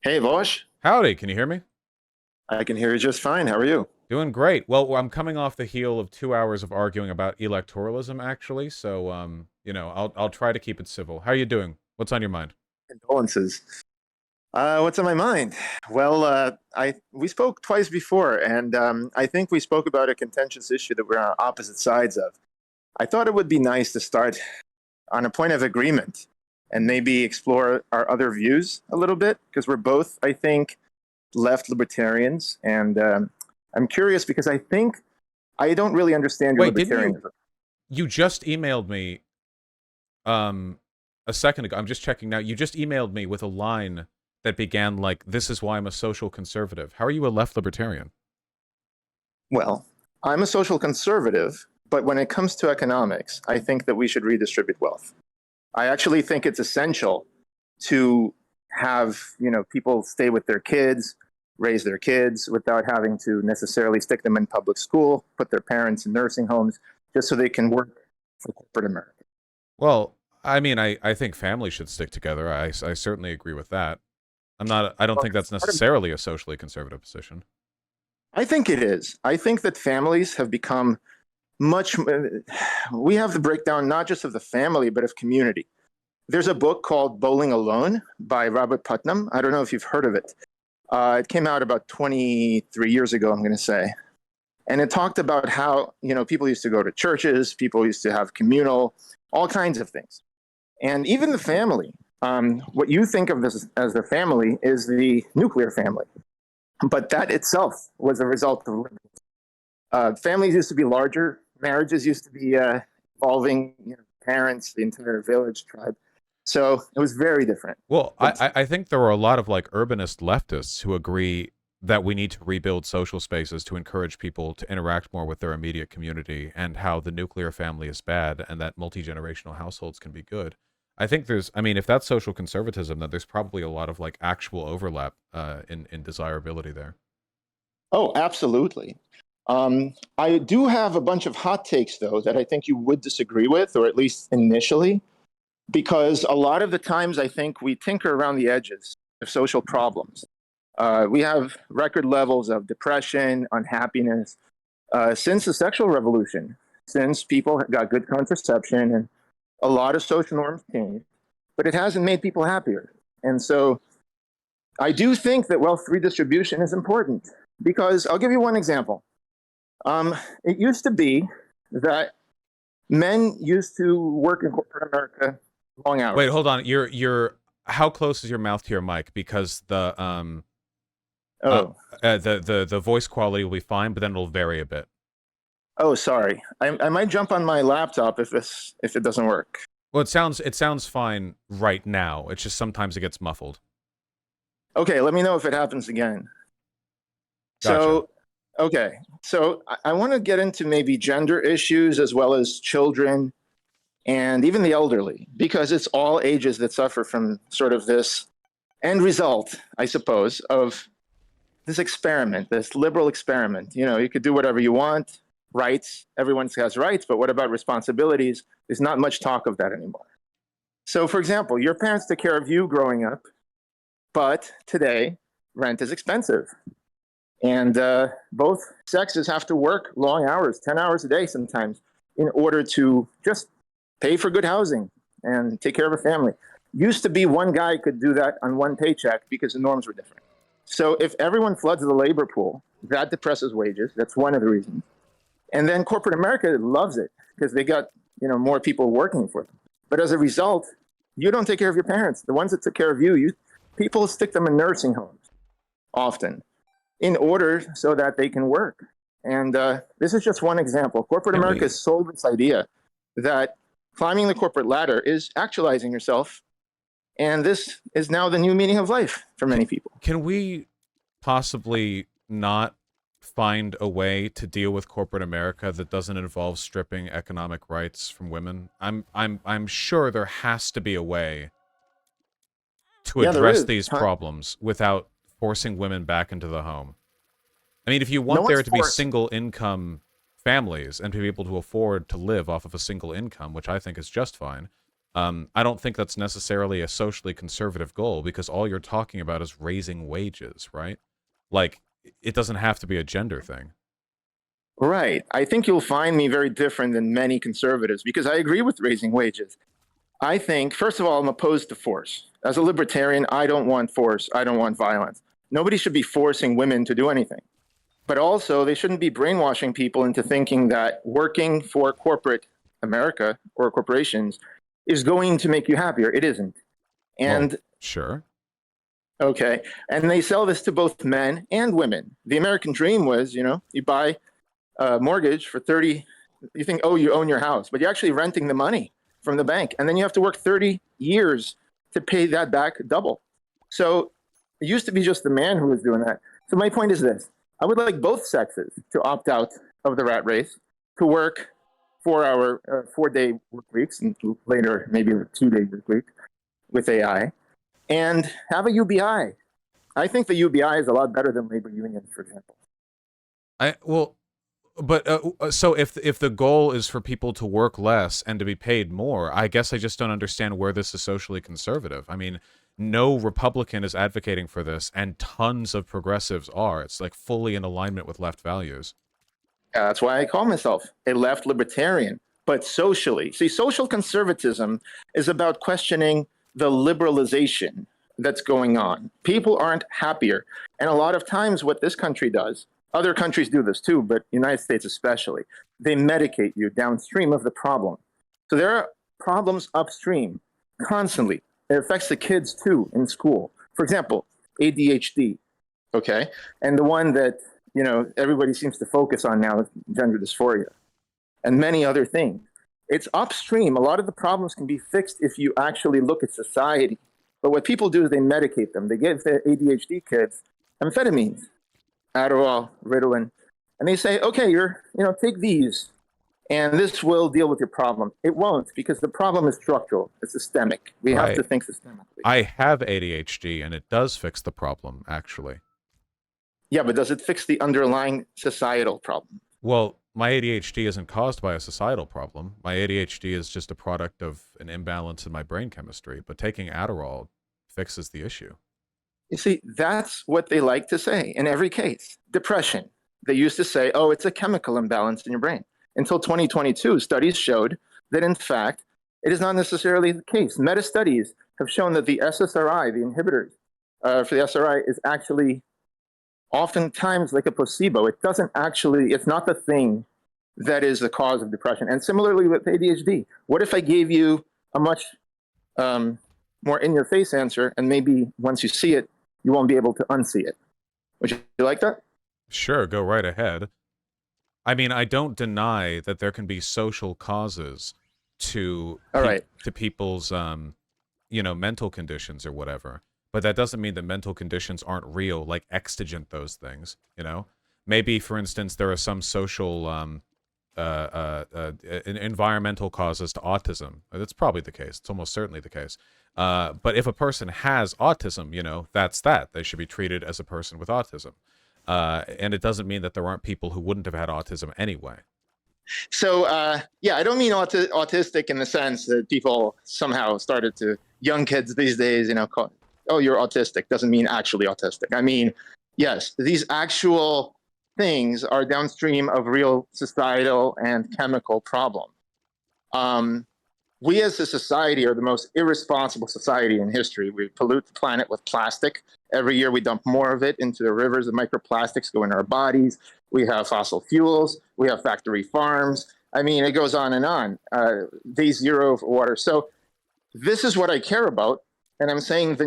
Hey, Vaush. Howdy, can you hear me? I can hear you just fine. How are you? Doing great. Well, I'm coming off the heel of 2 hours of arguing about electoralism, actually. So, I'll try to keep it civil. How are you doing? What's on your mind? Condolences. What's on my mind? Well, I we spoke twice before, and I think we spoke about a contentious issue that we're on opposite sides of. I thought it would be nice to start on a point of agreement and maybe explore our other views a little bit because we're both, I think, left libertarians, and I'm curious because I think I don't really understand your Wait, didn't you? libertarianism. You just emailed me um a second ago. I'm just checking now. You just emailed me with a line that began like, "This is why I'm a social conservative." How are you a left libertarian? Well, I'm a social conservative, but when it comes to economics, I think that we should redistribute wealth. I actually think it's essential to have, people stay with their kids, raise their kids without having to necessarily stick them in public school, put their parents in nursing homes, just so they can work for corporate America. Well, I mean, I think families should stick together. I certainly agree with that. I don't Well, think that's part of- necessarily a socially conservative position. I think it is. I think that families have become much, we have the breakdown not just of the family, but of community. There's a book called Bowling Alone by Robert Putnam. I don't know if you've heard of it. It came out about 23 years ago, I'm going to say. And it talked about how, people used to go to churches, people used to have communal, all kinds of things. And even the family, what you think of this as the family is the nuclear family. But that itself was a result of families used to be larger, marriages used to be involving parents, the entire village, tribe. So it was very different. Well, But I think there are a lot of like urbanist leftists who agree that we need to rebuild social spaces to encourage people to interact more with their immediate community, and how the nuclear family is bad and that multi-generational households can be good. I mean, if that's social conservatism, then there's probably a lot of like actual overlap in desirability there. oh, absolutely. I do have a bunch of hot takes, though, that I think you would disagree with, or at least initially, because a lot of the times I think we tinker around the edges of social problems. We have record levels of depression, unhappiness since the sexual revolution, since people got good contraception and a lot of social norms changed, but it hasn't made people happier. And so I do think that wealth redistribution is important because I'll give you one example. It used to be that men used to work in corporate America long Wait, hours. hold on. You're how close is your mouth to your mic? Because uh, Oh, the voice quality will be fine, but then it'll vary a bit. oh, sorry. I might jump on my laptop if it doesn't work. Well, it sounds fine right now. It's just sometimes it gets muffled. Okay, let me know if it happens again. Gotcha. So, okay, so I want to get into maybe gender issues as well as children and even the elderly, because it's all ages that suffer from sort of this end result, I suppose, of this experiment, this liberal experiment. You could do whatever you want, rights, everyone has rights, but what about responsibilities? There's not much talk of that anymore. So, for example, your parents took care of you growing up, but today rent is expensive. And both sexes have to work long hours, 10 hours a day sometimes, in order to just pay for good housing and take care of a family. Used to be one guy could do that on one paycheck because the norms were different. So if everyone floods the labor pool, that depresses wages. That's one of the reasons. And then corporate America loves it because they got more people working for them. But as a result, you don't take care of your parents. The ones that took care of you people stick them in nursing homes often in order so that they can work. And this is just one example. Corporate Can America we has sold this idea that climbing the corporate ladder is actualizing yourself. And this is now the new meaning of life for many people. can we possibly not find a way to deal with corporate America that doesn't involve stripping economic rights from women? I'm sure there has to be a way to Yeah, there address is. these problems without forcing women back into the home. I mean, if you No want one's there to be forced. single income families and to be able to afford to live off of a single income, which I think is just fine, I don't think that's necessarily a socially conservative goal because all you're talking about is raising wages, right? Like, it doesn't have to be a gender thing. Right. I think you'll find me very different than many conservatives because I agree with raising wages. I think, first of all, I'm opposed to force. As a libertarian, I don't want force. I don't want violence. Nobody should be forcing women to do anything. But also, they shouldn't be brainwashing people into thinking that working for corporate America or corporations is going to make you happier. It isn't. Well, And sure. okay, and they sell this to both men and women. The American dream was, you buy a mortgage for 30, you think, oh, you own your house, but you're actually renting the money from the bank. And then you have to work 30 years to pay that back double. So it used to be just the man who was doing that. So my point is this. I would like both sexes to opt out of the rat race, to work 4-hour, 4-day work weeks, and later maybe a 2-day work week with AI, and have a UBI. I think the UBI is a lot better than labor unions, for example. Well, but so if the goal is for people to work less and to be paid more, I guess I just don't understand where this is socially conservative. I mean, no Republican is advocating for this, and tons of progressives are. It's like fully in alignment with left values. That's why I call myself a left libertarian, but socially. See, social conservatism is about questioning the liberalization that's going on. People aren't happier. And a lot of times what this country does, other countries do this too, but United States especially, they medicate you downstream of the problem. So there are problems upstream constantly. It affects the kids too in school. For example, ADHD, okay? And the one that, everybody seems to focus on now is gender dysphoria and many other things. It's upstream. A lot of the problems can be fixed if you actually look at society. But what people do is they medicate them. They give the ADHD kids amphetamines, Adderall, Ritalin, and they say, okay, take these, and this will deal with your problem. It won't, because the problem is structural. It's systemic. We have to think systemically. I have ADHD, and it does fix the problem, actually. Yeah, but does it fix the underlying societal problem? Well, my ADHD isn't caused by a societal problem. My ADHD is just a product of an imbalance in my brain chemistry, but taking Adderall fixes the issue. You see, that's what they like to say in every case. Depression. They used to say, oh, it's a chemical imbalance in your brain. Until 2022, studies showed that, in fact, it is not necessarily the case. Meta studies have shown that the SSRI, the inhibitors for the SRI, is actually oftentimes like a placebo. It doesn't actually, it's not the thing that is the cause of depression. And similarly with ADHD, what if I gave you a much more in-your-face answer, and maybe once you see it, you won't be able to unsee it? Would you like that? Sure, go right ahead. I mean, I don't deny that there can be social causes to to people's mental conditions or whatever. But that doesn't mean that mental conditions aren't real, like extigent those things, Maybe, for instance, there are some social environmental causes to autism. That's probably the case. It's almost certainly the case. But if a person has autism, that's that. They should be treated as a person with autism. And it doesn't mean that there aren't people who wouldn't have had autism anyway. So, I don't mean autistic in the sense that people somehow started to, young kids these days, call, oh, you're autistic. Doesn't mean actually autistic. I mean, yes, these actual things are downstream of real societal and chemical problem. We as a society are the most irresponsible society in history. We pollute the planet with plastic. Every year we dump more of it into the rivers. The microplastics go in our bodies. We have fossil fuels. We have factory farms. I mean, it goes on and on. Day zero of water. So this is what I care about. And I'm saying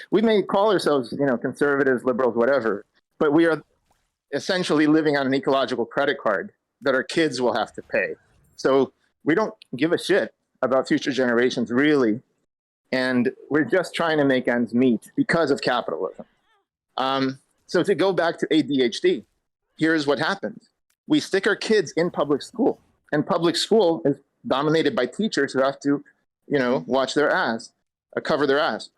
we may call ourselves, conservatives, liberals, whatever, but we are essentially living on an ecological credit card that our kids will have to pay. So we don't give a shit about future generations, really. And we're just trying to make ends meet because of capitalism. So to go back to ADHD, here's what happens. We stick our kids in public school, and public school is dominated by teachers who have to, watch their ass, cover their ass.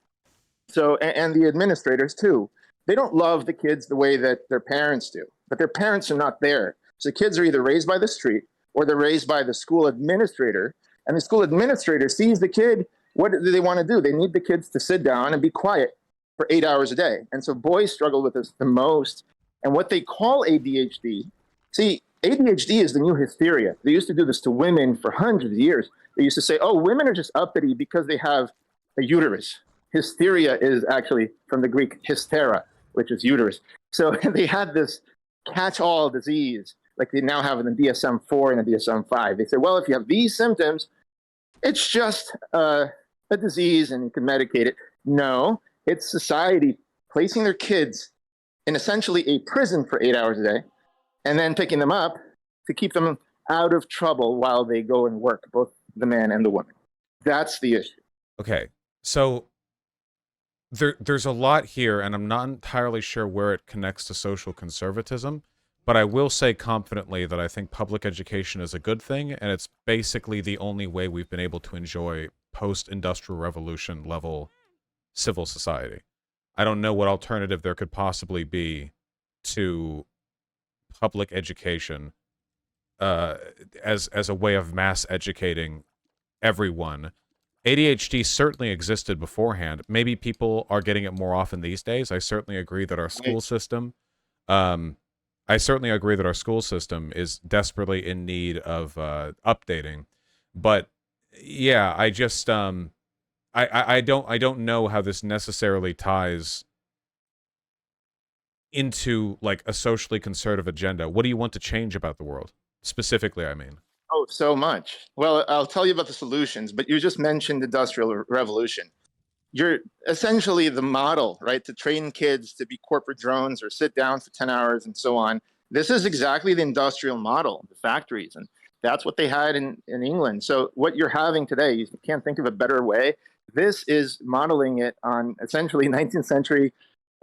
So, and the administrators too. They don't love the kids the way that their parents do, but their parents are not there. So kids are either raised by the street or they're raised by the school administrator, And the school administrator sees the kid. What do they want to do? They need the kids to sit down and be quiet for 8 hours a day. And so boys struggle with this the most. And what they call ADHD, see, ADHD is the new hysteria. They used to do this to women for hundreds of years. They used to say, oh, women are just uppity because they have a uterus. Hysteria is actually from the Greek hystera, which is uterus. So they had this catch-all disease, like they now have in the DSM-4 and the DSM-5. They say, well, if you have these symptoms, it's just a disease and you can medicate it. No, it's society placing their kids in essentially a prison for 8 hours a day and then picking them up to keep them out of trouble while they go and work, both the man and the woman. That's the issue. Okay, so there's a lot here, and I'm not entirely sure where it connects to social conservatism, but I will say confidently that I think public education is a good thing, and it's basically the only way we've been able to enjoy post-industrial revolution level civil society. I don't know what alternative there could possibly be to public education as a way of mass educating everyone. ADHD certainly existed beforehand. Maybe people are getting it more often these days. I certainly agree that our school system, is desperately in need of updating. But yeah, I just I don't know how this necessarily ties into like a socially conservative agenda. What do you want to change about the world? Specifically, I mean. Oh, so much. Well, I'll tell you about the solutions, but you just mentioned industrial revolution. You're essentially the model, right? To train kids to be corporate drones or sit down for 10 hours and so on. This is exactly the industrial model, the factories. And that's what they had in England. So what you're having today, you can't think of a better way. This is modeling it on essentially 19th century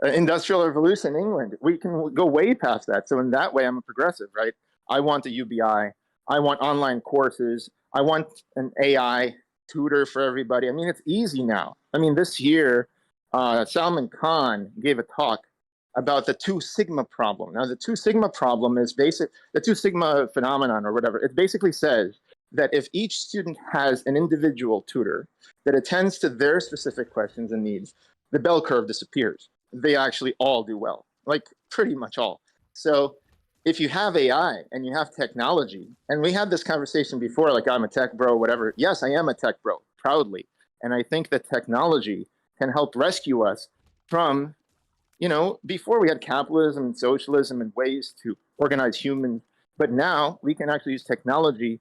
industrial revolution in England. We can go way past that. So in that way, I'm a progressive, right? I want a UBI. I want online courses. I want an AI tutor for everybody. I mean, it's easy now. I mean, this year, Salman Khan gave a talk about the 2 sigma problem. Now, the 2 sigma problem is the 2 sigma phenomenon or whatever. It basically says that if each student has an individual tutor that attends to their specific questions and needs, the bell curve disappears. They actually all do well, like pretty much all. So if you have AI and you have technology, and we had this conversation before, like I'm a tech bro, whatever. Yes, I am a tech bro, proudly. And I think that technology can help rescue us from, before we had capitalism and socialism and ways to organize humans, but now we can actually use technology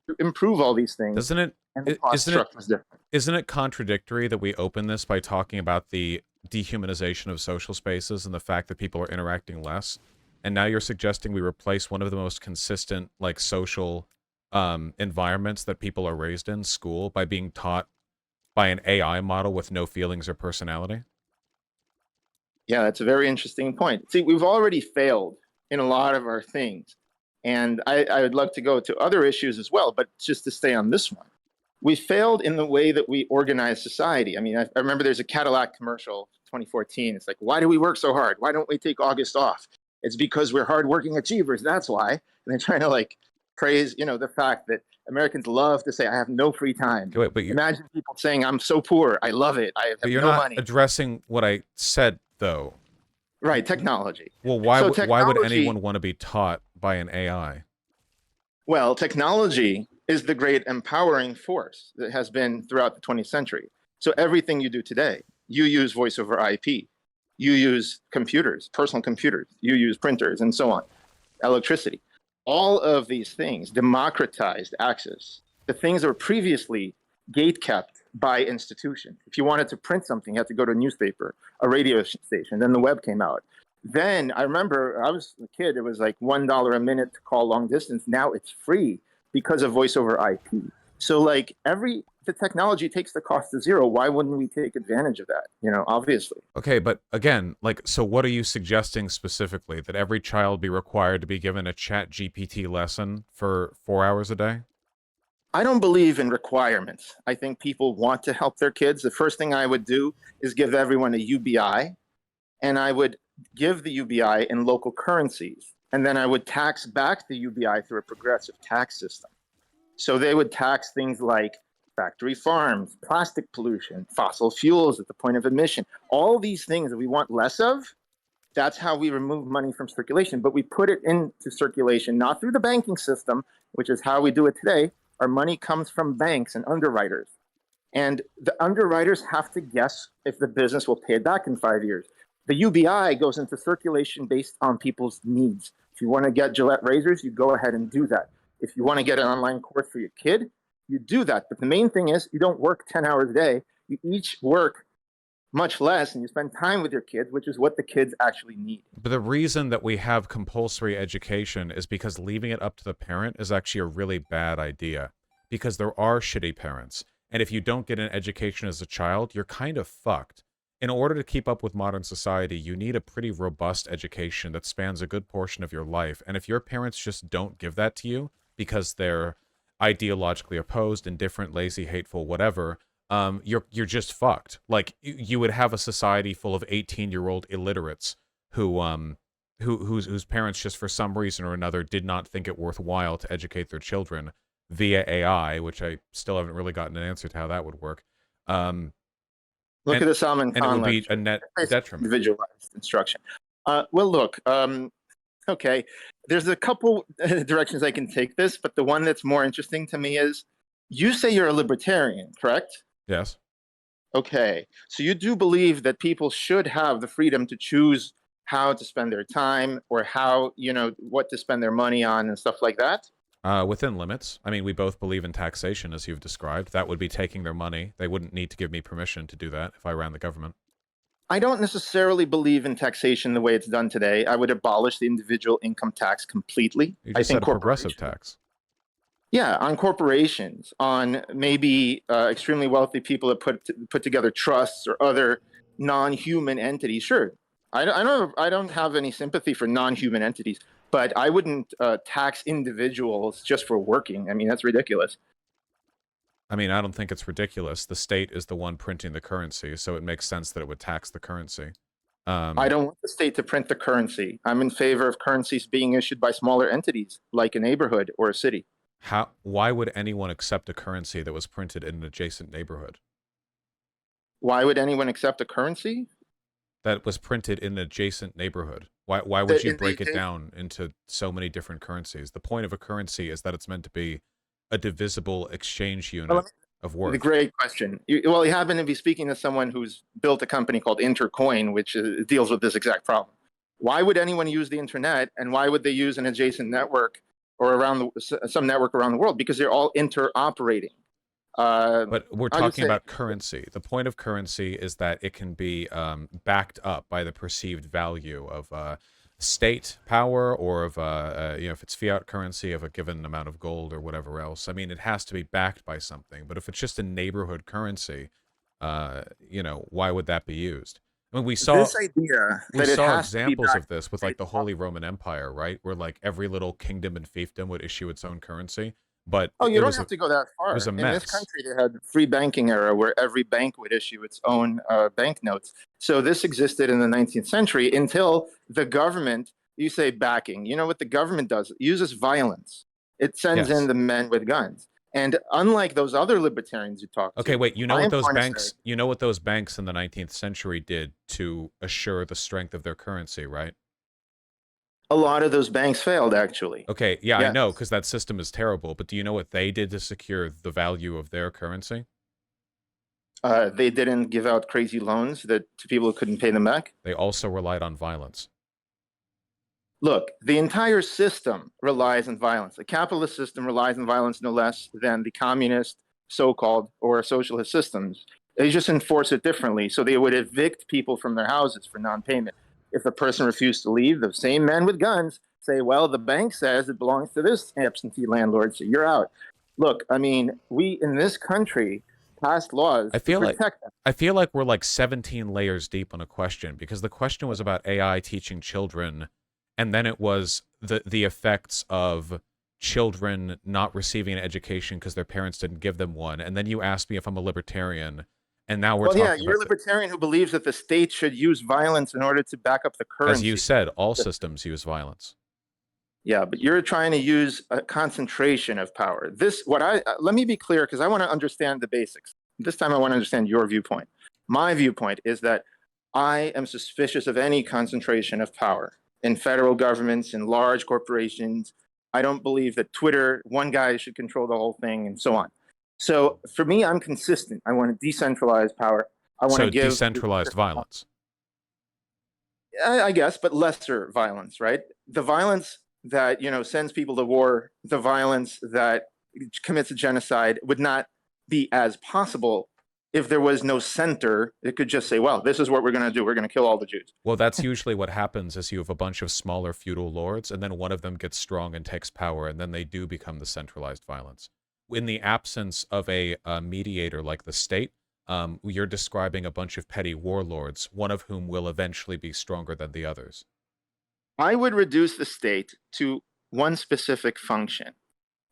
to improve all these things. Doesn't it? And the cost structure is different. Isn't it contradictory that we open this by talking about the dehumanization of social spaces and the fact that people are interacting less? And now you're suggesting we replace one of the most consistent, like, social environments that people are raised in, school, by being taught by an AI model with no feelings or personality? Yeah, that's a very interesting point. See, we've already failed in a lot of our things. And I would love to go to other issues as well, but just to stay on this one. We failed in the way that we organize society. I mean, I remember there's a Cadillac commercial, 2014. It's like, why do we work so hard? Why don't we take August off? It's because we're hardworking achievers. That's why. And they're trying to like praise, the fact that Americans love to say, I have no free time. Okay, wait, but imagine people saying, I'm so poor. I love it. I have but you're no not money. Addressing what I said, though. Right, technology. Well, why would anyone want to be taught by an AI? Well, technology is the great empowering force that has been throughout the 20th century. So everything you do today, you use voice over IP. You use computers, personal computers. You use printers and so on, electricity. All of these things democratized access. The things that were previously gate-kept by institutions. If you wanted to print something, you had to go to a newspaper, a radio station, then the web came out. Then I remember I was a kid, it was like $1 a minute to call long distance. Now it's free because of voice over IP. So like the technology takes the cost to zero. Why wouldn't we take advantage of that? Obviously. Okay, but again, so what are you suggesting specifically? That every child be required to be given a Chat GPT lesson for 4 hours a day? I don't believe in requirements. I think people want to help their kids. The first thing I would do is give everyone a UBI, and I would give the UBI in local currencies. And then I would tax back the UBI through a progressive tax system. So they would tax things like factory farms, plastic pollution, fossil fuels at the point of emission, all these things that we want less of. That's how we remove money from circulation, but we put it into circulation, not through the banking system, which is how we do it today. Our money comes from banks and underwriters. And the underwriters have to guess if the business will pay it back in 5 years. The UBI goes into circulation based on people's needs. If you want to get Gillette razors, you go ahead and do that. If you want to get an online course for your kid, you do that. But the main thing is you don't work 10 hours a day. You each work much less and you spend time with your kids, which is what the kids actually need. But the reason that we have compulsory education is because leaving it up to the parent is actually a really bad idea, because there are shitty parents. And if you don't get an education as a child, you're kind of fucked. In order to keep up with modern society, you need a pretty robust education that spans a good portion of your life. And if your parents just don't give that to you because they're ideologically opposed, indifferent, lazy, hateful, whatever, you're just fucked. Like, you would have a society full of 18-year-old illiterates whose parents just for some reason or another did not think it worthwhile to educate their children via AI, which I still haven't really gotten an answer to how that would work. Look at the Salman Khan and it would be lecture. a net detriment. Individualized instruction. Well, look, okay, there's a couple directions I can take this, but the one that's more interesting to me is, you say you're a libertarian, correct? Yes. Okay, so you do believe that people should have the freedom to choose how to spend their time, or how, what to spend their money on and stuff like that? Within limits. I mean, we both believe in taxation, as you've described. That would be taking their money. They wouldn't need to give me permission to do that if I ran the government. I don't necessarily believe in taxation the way it's done today. I would abolish the individual income tax completely. You just said a progressive tax. Yeah, on corporations, on maybe extremely wealthy people that put together trusts or other non-human entities. Sure, I don't have any sympathy for non-human entities, but I wouldn't tax individuals just for working. I mean, that's ridiculous. I mean, I don't think it's ridiculous. The state is the one printing the currency, so it makes sense that it would tax the currency. I don't want the state to print the currency. I'm in favor of currencies being issued by smaller entities, like a neighborhood or a city. Why would anyone accept a currency that was printed in an adjacent neighborhood? Why would anyone accept a currency that was printed in an adjacent neighborhood? Why would you break it down into so many different currencies? The point of a currency is that it's meant to be a divisible exchange unit of worth. The great question. Well, you happen to be speaking to someone who's built a company called Intercoin, which deals with this exact problem. Why would anyone use the internet, and why would they use an adjacent network or some network around the world? Because they're all interoperating. But we're talking about currency. The point of currency is that it can be backed up by the perceived value of state power, or of if it's fiat currency, of a given amount of gold or whatever else. I mean, it has to be backed by something. But if it's just a neighborhood currency, why would that be used? I mean, we saw this idea that we saw examples of this with like the Holy Roman Empire, right? Where like every little kingdom and fiefdom would issue its own currency. But you don't have to go that far. It was a mess. In this country, they had free banking era where every bank would issue its own banknotes. So this existed in the 19th century until the government, you say backing, you know what the government does? It uses violence. It sends in the men with guns. And unlike those other libertarians you talked to. Okay, wait, you know what those banks in the 19th century did to assure the strength of their currency, right? A lot of those banks failed, actually. Okay, yeah, yes. I know, because that system is terrible. But do you know what they did to secure the value of their currency? They didn't give out crazy loans to people who couldn't pay them back. They also relied on violence. Look, the entire system relies on violence. The capitalist system relies on violence no less than the communist, so-called, or socialist systems. They just enforce it differently. So they would evict people from their houses for non-payment. If a person refused to leave, the same men with guns say, well, the bank says it belongs to this absentee landlord, so you're out. Look, I mean, we in this country passed laws to protect them. I feel like we're like 17 layers deep on a question, because the question was about AI teaching children, and then it was the effects of children not receiving an education because their parents didn't give them one. And then you asked me if I'm a libertarian. And now we're talking about... you're a libertarian who believes that the state should use violence in order to back up the currency. As you said, all systems use violence. Yeah, but you're trying to use a concentration of power. Let me be clear because I want to understand the basics. This time I want to understand your viewpoint. My viewpoint is that I am suspicious of any concentration of power in federal governments, in large corporations. I don't believe that Twitter, one guy should control the whole thing and so on. So for me, I'm consistent. I want to decentralize power. I want to So give, decentralized violence. I guess, but lesser violence, right? The violence that sends people to war, the violence that commits a genocide would not be as possible if there was no center. It could just say, well, this is what we're going to do. We're going to kill all the Jews. Well, that's usually what happens is you have a bunch of smaller feudal lords, and then one of them gets strong and takes power, and then they do become the centralized violence. In the absence of a mediator like the state, you're describing a bunch of petty warlords, one of whom will eventually be stronger than the others. I would reduce the state to one specific function,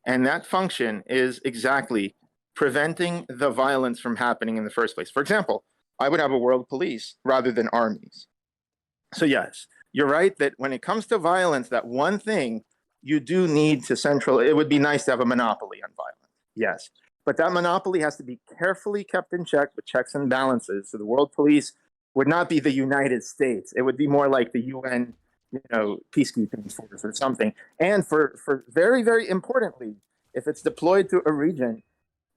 and that function is exactly preventing the violence from happening in the first place. For example, I would have a world police rather than armies. So yes, you're right that when it comes to violence, that one thing you do need to it would be nice to have a monopoly on violence. Yes. But that monopoly has to be carefully kept in check with checks and balances. So the world police would not be the United States. It would be more like the UN, peacekeeping force or something. And for very, very importantly, if it's deployed to a region,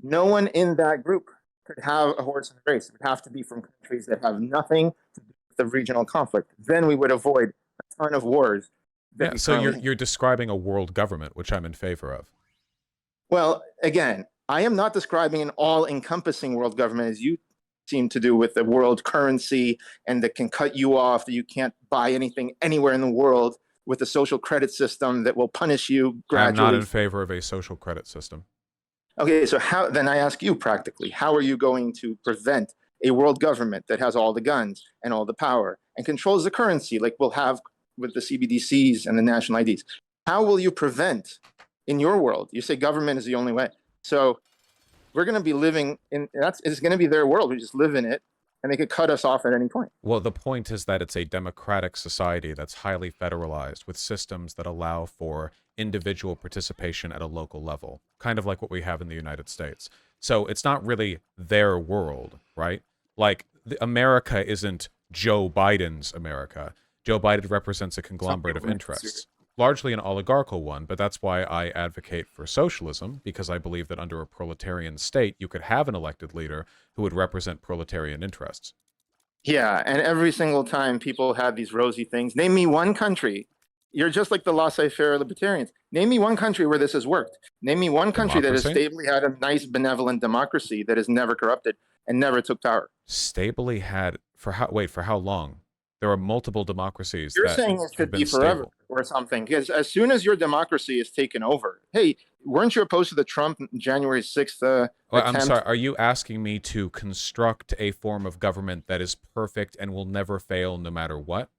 no one in that group could have a horse in the race. It would have to be from countries that have nothing to do with the regional conflict. Then we would avoid a ton of wars. Yeah, so you're describing a world government, which I'm in favor of. Well, again, I am not describing an all-encompassing world government as you seem to do with the world currency and that can cut you off, that you can't buy anything anywhere in the world, with a social credit system that will punish you gradually. I'm not in favor of a social credit system. Okay, so then I ask you practically, how are you going to prevent a world government that has all the guns and all the power and controls the currency like we'll have with the CBDCs and the national IDs? How will you prevent in your world? You say government is the only way. So we're going to be living in, it's going to be their world. We just live in it, and they could cut us off at any point. Well, the point is that it's a democratic society that's highly federalized with systems that allow for individual participation at a local level, kind of like what we have in the United States. So it's not really their world, right? Like, America isn't Joe Biden's America. Joe Biden represents a conglomerate of interests, largely an oligarchical one, but that's why I advocate for socialism, because I believe that under a proletarian state, you could have an elected leader who would represent proletarian interests. Yeah, and every single time people have these rosy things, name me one country. You're just like the laissez-faire libertarians. Name me one country where this has worked. Name me one country that has stably had a nice, benevolent democracy that is never corrupted and never took power. Stably had, for how long? There are multiple democracies. You're saying it should be forever or something, because as soon as your democracy is taken over, hey, weren't you opposed to the Trump January 6th well, I'm sorry, are you asking me to construct a form of government that is perfect and will never fail no matter what?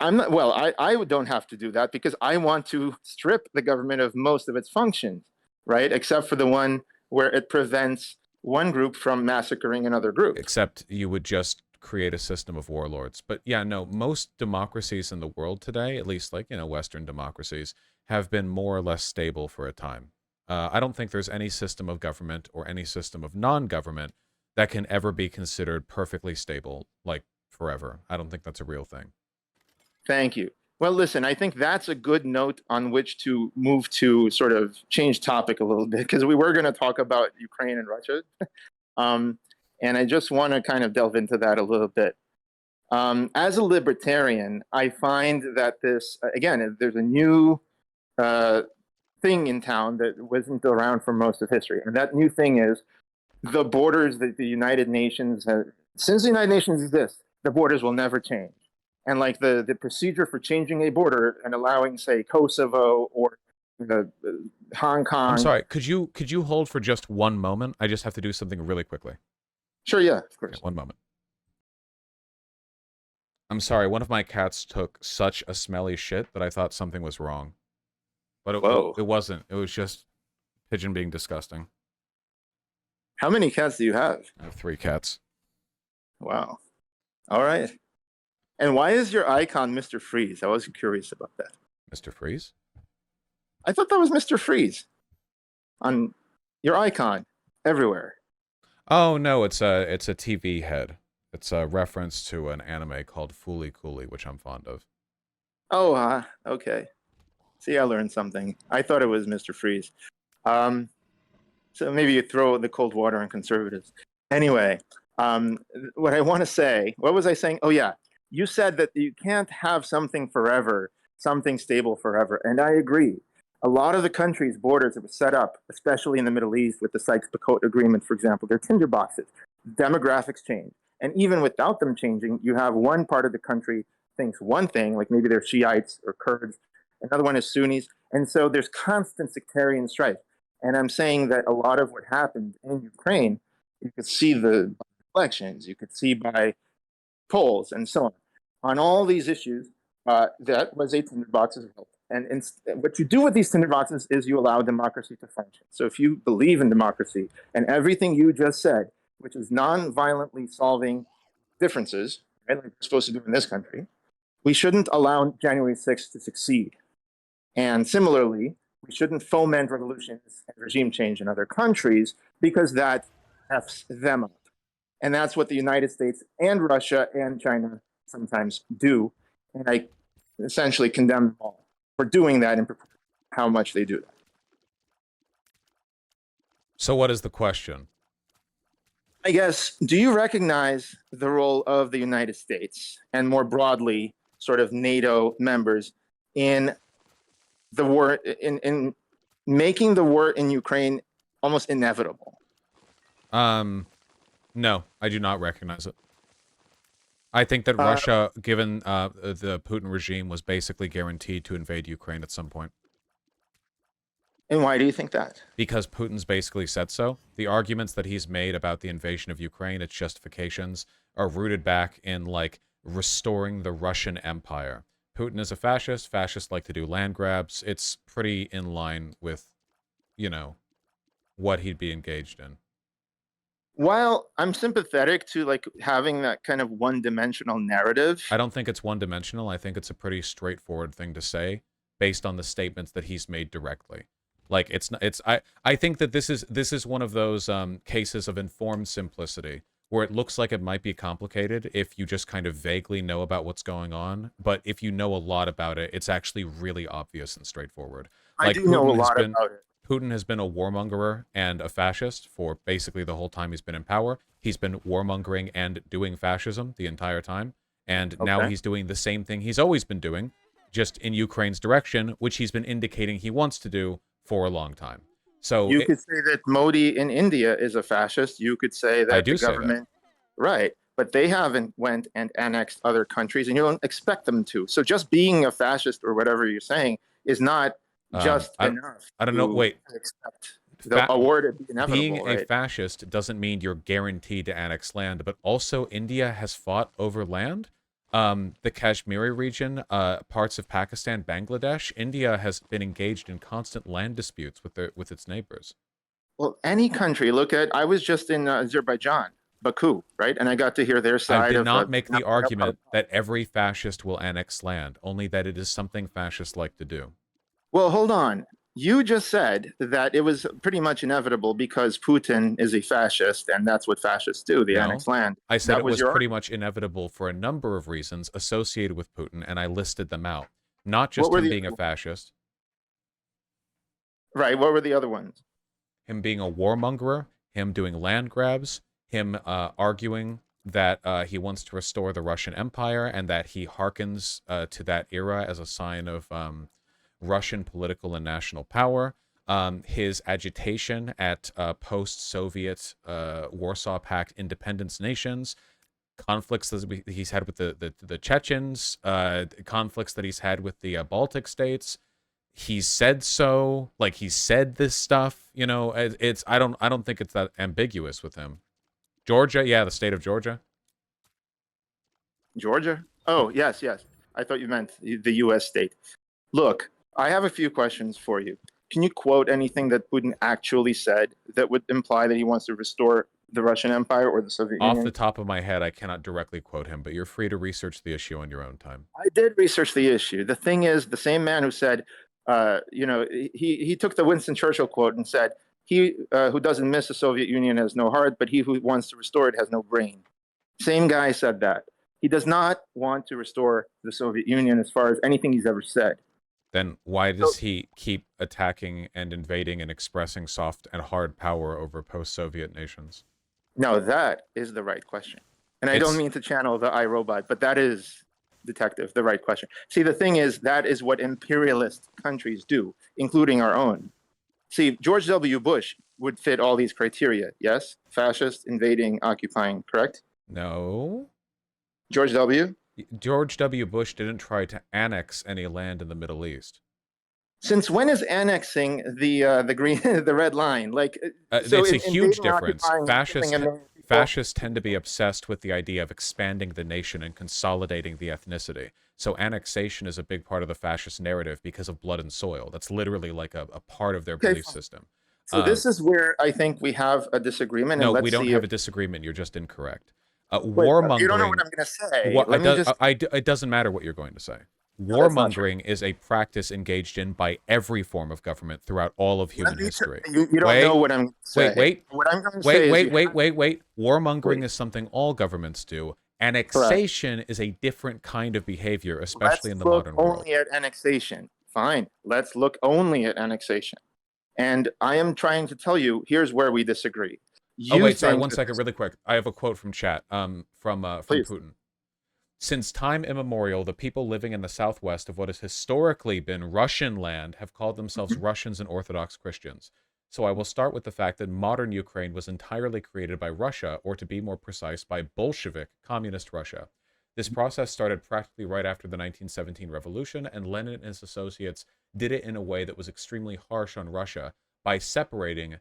I'm not. Well, I don't have to do that because I want to strip the government of most of its functions, right? Except for the one where it prevents one group from massacring another group. Except you would just create a system of warlords. But yeah, no, most democracies in the world today, at least like, Western democracies, have been more or less stable for a time. I don't think there's any system of government or any system of non-government that can ever be considered perfectly stable, like forever. I don't think that's a real thing. Thank you. Well, listen, I think that's a good note on which to move to sort of change topic a little bit, because we were going to talk about Ukraine and Russia. And I just want to kind of delve into that a little bit. As a libertarian, I find that again, there's a new thing in town that wasn't around for most of history. And that new thing is the borders that the United Nations has, since the United Nations exists, the borders will never change. And like the procedure for changing a border and allowing, say, Kosovo or Hong Kong. I'm sorry, could you hold for just one moment? I just have to do something really quickly. Sure, yeah, of course. Okay, one moment. I'm sorry, one of my cats took such a smelly shit that I thought something was wrong. But it wasn't. It was just Pigeon being disgusting. How many cats do you have? I have 3 cats. Wow. All right. And why is your icon Mr. Freeze? I was curious about that. Mr. Freeze? I thought that was Mr. Freeze on your icon everywhere. Oh no, it's a TV head. It's a reference to an anime called Fooly Cooly, which I'm fond of. Oh, okay. See, I learned something. I thought it was Mr. Freeze. Um, so maybe you throw the cold water on conservatives. Anyway, um, what I want to say, what was I saying? Oh, yeah. You said that you can't have something forever, something stable forever. And I agree. A lot of the countries' borders that were set up, especially in the Middle East with the Sykes-Picot Agreement, for example, they're tinderboxes. Demographics change. And even without them changing, you have one part of the country thinks one thing, like maybe they're Shiites or Kurds, another one is Sunnis. And so there's constant sectarian strife. And I'm saying that a lot of what happened in Ukraine, you could see the elections, you could see by polls and so on. On all these issues, that was a tinderbox as well. And what you do with these tinderboxes is you allow democracy to function. So if you believe in democracy and everything you just said, which is non-violently solving differences, right, like we're supposed to do in this country, we shouldn't allow January 6th to succeed. And similarly, we shouldn't foment revolutions and regime change in other countries because that F's them up. And that's what the United States and Russia and China sometimes do. And I essentially condemn them all for doing that and how much they do that. So what is the question? I guess, do you recognize the role of the United States and more broadly, sort of NATO members in the war, in making the war in Ukraine almost inevitable? No, I do not recognize it. I think that Uh, Russia, given the Putin regime, was basically guaranteed to invade Ukraine at some point. and why do you think that? Because Putin's basically said so. The arguments that he's made about the invasion of Ukraine, its justifications, are rooted back in, like, restoring the Russian Empire. Putin is a fascist. Fascists like to do land grabs. It's pretty in line with, you know, what he'd be engaged in. While I'm sympathetic to like having that kind of one-dimensional narrative, I don't think it's one-dimensional. I think it's a pretty straightforward thing to say based on the statements that he's made directly. Like I think that this is one of those cases of informed simplicity where it looks like it might be complicated if you just kind of vaguely know about what's going on, but if you know a lot about it, it's actually really obvious and straightforward. I Like do know a lot about it. Putin has been a warmongerer and a fascist for basically the whole time he's been in power. He's been warmongering and doing fascism the entire time. And now Okay. he's doing the same thing he's always been doing, just in Ukraine's direction, which he's been indicating he wants to do for a long time. So You could say that Modi in India is a fascist. You could say I that do the say that. government, right, but they haven't went and annexed other countries, and you don't expect them to. So just being a fascist or whatever you're saying is not just enough. I don't know. Wait, to expect the award to be inevitable, being a right? fascist doesn't mean you're guaranteed to annex land, but also India has fought over land. The Kashmiri region, parts of Pakistan, Bangladesh, India has been engaged in constant land disputes with its neighbors. Well, any country. Look at. I was just in Azerbaijan, Baku, right, and I got to hear their I side did of. not make the argument that every fascist will annex land, only that it is something fascists like to do. Well, hold on. You just said that it was pretty much inevitable because Putin is a fascist, and that's what fascists do, they No. annex land. I said That it was your pretty much inevitable for a number of reasons associated with Putin, and I listed them out. Not just What were him the- being a fascist, Right. What were the other ones? him being a warmongerer, him doing land grabs, him arguing that he wants to restore the Russian Empire and that he hearkens to that era as a sign of Russian political and national power. His agitation at post-Soviet Warsaw Pact independence nations, conflicts that he's had with the Chechens, conflicts that he's had with the Baltic states. He said so, like he said this stuff. You know, it's I don't think it's that ambiguous with him. Georgia, yeah, the state of Georgia. Georgia? Oh, yes, yes. I thought you meant the U.S. state. Look, I have a few questions for you. Can you quote anything that Putin actually said that would imply that he wants to restore the Russian Empire or the Soviet Off Union? the top of my head, I cannot directly quote him, but you're free to research the issue on your own time. I did research the issue. The thing is, the same man who said You know, he took the Winston Churchill quote and said, "He who doesn't miss the Soviet Union has no heart, but he who wants to restore it has no brain." Same guy said that. He does not want to restore the Soviet Union as far as anything he's ever said. Then why So, does he keep attacking and invading and expressing soft and hard power over post-Soviet nations? no, that is the right question. And I don't It's mean to channel the iRobot, but that is, detective, the right question. See, the thing is, that is what imperialist countries do, including our own. See, George W. Bush would fit all these criteria, yes? Fascist, invading, occupying, correct? no. George W.? George W. Bush didn't try to annex any land in the Middle East. Since when is annexing the green the red line? Like, so It's a huge invading, difference. occupying, and killing a million people. Fascists tend to be obsessed with the idea of expanding the nation and consolidating the ethnicity. So annexation is a big part of the fascist narrative because of blood and soil. That's literally like a part of their Okay, belief fine. system. So this is where I think we have a disagreement, and No, we let's don't see have if. a disagreement. You're just incorrect. Wait, you don't know what Warmongering. I'm going to say. What Let me just. it doesn't matter what you're going to say. No, that's not true. Warmongering is a practice engaged in by every form of government throughout all of human history. You don't know what I'm going to say. Wait. What I'm going to say is. Wait. Warmongering Wait. is something all governments do. Correct. Annexation is a different kind of behavior, especially Let's in the look modern world. only at annexation. Fine. Let's look only at annexation. And I am trying to tell you, here's where we disagree. Oh, You wait, sorry, think 1 that second, really quick. I have a quote from chat, from Please. Putin. Since time immemorial, the people living in the southwest of what has historically been Russian land have called themselves Russians and Orthodox Christians. So I will start with the fact that modern Ukraine was entirely created by Russia, or to be more precise, by Bolshevik communist Russia. This process started practically right after the 1917 revolution, and Lenin and his associates did it in a way that was extremely harsh on Russia by severing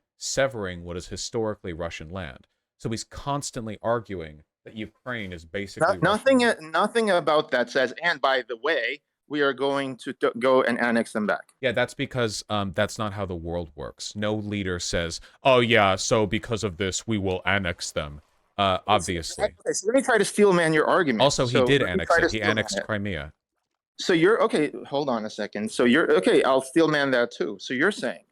what is historically Russian land. So he's constantly arguing that Ukraine is basically Nothing. Russian. Nothing about that says. And by the way, we are going to go and annex them back. Yeah, that's because that's not how the world works. No leader says, "Oh yeah, so because of this, we will annex them." Obviously. Okay, so let me try to steel man your argument. Also, he did annex it. He steelman annexed it. Crimea. So you're okay. Hold on a second. So you're okay. I'll steel man that too. So you're saying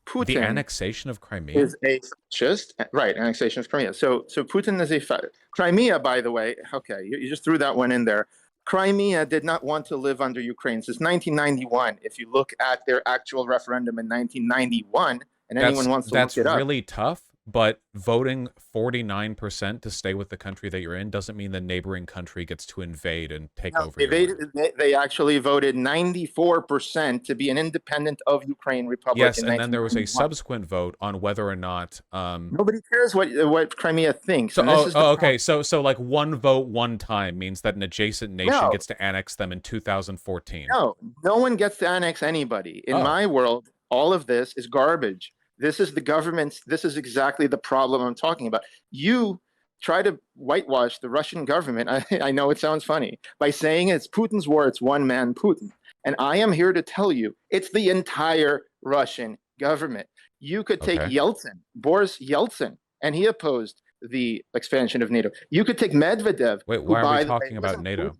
Putin The annexation of Crimea is a fascist, right? Annexation of Crimea. So Putin is Crimea, by the way. Okay, you just threw that one in there. Crimea did not want to live under Ukraine since 1991. If you look at their actual referendum in 1991, and anyone wants to look it up, that's really tough. But voting 49% to stay with the country that you're in doesn't mean the neighboring country gets to invade and take over your land. they actually voted 94% to be an independent of Ukraine republic. Yes, in and then there was a 1991. subsequent vote on whether or not. Nobody cares what Crimea thinks. So, and this is the okay. So like one vote, one time means that an adjacent nation No. gets to annex them in 2014. No one gets to annex anybody. In my world, all of this is garbage. This is the government's. This is exactly the problem I'm talking about. You try to whitewash the Russian government. I know it sounds funny by saying it's Putin's war. It's one man Putin, and I am here to tell you it's the entire Russian government. You could take Okay. Yeltsin, Boris Yeltsin, and he opposed the expansion of NATO. You could take Medvedev. Wait, why are we talking about NATO?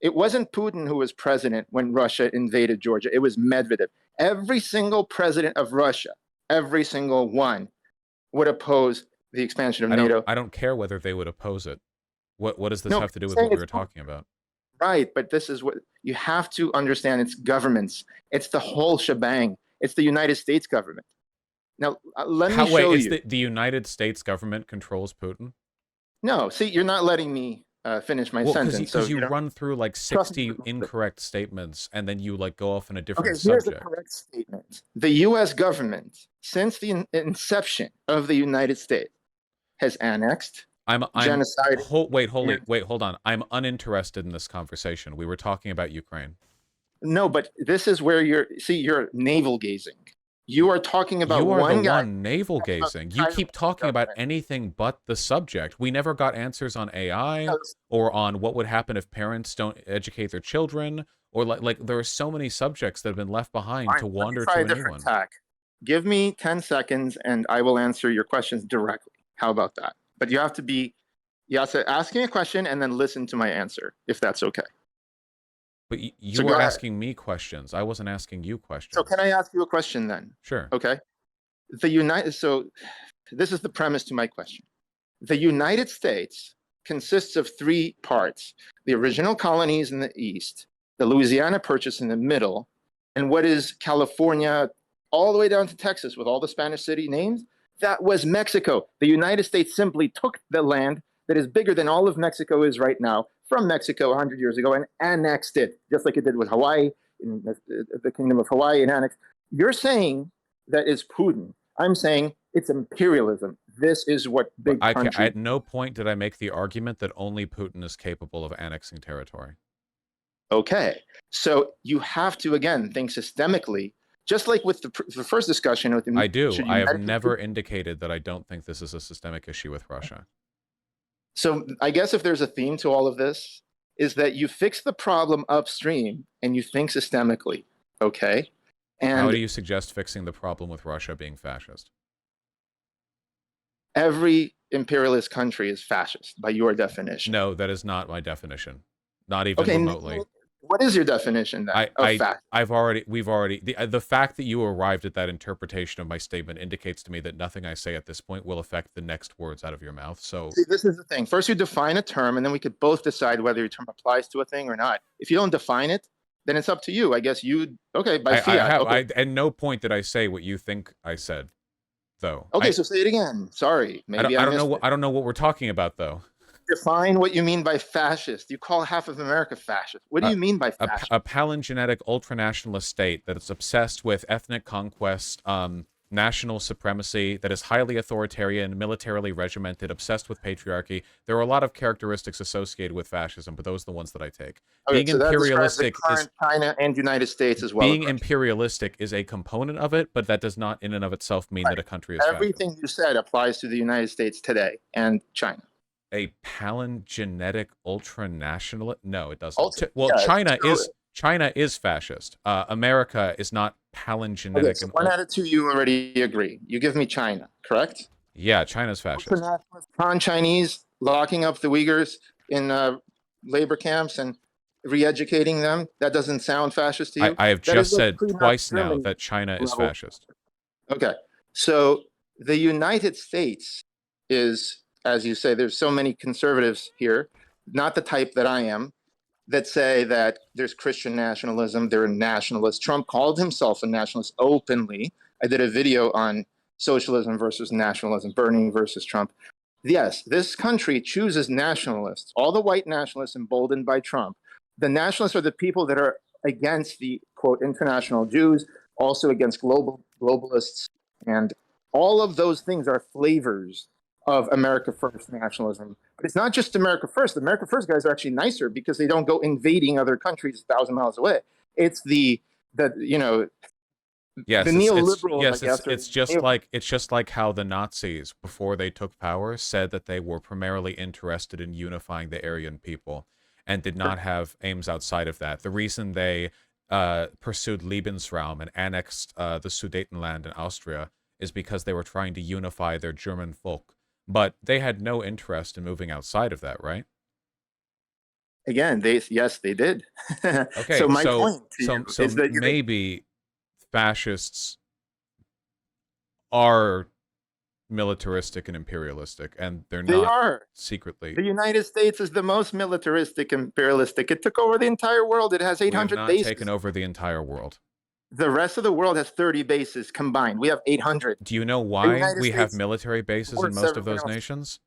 It wasn't Putin who was president when Russia invaded Georgia. It was Medvedev. Every single president of Russia, every single one, would oppose the expansion of NATO. I don't care whether they would oppose it. What does this No, have to do with saying what we were it's talking about? Right, but this is what you have to understand. It's governments. It's the whole shebang. It's the United States government. Now, let me show you. The United States government controls Putin? No, see, you're not letting me finish my sentence. Because you know, run through like 60 incorrect statements, and then you like go off on a different here's subject. the correct statement. The U.S. government, since the inception of the United States, has annexed, genocide. Wait, hold on. I'm uninterested in this conversation. We were talking about Ukraine. No, but this is where you're navel gazing. You are talking about you are one the guy. one navel gazing. You keep talking about anything but the subject. We never got answers on AI or on what would happen if parents don't educate their children, or like there are so many subjects that have been left behind to wander to a new one. Tack. Give me 10 seconds and I will answer your questions directly. How about that? But you have to ask me a question and then listen to my answer, if that's okay. But So you go were ahead. asking me questions. I wasn't asking you So can questions. I ask you a question then? Sure. Okay. So this is the premise to my question. The United States consists of three parts: the original colonies in the east, the Louisiana Purchase in the middle, and what is California all the way down to Texas with all the Spanish city names. That was Mexico. The United States simply took the land that is bigger than all of Mexico is right now from Mexico 100 years ago and annexed it, just like it did with Hawaii, in the Kingdom of Hawaii and annexed. You're saying that is Putin. I'm saying it's imperialism. This is what But big countries. at no point did I make the argument that only Putin is capable of annexing territory. Okay. So you have to, again, think systemically, just like with the first discussion with I do. should I you have medicate. never indicated that I don't think this is a systemic issue with Russia. So I guess if there's a theme to all of this, is that you fix the problem upstream and you think systemically. Okay. How And do you suggest fixing the problem with Russia being fascist? every imperialist country is fascist by your definition. No, that is not my definition. Not even Okay. remotely. What is your definition then of fascist? The fact that you arrived at that interpretation of my statement indicates to me that nothing I say at this point will affect the next words out of your mouth. So See, this is the thing. First, you define a term, and then we could both decide whether your term applies to a thing or not. If you don't define it, then it's up to you. I guess you, okay, by fiat. Okay. at no point did I say what you think I said, though. Okay, so say it again. Sorry, maybe I I don't know missed it. I don't know what we're talking about, though. Define what you mean by fascist. You call half of America fascist. What do Uh, you mean by fascist? a palingenetic ultranationalist state that is obsessed with ethnic conquest, national supremacy, that is highly authoritarian, militarily regimented, obsessed with patriarchy. There are a lot of characteristics associated with fascism, but those are the ones that I take. Okay, Being so that describes the imperialistic is current China and United States as well as being Russia. imperialistic is a component of it, but that does not in and of itself mean Right. that a country is fascist. Everything you said applies to the United States today and China. A palingenetic ultranational? No, it doesn't. Also, Well, yeah, China is fascist. America is not palingenetic okay, so and 1 out of 2, you already agree. You give me China, correct? yeah, China's fascist. Ultranationalist, pan-Chinese, locking up the Uyghurs in labor camps and re-educating them. That doesn't sound fascist to you? I have That is just like said pre-Nazi twice now Germany that China is level. fascist. Okay, so the United States is, as you say, there's so many conservatives here, not the type that I am, that say that there's Christian nationalism, they're nationalists. Trump called himself a nationalist openly. I did a video on socialism versus nationalism, Bernie versus Trump. Yes, this country chooses nationalists, all the white nationalists emboldened by Trump. The nationalists are the people that are against the quote international Jews, also against globalists, and all of those things are flavors of America First nationalism. But it's not just America First. The America First guys are actually nicer because they don't go invading other countries 1,000 miles away. It's the you know Yes, the neoliberals, I yes, guess. it's just like how the Nazis, before they took power, said that they were primarily interested in unifying the Aryan people and did not have aims outside of that. The reason they pursued Lebensraum and annexed the Sudetenland in Austria is because they were trying to unify their German folk. But they had no interest in moving outside of that, right? Again, yes, they did. Okay, So my point to you so is that maybe fascists are militaristic and imperialistic, and they're they not are. secretly. The United States is the most militaristic, imperialistic. It took over the entire world. It has We have 800 not bases. taken over the entire world. The rest of the world has 30 bases combined. We have 800. Do you know The why United we have States military bases in supports most of everyone those else. nations?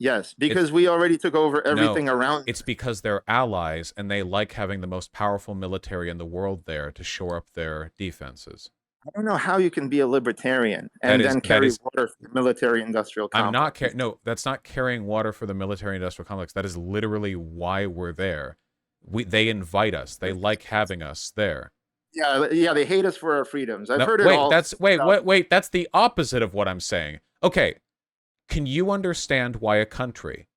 Yes, because we already took over everything No, around. it's because they're allies, and they like having the most powerful military in the world there to shore up their defenses. I don't know how you can be a libertarian That and is- then that carry is- water for the military-industrial I'm not complex. no, that's not carrying water for the military-industrial complex. That is literally why we're there. They invite us. They like having us there. Yeah, they hate us for our freedoms. I've No, heard it all. wait, that's the opposite of what I'm saying. Okay, can you understand why a country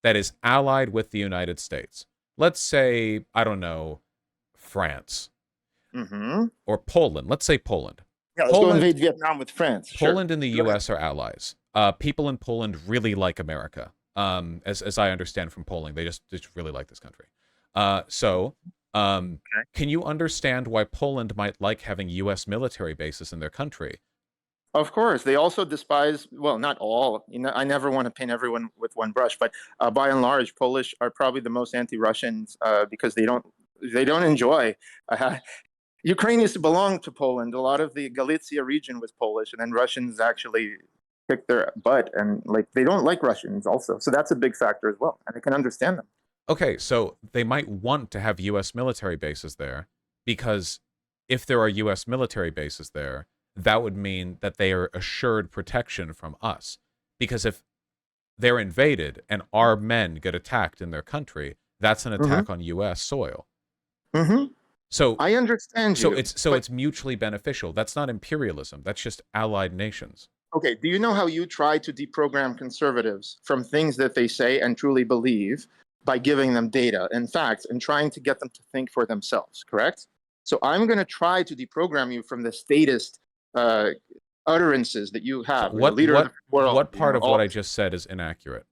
that is allied with the United States, let's say, I don't know, France Mm-hmm. or Poland, let's say Poland. Yeah, let's go invade Vietnam with France. Poland and the Go ahead. U.S. are allies. People in Poland really like America. As I understand from polling, they just really like this country. So Okay. Can you understand why Poland might like having U.S. military bases in their country? Of course, they also despise, well, not all. You know, I never want to paint everyone with one brush, but by and large, Polish are probably the most anti-Russians because they don't enjoy. Uh, Ukraine used to belong to Poland. A lot of the Galicia region was Polish, and then Russians actually kicked their butt, and like they don't like Russians also. So that's a big factor as well, and I can understand them. Okay, so they might want to have U.S. military bases there because if there are U.S. military bases there, that would mean that they are assured protection from us. Because if they're invaded and our men get attacked in their country, that's an Hmm. attack on U.S. soil. Hmm. So, I understand so you, it's so but it's mutually beneficial. That's not imperialism. That's just allied nations. okay, do you know how you try to deprogram conservatives from things that they say and truly believe by giving them data and facts and trying to get them to think for themselves, correct? So I'm going to try to deprogram you from the statist uh, utterances that you So have. We're the what leader of the what world, what part of what all I this. just said is inaccurate?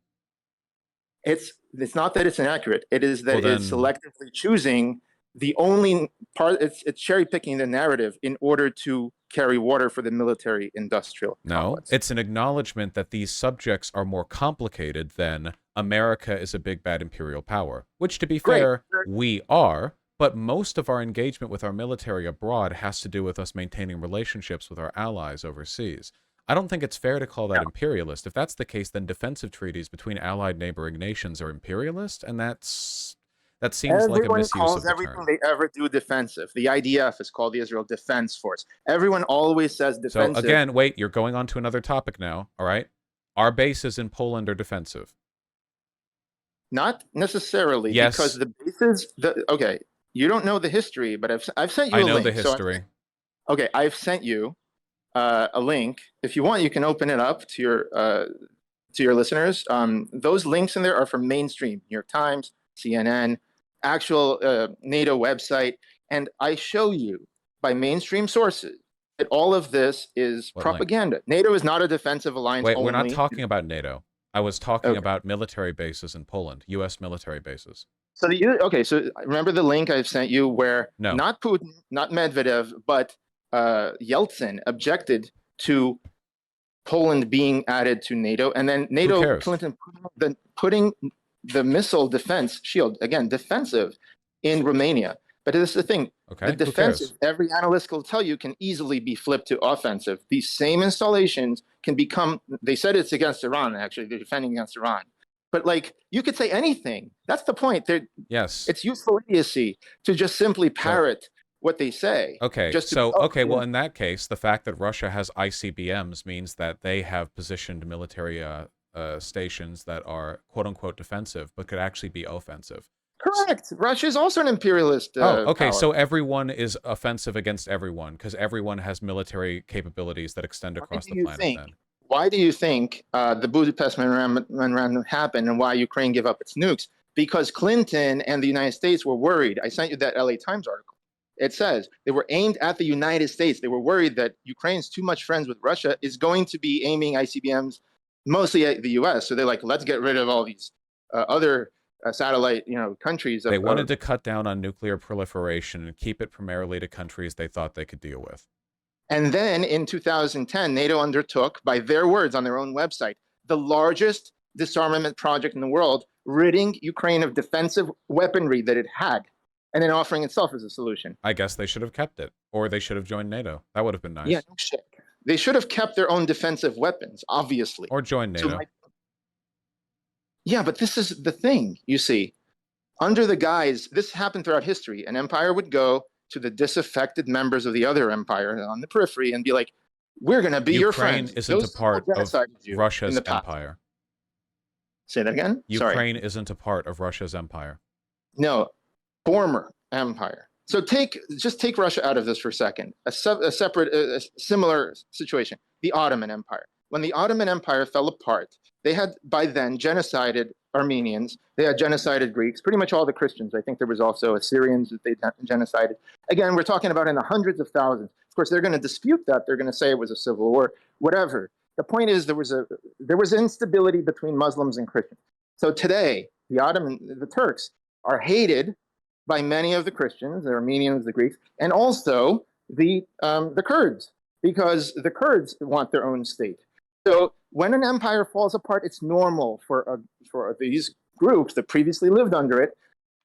It's not that it's inaccurate. It is Well that it's then, selectively choosing the only part. It's cherry picking the narrative in order to carry water for the military industrial no. complex. It's an acknowledgement that these subjects are more complicated than America is a big bad imperial power, which to be Great. fair, we are, but most of our engagement with our military abroad has to do with us maintaining relationships with our allies overseas. I don't think it's fair to call that imperialist. If that's the case, then defensive treaties between allied neighboring nations are imperialist, and that seems like a Everyone misuse of calls the everything term. they ever do defensive. The IDF is called the Israel Defense Force. Everyone always says So defensive, again, wait, you're going on to another topic now, all right? Our bases in Poland are defensive. not necessarily because Yes, the bases. Okay, you don't know the history, but I've sent I you a know the link. history. Okay, I've sent you a link. If you want, you can open it up to your listeners. Those links in there are from mainstream New York Times, CNN, actual NATO website, and I show you by mainstream sources that all of this is What link? propaganda. NATO is not a defensive alliance Wait, we're not only. talking about NATO. I was talking Okay. about military bases in Poland, U.S. military bases. So okay, so remember the link I've sent you where No. not Putin, not Medvedev, but Yeltsin objected to Poland being added to NATO, and then Who NATO, cares? Clinton putting the missile defense shield, again, defensive in Romania. But this is the thing, the Okay, who defensive, cares? every analyst will tell you, can easily be flipped to offensive. These same installations can become, they said it's against Iran, actually, they're defending against Iran. But like, you could say anything. That's the point. Yes. It's useful idiocy to just simply So, parrot what they say, okay, just to be, so, oh, okay, you well, know, in that case, the fact that Russia has ICBMs means that they have positioned military stations that are quote unquote defensive, but could actually be offensive. correct. Russia is also an imperialist Oh, okay. power. So everyone is offensive against everyone because everyone has military capabilities that extend Why across do the you planet think? then. Why do you think the Budapest memorandum happened, and why Ukraine gave up its nukes? Because Clinton and the United States were worried. I sent you that LA Times article. It says they were aimed at the United States. They were worried that Ukraine's too much friends with Russia is going to be aiming ICBMs mostly at the U.S. So they're like, let's get rid of all these other satellite, countries They of. wanted to cut down on nuclear proliferation and keep it primarily to countries they thought they could deal with. And then in 2010, NATO undertook, by their words on their own website, the largest disarmament project in the world, ridding Ukraine of defensive weaponry that it had, and then offering itself as a solution. I guess they should have kept it, or they should have joined NATO. That would have been Yeah, nice. no shit. They should have kept their own defensive weapons, obviously. Or joined So, NATO. yeah, but this is the thing, you see. Under the guise, this happened throughout history. An empire would go to the disaffected members of the other empire on the periphery and be like, we're going to be your Ukraine friends. isn't a Those people part of genocided you in Russia's the past. empire. Say that again? Sorry. Ukraine isn't a part of Russia's empire. No, former empire. So just take Russia out of this for a second. A separate, similar situation. The Ottoman Empire. When the Ottoman Empire fell apart, they had by then genocided Armenians. They had genocided Greeks. Pretty much all the Christians. I think there was also Assyrians that they genocided. Again, we're talking about in the hundreds of thousands. Of course, they're going to dispute that. They're going to say it was a civil war. Whatever. The point is, there was instability between Muslims and Christians. So today, the Turks are hated by many of the Christians, the Armenians, the Greeks, and also the Kurds, because the Kurds want their own state. So when an empire falls apart, it's normal for these groups that previously lived under it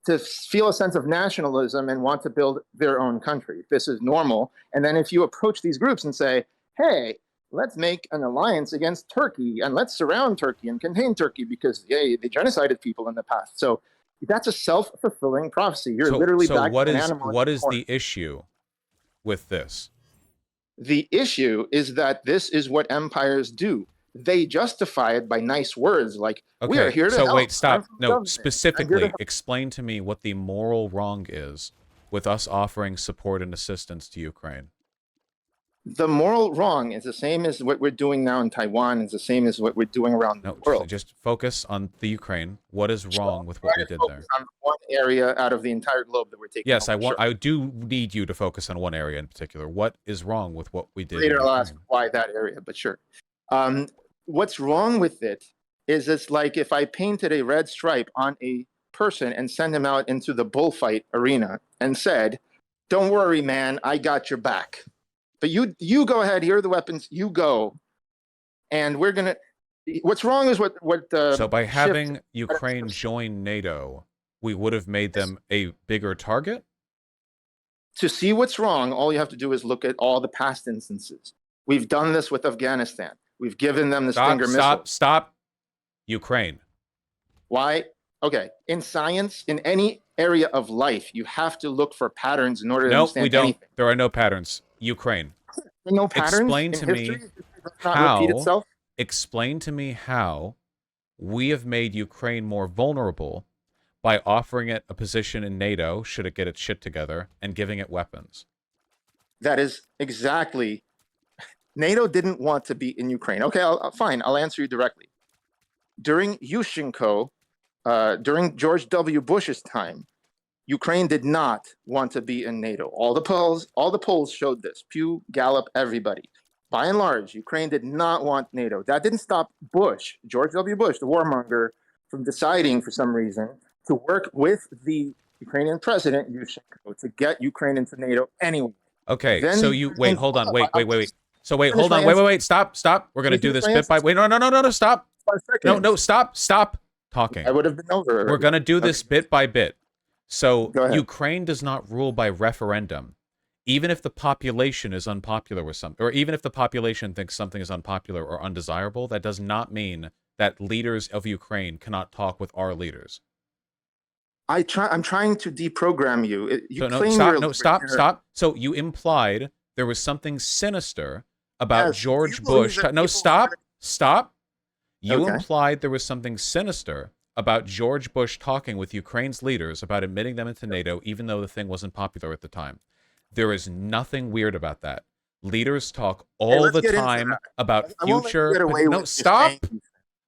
to feel a sense of nationalism and want to build their own country. This is normal. And then if you approach these groups and say, hey, let's make an alliance against Turkey and let's surround Turkey and contain Turkey because they genocided people in the past. So that's a self-fulfilling prophecy. You're literally back to an animal. What is the issue with this? The issue is that this is what empires do. They justify it by nice words like, we are here to help. So wait, stop. No, specifically, explain to me what the moral wrong is with us offering support and assistance to Ukraine. The moral wrong is the same as what we're doing now in Taiwan. It's the same as what we're doing around the world. Just focus on the Ukraine. What is wrong with what we did there? On one area out of the entire globe that we're taking. Yes, I do need you to focus on one area in particular. What is wrong with what we did? Later I'll ask why that area, but sure. What's wrong with it is it's like if I painted a red stripe on a person and sent him out into the bullfight arena and said, don't worry, man, I got your back. But you go ahead, here are the weapons, you go. And we're going to... What's wrong is what so by having Ukraine join NATO, we would have made them a bigger target? To see what's wrong, all you have to do is look at all the past instances. We've done this with Afghanistan. We've given them the Stinger missile. Stop. Ukraine. Why? Okay. In science, in any area of life, you have to look for patterns in order to understand we don't. Anything. There are no patterns. Ukraine. There are no patterns. Explain to me how. Explain to me how we have made Ukraine more vulnerable by offering it a position in NATO, should it get its shit together, and giving it weapons. That is exactly... NATO didn't want to be in Ukraine. Okay, fine. I'll answer you directly. During Yushchenko, during George W. Bush's time, Ukraine did not want to be in NATO. All the polls showed this. Pew, Gallup, everybody. By and large, Ukraine did not want NATO. That didn't stop Bush, George W. Bush, the warmonger, from deciding for some reason to work with the Ukrainian president, Yushchenko, to get Ukraine into NATO anyway. Okay, then so you... Wait, hold on. Wait. So wait, hold on. Wait. Stop. We're going to do this bit by... Wait, no, stop. No, stop talking. I would have been over. We're going to do this bit by bit. So Ukraine does not rule by referendum. Even if the population is unpopular with something, or even if the population thinks something is unpopular or undesirable, that does not mean that leaders of Ukraine cannot talk with our leaders. I'm trying to deprogram you. Stop. So you implied there was something sinister about George Bush. Stop. You implied there was something sinister about George Bush talking with Ukraine's leaders about admitting them into NATO, even though the thing wasn't popular at the time. There is nothing weird about that. Leaders talk all the time about future...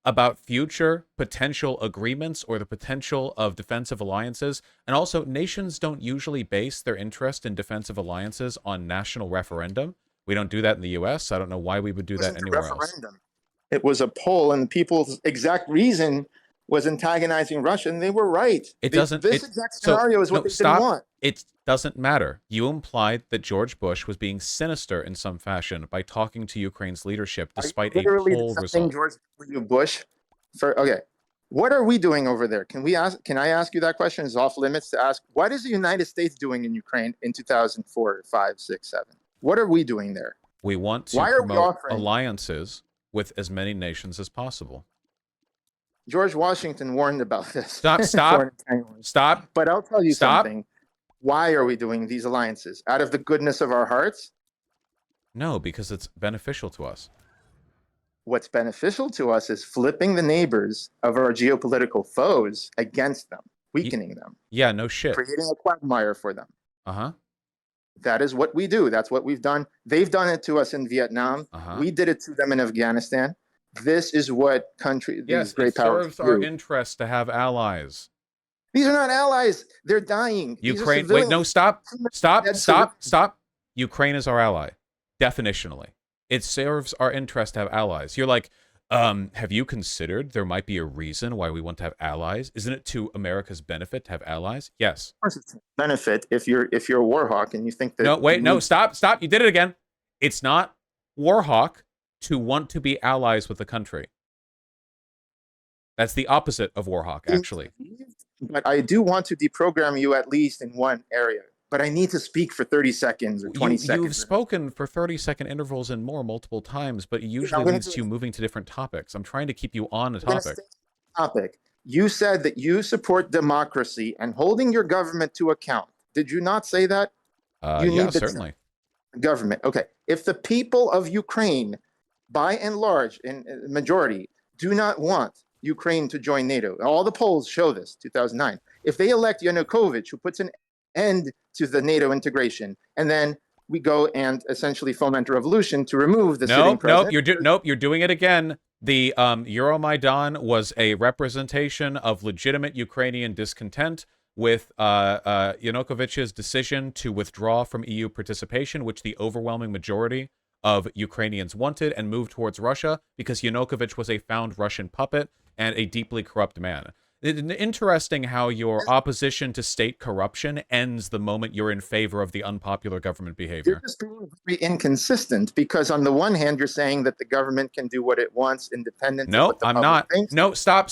about future potential agreements or the potential of defensive alliances. And also, nations don't usually base their interest in defensive alliances on national referendum. We don't do that in the U.S. I don't know why we would do that anywhere else. It was a poll, and the people's exact reason was antagonizing Russia, and they were right. This exact scenario is what they didn't want. It doesn't matter. You implied that George Bush was being sinister in some fashion by talking to Ukraine's leadership, despite a poll result. George W. Bush. Okay, what are we doing over there? Can I ask you that question? It's off limits to ask. What is the United States doing in Ukraine in 2004, 5, 6, 7? What are we doing there? We want to promote alliances with as many nations as possible. George Washington warned about this. Stop. But I'll tell you something. Why are we doing these alliances? Out of the goodness of our hearts? No, because it's beneficial to us. What's beneficial to us is flipping the neighbors of our geopolitical foes against them, weakening them. Yeah, no shit. Creating a quagmire for them. Uh-huh. That is what we do. That's what we've done. They've done it to us in Vietnam. We did it to them in Afghanistan. This is what these great powers do. It serves our interest to have allies. These are not allies. They're dying. Ukraine. Wait, no, stop. Ukraine is our ally, definitionally. It serves our interest to have allies. You're like, Have you considered there might be a reason why we want to have allies? Isn't it to America's benefit to have allies? Yes. Of course, it's a benefit if you're a war hawk and you think that No, wait, you no, need. stop, stop. You did it again. It's not Warhawk to want to be allies with the country. That's the opposite of Warhawk, actually. But I do want to deprogram you at least in one area. But I need to speak for 30 seconds or 20 seconds. You've spoken for 30-second intervals and more multiple times, but it usually leads to you moving to different topics. I'm trying to keep you on a topic. You said that you support democracy and holding your government to account. Did you not say that? Yeah, certainly. Government. Okay. If the people of Ukraine, by and large, in majority, do not want Ukraine to join NATO, all the polls show this, 2009. If they elect Yanukovych, who puts an end to the NATO integration, and then we go and essentially foment a revolution to remove the sitting president. Nope, you're doing it again. The Euromaidan was a representation of legitimate Ukrainian discontent with Yanukovych's decision to withdraw from EU participation, which the overwhelming majority of Ukrainians wanted, and move towards Russia because Yanukovych was a found Russian puppet and a deeply corrupt man. It's interesting how your opposition to state corruption ends the moment you're in favor of the unpopular government behavior. You're just being very inconsistent because on the one hand, you're saying that the government can do what it wants independent. No, I'm not. No, stop.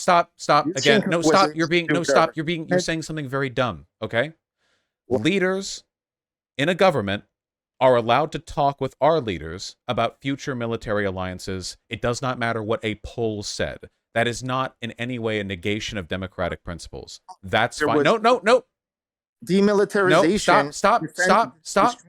Again, no, stop. You're saying something very dumb, okay? What? Leaders in a government are allowed to talk with our leaders about future military alliances. It does not matter what a poll said. That is not in any way a negation of democratic principles. That's fine. No. Demilitarization. No, stop. Stop.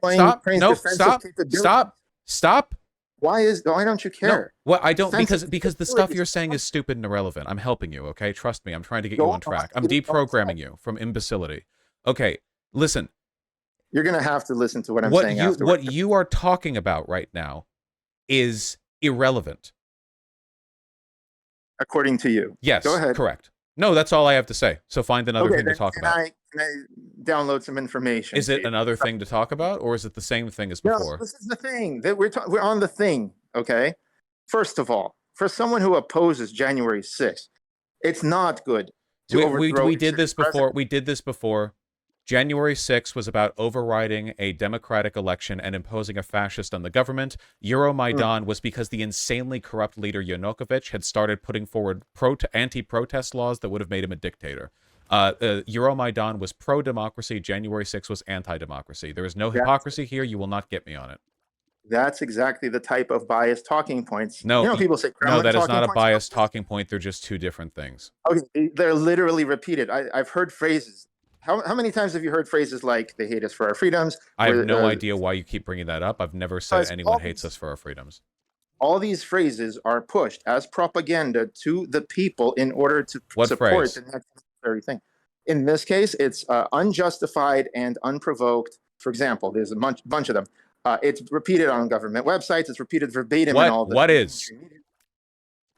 Why don't you care? No, well, I don't, because the stuff you're saying is stupid and irrelevant. I'm helping you, okay? Trust me. I'm trying to get you on track. I'm deprogramming you from imbecility. Okay, listen. You're going to have to listen to what I'm saying afterwards. What you are talking about right now is irrelevant. According to you. Yes, go ahead. Correct. No, that's all I have to say. So find another thing to talk about. Can I download some information? Is it another thing to talk about, or is it the same thing as before? No, this is the thing. That we're on the thing, okay? First of all, for someone who opposes January 6th, it's not good to overthrow. We did this before. We did this before. January 6th was about overriding a democratic election and imposing a fascist on the government. Euromaidan was because the insanely corrupt leader Yanukovych had started putting forward anti-protest laws that would have made him a dictator. Euromaidan was pro-democracy. January 6th was anti-democracy. There is no hypocrisy here. You will not get me on it. That's exactly the type of biased talking points. No, people say no, that is not a biased talking point. They're just two different things. Okay, they're literally repeated. I've heard phrases. How many times have you heard phrases like "they hate us for our freedoms"? I have no idea why you keep bringing that up. I've never said anyone hates us for our freedoms. All these phrases are pushed as propaganda to the people in order to support the necessary thing. In this case, it's unjustified and unprovoked. For example, there's a bunch of them. It's repeated on government websites. It's repeated verbatim in all the. What is?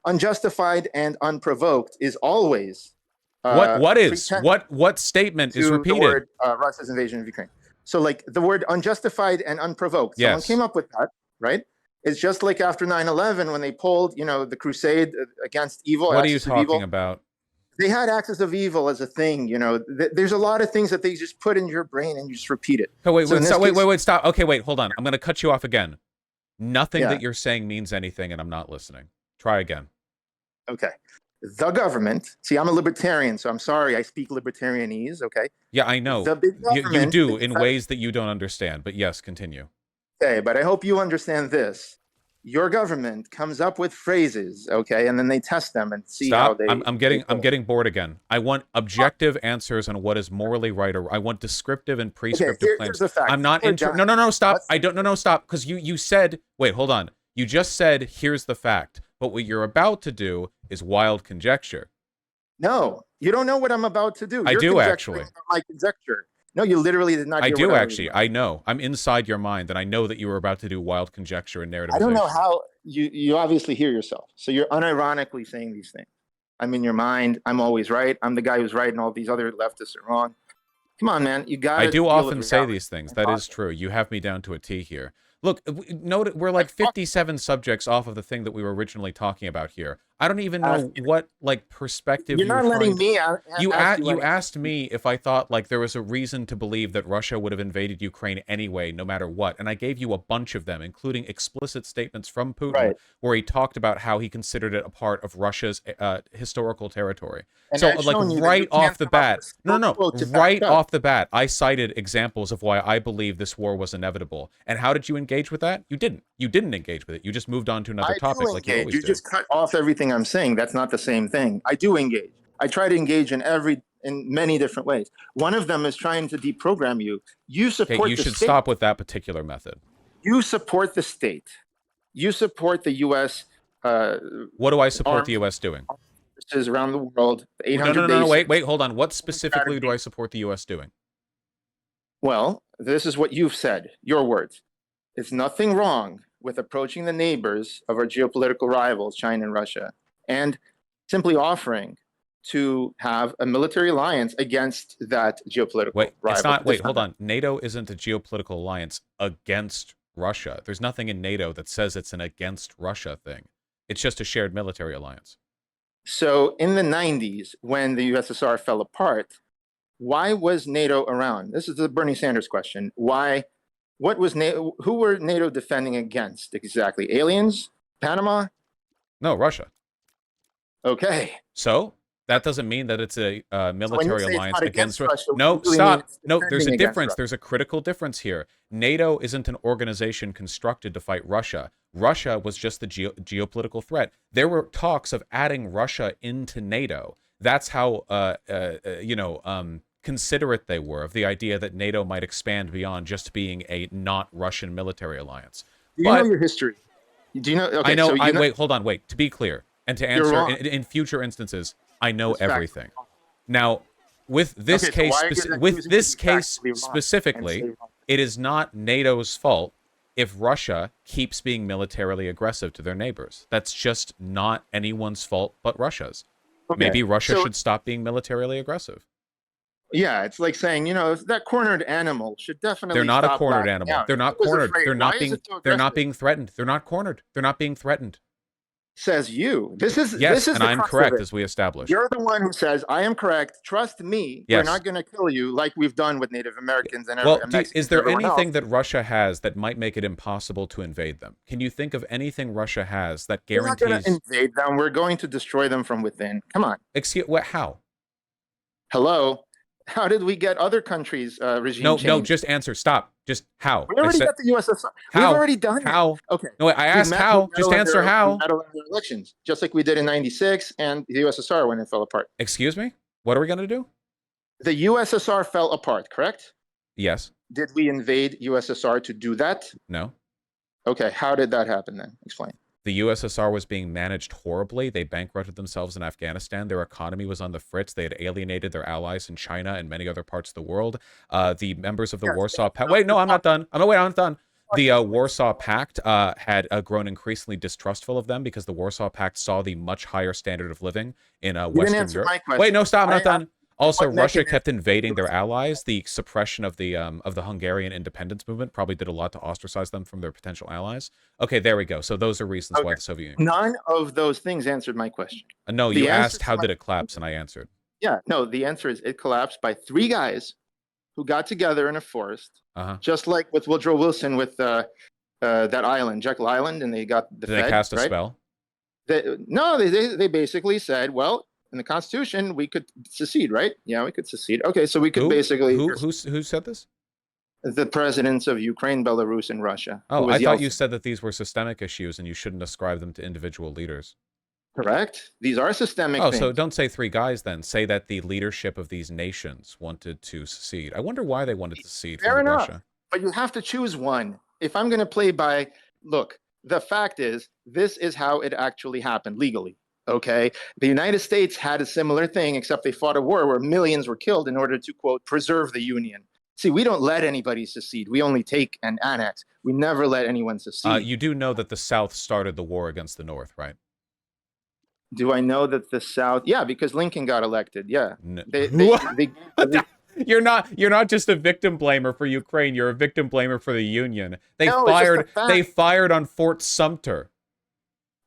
Unjustified and unprovoked is always. What statement is repeated? The word Russia's invasion of Ukraine. So like the word unjustified and unprovoked. Someone came up with that, right? It's just like after 9/11 when they pulled, the crusade against evil. What are you talking about? They had axis of evil as a thing, There's a lot of things that they just put in your brain and you just repeat it. Oh, wait, stop. Okay, wait, hold on. I'm going to cut you off again. Nothing that you're saying means anything, and I'm not listening. Try again. Okay. The government, see, I'm a libertarian, so I'm sorry, I speak libertarianese, okay? Yeah, I know. You do in ways that you don't understand, but yes, continue. Okay, but I hope you understand this. Your government comes up with phrases, okay, and then they test them and see how they... I'm getting bored again. I want objective answers on what is morally right, or I want descriptive and prescriptive claims. I'm not No, stop. Stop, because you said... Wait, hold on. You just said, here's the fact. But what you're about to do is wild conjecture. No, you don't know what I'm about to do. I do, actually. My conjecture. No, you literally did not. I do, actually. I know. I'm inside your mind, and I know that you were about to do wild conjecture and narrativization. I don't know how. You obviously hear yourself. So you're unironically saying these things. I'm in your mind. I'm always right. I'm the guy who's right, and all these other leftists are wrong. Come on, man. You got to. I do often say these things. That is true. You have me down to a T here. Look, note we're like 57 subjects off of the thing that we were originally talking about here. I don't even know what like perspective You're you were not letting trying to... me ask You you asked me if I thought like there was a reason to believe that Russia would have invaded Ukraine anyway, no matter what. And I gave you a bunch of them, including explicit statements from Putin Right. where he talked about how he considered it a part of Russia's historical territory. And So I've like shown you that you right off can't the come up bat, with no, a no, quote no, to back right up. off the bat, I cited examples of why I believe this war was inevitable. And how did you engage with that? You didn't. You didn't engage with it. You just moved on to another I topic do like you engage. always You do. just cut off everything I'm saying. That's not the same thing. I do engage. I try to engage in many different ways. One of them is trying to deprogram you. You support Okay, you the should state. stop with that particular method. You support the state. You support the U.S. What do I support the U.S. doing? Around the world. The 800 No, bases. wait, hold on. What specifically do I support the U.S. doing? Well, this is what you've said, your words. It's nothing wrong with approaching the neighbors of our geopolitical rivals, China and Russia, and simply offering to have a military alliance against that geopolitical rival. It's not. Wait, hold on. NATO isn't a geopolitical alliance against Russia. There's nothing in NATO that says it's an against Russia thing. It's just a shared military alliance. So in the 90s, when the USSR fell apart, why was NATO around? This is the Bernie Sanders question. Why? What was NATO? Who were NATO defending against exactly? Aliens? Panama? No, Russia. Okay. So that doesn't mean that it's a military alliance against Russia. No, really stop. No, there's a difference. Russia. There's a critical difference here. NATO isn't an organization constructed to fight Russia. Russia was just the geopolitical threat. There were talks of adding Russia into NATO. That's how, considerate they were of the idea that NATO might expand beyond just being a not Russian military alliance. Do you know your history? Do you know? Okay, I know. So wait, hold on, wait. To be clear, and to answer in future instances, I know everything. Now, with this case, specifically, it is not NATO's fault if Russia keeps being militarily aggressive to their neighbors. That's just not anyone's fault but Russia's. Okay. Maybe Russia should stop being militarily aggressive. Yeah, it's like saying, that cornered animal should definitely. They're not a cornered animal. Out. They're not cornered. They're not being. They're not being threatened. They're not cornered. They're not being threatened. Says you. This is and I'm correct, as we established. You're the one who says I am correct. Trust me. Yes. We're not going to kill you like we've done with Native Americans and Mexicans. Is there anything that Russia has that might make it impossible to invade them? Can you think of anything Russia has that guarantees? We're not going to invade them. We're going to destroy them from within. Come on. Excuse what? How? Hello. How did we get other countries regime change? No, just answer. Stop. Just how? We already got the USSR. We've already done how? It. Okay. No, I asked how. Just answer how. Elections, just like we did in '96 and the USSR when it fell apart. Excuse me? What are we going to do? The USSR fell apart, correct? Yes. Did we invade USSR to do that? No. Okay. How did that happen then? Explain. The USSR was being managed horribly. They bankrupted themselves in Afghanistan. Their economy was on the fritz. They had alienated their allies in China and many other parts of the world. The members of the Warsaw Pact... Wait, no, I'm not done. I'm not done. The Warsaw Pact had grown increasingly distrustful of them because the Warsaw Pact saw the much higher standard of living in Western Europe. Wait, no, stop. I'm not done. Also, Russia kept invading their allies. The suppression of the Hungarian independence movement probably did a lot to ostracize them from their potential allies. Okay, there we go. So those are reasons why the Soviet Union... None of those things answered my question. No, you asked how did it collapse, and I answered. Yeah, no, the answer is it collapsed by three guys who got together in a forest, just like with Woodrow Wilson with that island, Jekyll Island, and they got the Did they cast a spell? They basically said, well, in the Constitution, we could secede, right? Yeah, we could secede. Okay, so we could basically... Who said this? The presidents of Ukraine, Belarus, and Russia. Oh, I thought you said that these were systemic issues and you shouldn't ascribe them to individual leaders. Correct. These are systemic things. So don't say three guys then. Say that the leadership of these nations wanted to secede. I wonder why they wanted to secede from Russia. But you have to choose one. If I'm going to play by... Look, the fact is, this is how it actually happened legally. Okay, the United States had a similar thing, except they fought a war where millions were killed in order to, quote, preserve the Union. See, we don't let anybody secede. We only take and annex. We never let anyone secede. You do know that the South started the war against the North, right? Do I know that the South? Yeah, because Lincoln got elected. Yeah. No. You're not just a victim blamer for Ukraine. You're a victim blamer for the Union. No, it's just a They fact. fired on Fort Sumter.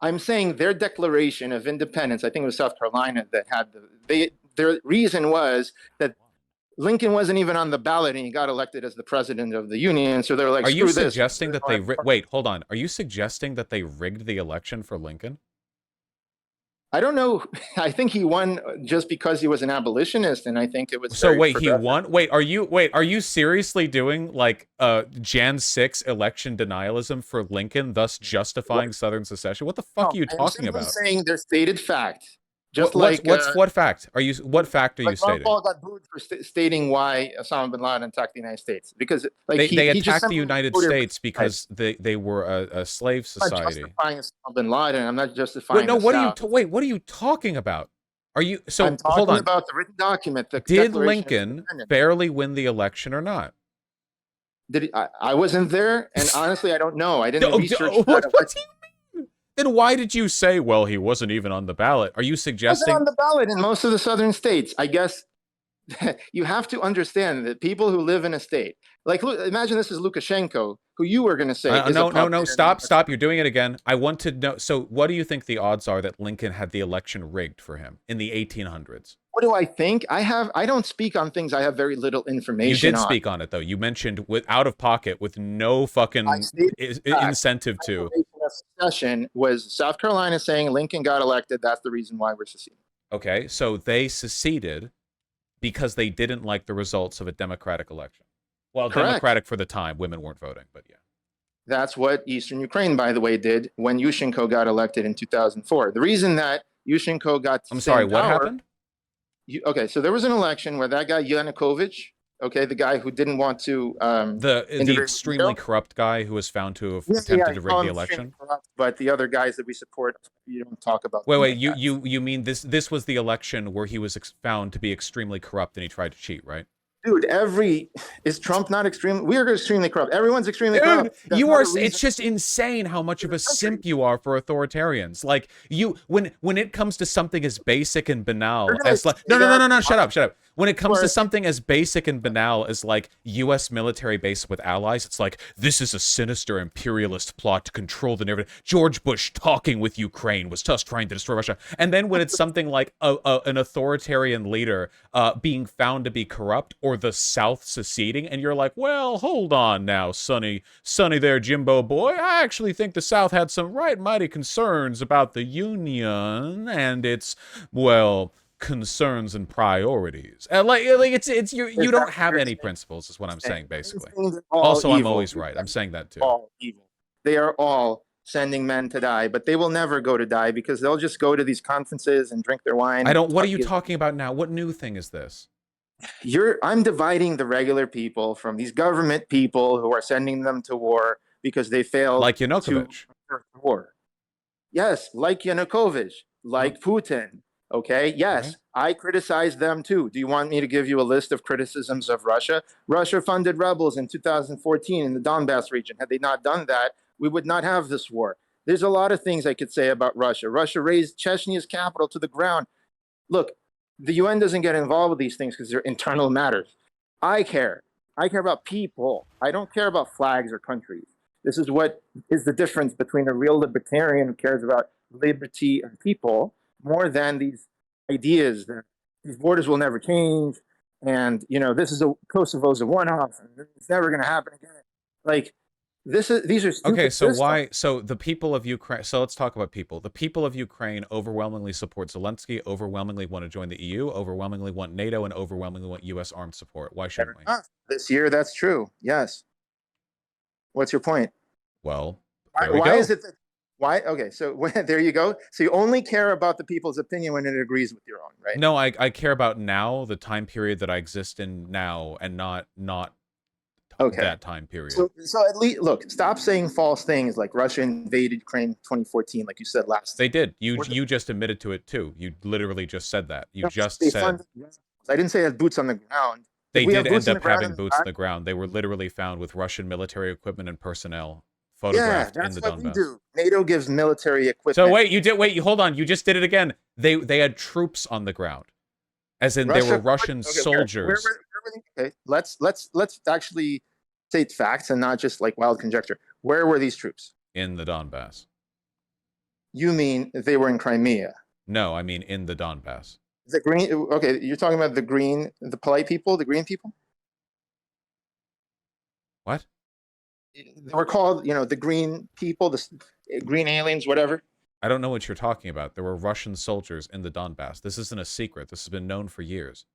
I'm saying their declaration of independence, I think it was South Carolina that had their reason was that Lincoln wasn't even on the ballot and he got elected as the president of the Union. So they're like, Are you screw this. suggesting that wait, hold on. Are you suggesting that they rigged the election for Lincoln? I don't know. I think he won just because he was an abolitionist, and I think it was. So wait, he won. Wait, are you seriously doing like Jan 6 election denialism for Lincoln, thus justifying Southern secession? What the fuck are you talking about? I'm saying their stated fact. Just what fact are you? What fact are you Ron stating? Paul got booed for stating why Osama bin Laden attacked the United States because they attacked the United States because they were a slave society. I'm not justifying Osama bin Laden. I'm not justifying. What are you talking about? Are you I'm talking about the written document. Did Lincoln fairly win the election or not? I wasn't there, and honestly, I don't know. I didn't research. What do you mean? Then why did you say, well, he wasn't even on the ballot? Are you suggesting? He wasn't on the ballot in most of the southern states? I guess you have to understand that people who live in a state, like, imagine this is Lukashenko, who you were going to say. No, stop. You're doing it again. I want to know. So what do you think the odds are that Lincoln had the election rigged for him in the 1800s? What do I think? I don't speak on things I have very little information on. You did speak on it, though. You mentioned out of pocket with no fucking incentive to. Secession was South Carolina saying Lincoln got elected. That's the reason why we're seceding. Okay, so they seceded because they didn't like the results of a democratic election. Well, correct. Democratic for the time. Women weren't voting, but yeah. That's what Eastern Ukraine, by the way, did when Yushchenko got elected in 2004. The reason that Yushchenko got I'm sorry, what happened? Okay, so there was an election where that guy Yanukovych, okay, the guy who didn't want to the extremely corrupt guy who was found to have attempted to rig the election. Corrupt, but the other guys that we support, you don't talk about. Wait, you mean this was the election where he was found to be extremely corrupt and he tried to cheat, right? Dude, is Trump not extremely? We are extremely corrupt. Everyone's extremely corrupt. It's just insane how much of a simp you are for authoritarians. Like when it comes to something as basic and banal as like no, shut up. When it comes to something as basic and banal as like U.S. military base with allies, it's like this is a sinister imperialist plot to control the narrative. George Bush talking with Ukraine was just trying to destroy Russia. And then when it's something like an authoritarian leader being found to be corrupt or the South seceding, and you're like, well, hold on now, Sonny there, Jimbo boy. I actually think the South had some right mighty concerns about the Union and its, well, concerns and priorities. It's you don't have any principles, is what I'm saying, basically. Also, I'm always right. I'm saying that too. All evil. They are all sending men to die, but they will never go to die because they'll just go to these conferences and drink their wine. What are you talking about now? What new thing is this? I'm dividing the regular people from these government people who are sending them to war because they failed. Like Yanukovych. War. Yes, like Yanukovych, like Putin. Okay, yes, okay. I criticize them too. Do you want me to give you a list of criticisms of Russia? Russia funded rebels in 2014 in the Donbass region. Had they not done that, we would not have this war. There's a lot of things I could say about Russia. Russia razed Chechnya's capital to the ground. Look, the UN doesn't get involved with these things because they're internal matters. I care. I care about people. I don't care about flags or countries. This is what is the difference between a real libertarian who cares about liberty and people more than these ideas that these borders will never change. And, Kosovo's a one-off and it's never going to happen again. Like, these are stupid okay, so systems. So the people of Ukraine, so let's talk about people. The people of Ukraine overwhelmingly support Zelensky, overwhelmingly want to join the EU, overwhelmingly want NATO, and overwhelmingly want U.S. armed support. Why shouldn't we? This year, that's true. Yes. What's your point? Well, why is it that why? Okay, so there you go. So you only care about the people's opinion when it agrees with your own, right? No, I care about now, the time period that I exist in now, and not that time period. So at least, look, stop saying false things like Russia invaded Ukraine in 2014, like you said last. They did. You just admitted to it too. You literally just said that. You just said. I didn't say it had boots on the ground. They did end up having boots on the ground. They were literally found with Russian military equipment and personnel photographed in the Donbass. We do. NATO gives military equipment. So hold on. You just did it again. They had troops on the ground, as in there were Russian soldiers. Where Okay, let's actually state facts and not just like wild conjecture. Where were these troops? In the Donbass. You mean they were in Crimea? No, I mean in the Donbass. The green. Okay, you're talking about the green, the polite people, the green people. What? They were called, the green people, the green aliens, whatever. I don't know what you're talking about. There were Russian soldiers in the Donbass. This isn't a secret. This has been known for years.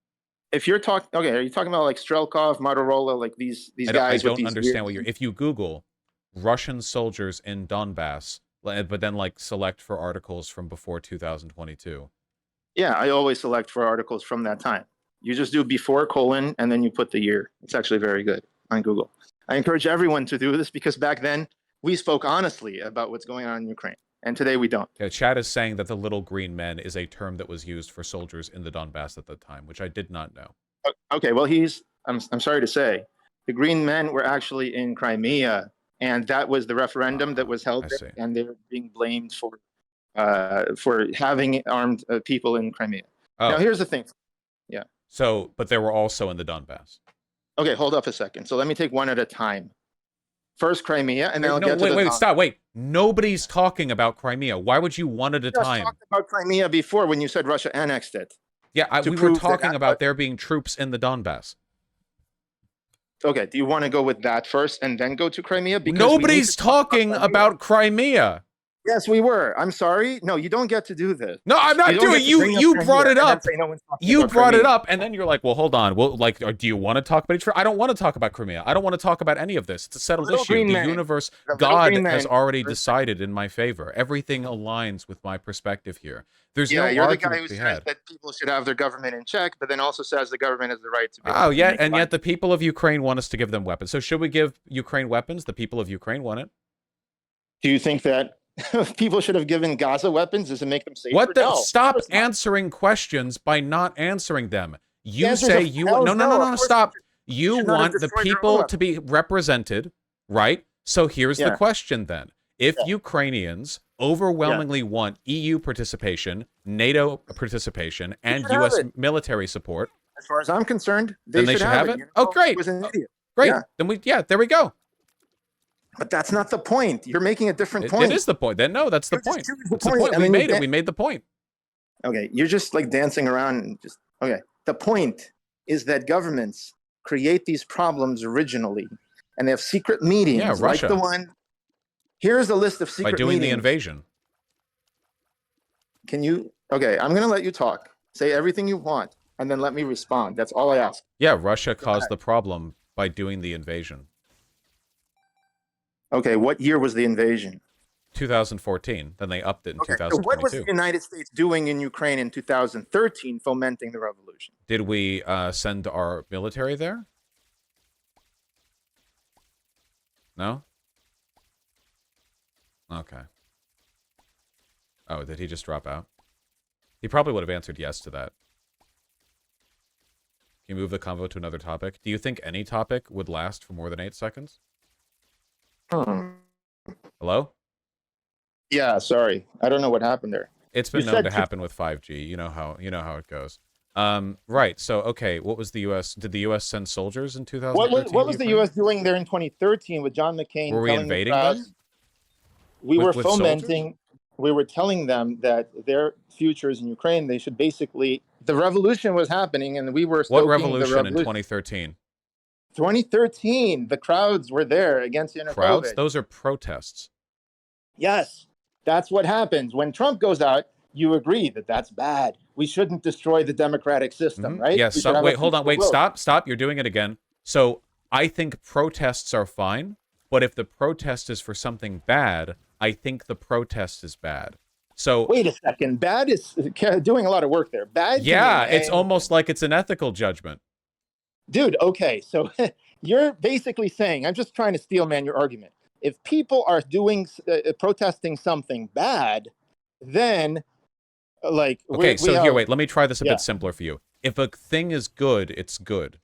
If you're talking, okay, are you talking about like Strelkov, Motorola, like these guys? I don't understand what you're. If you Google Russian soldiers in Donbass, but then like select for articles from before 2022. Yeah, I always select for articles from that time. You just do before : and then you put the year. It's actually very good on Google. I encourage everyone to do this because back then we spoke honestly about what's going on in Ukraine, and today we don't. Yeah, Chad is saying that the little green men is a term that was used for soldiers in the Donbass at the time, which I did not know. Okay, well, I'm sorry to say, the green men were actually in Crimea, and that was the referendum that was held there, and they're being blamed for having armed people in Crimea. Oh. Now, here's the thing. Yeah. So, but there were also in the Donbass. Okay, hold up a second. So let me take one at a time. First Crimea, and then I'll get to wait, stop, wait. Nobody's talking about Crimea. Why would you one at a time? I talked about Crimea before when you said Russia annexed it. Yeah, we were talking about there being troops in the Donbass. Okay, do you want to go with that first and then go to Crimea? Because nobody's talking about Crimea. Yes, we were. I'm sorry. No, you don't get to do this. No, I'm not doing it. You brought it up. You brought it up, and then you're like, well, hold on. Well, like, do you want to talk about each? I don't want to talk about Crimea. I don't want to talk about any of this. It's a settled issue. The universe, God has already decided in my favor. Everything aligns with my perspective here. There's no you're the argument guy who says that people should have their government in check, but then also says the government has the right to. Oh, yeah, and yet the people of Ukraine want us to give them weapons. So should we give Ukraine weapons? The people of Ukraine want it. Do you think that people should have given Gaza weapons? Does it make them safer? What the? No, stop answering questions by not answering them. You say you no, stop. You want the people to be represented, right? So here's the question then. If Ukrainians overwhelmingly want EU participation, NATO participation, and US military support, as far as I'm concerned, they should have it. Oh, great. Great. Then there we go. But that's not the point. You're making a different point. It is the point. Then no, that's the point. That's the point. We made it. We made the point. Okay, you're just like dancing around. And okay. The point is that governments create these problems originally, and they have secret meetings. Yeah, Russia. Like the one. Here's a list of secret meetings. By doing the invasion. Can you? Okay, I'm going to let you talk. Say everything you want, and then let me respond. That's all I ask. Yeah, Russia caused the problem by doing the invasion. Okay, what year was the invasion? 2014. Then they upped it in 2022. So what was the United States doing in Ukraine in 2013, fomenting the revolution? Did we send our military there? No? Okay. Oh, did he just drop out? He probably would have answered yes to that. Can you move the convo to another topic? Do you think any topic would last for more than 8 seconds? Hello? Yeah, sorry. I don't know what happened there. It's been known to happen with 5G. You know how it goes. Right. So, okay, what was the U.S. Did the U.S. send soldiers in 2013? What was the U.S. doing there in 2013 with John McCain? Were we invading them? We were fomenting. We were telling them that their futures in Ukraine, they should basically. The revolution was happening, and we were. What revolution in 2013? 2013, the crowds were there against Yanukovych. Crowds? Those are protests. Yes, that's what happens. When Trump goes out, you agree that that's bad. We shouldn't destroy the democratic system, right? Yes. Wait, hold on. Wait, stop. You're doing it again. So I think protests are fine, but if the protest is for something bad, I think the protest is bad. So wait a second. Bad is doing a lot of work there. Bad. Yeah, it's almost like it's an ethical judgment. Dude, okay, so you're basically saying, I'm just trying to steel man your argument. If people are doing protesting something bad, then like okay, so here, wait, let me try this a bit simpler for you. If a thing is good, it's good.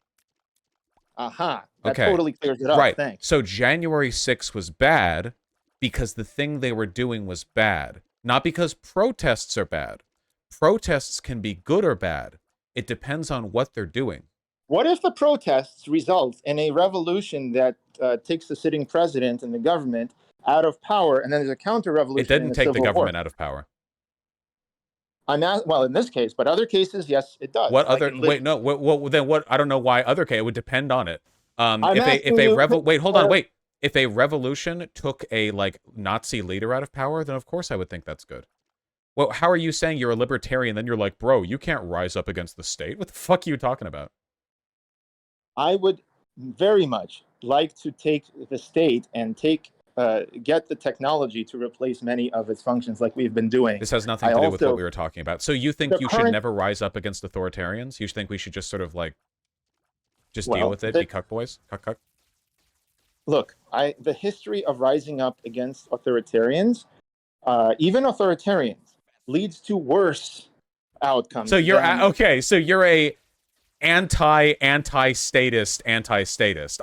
That totally clears it up. Right. Thanks. So January 6th was bad because the thing they were doing was bad, not because protests are bad. Protests can be good or bad. It depends on what they're doing. What if the protests result in a revolution that takes the sitting president and the government out of power, and then there's a counter-revolution It didn't and a take the civil war? government out of power. Well, in this case, but other cases, yes, it does. What Like other? in Wait, no. Then what? I don't know why other. Okay, it would depend on it. I'm If asking a you. wait, hold on, wait. If a revolution took a like Nazi leader out of power, then of course I would think that's good. Well, how are you saying you're a libertarian? Then you're like, bro, you can't rise up against the state. What the fuck are you talking about? I would very much like to take the state and get the technology to replace many of its functions, like we've been doing. This has nothing to do with what we were talking about. So you think you should never rise up against authoritarians? You think we should just sort of like just deal with it, be cuck boys, cuck? Look, the history of rising up against authoritarians, even authoritarians, leads to worse outcomes. So you're okay. So you're a anti-statist.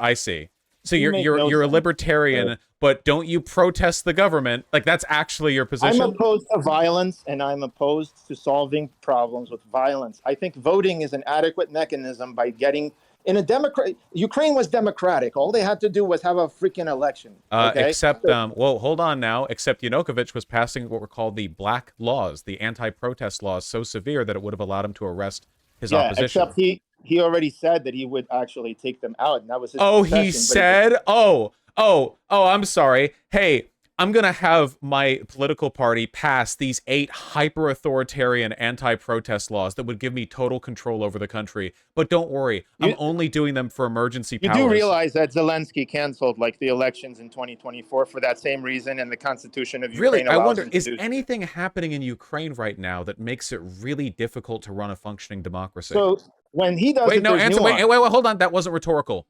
I see. So you're a libertarian, but don't you protest the government? Like that's actually your position. I'm opposed to violence, and I'm opposed to solving problems with violence. I think voting is an adequate mechanism by getting in a democratic. Ukraine was democratic. All they had to do was have a freaking election. Okay? Except, well, hold on now. Except Yanukovych was passing what were called the black laws, the anti-protest laws, so severe that it would have allowed him to arrest his opposition. Except he already said that he would actually take them out, and that was his he said? I'm sorry. Hey, I'm going to have my political party pass these 8 hyper-authoritarian anti-protest laws that would give me total control over the country. But don't worry, I'm only doing them for emergency powers. You do realize that Zelensky canceled like the elections in 2024 for that same reason, and the Constitution of Ukraine Really, I wonder, is anything happening in Ukraine right now that makes it really difficult to run a functioning democracy? So when he does wait, hold on, that wasn't rhetorical.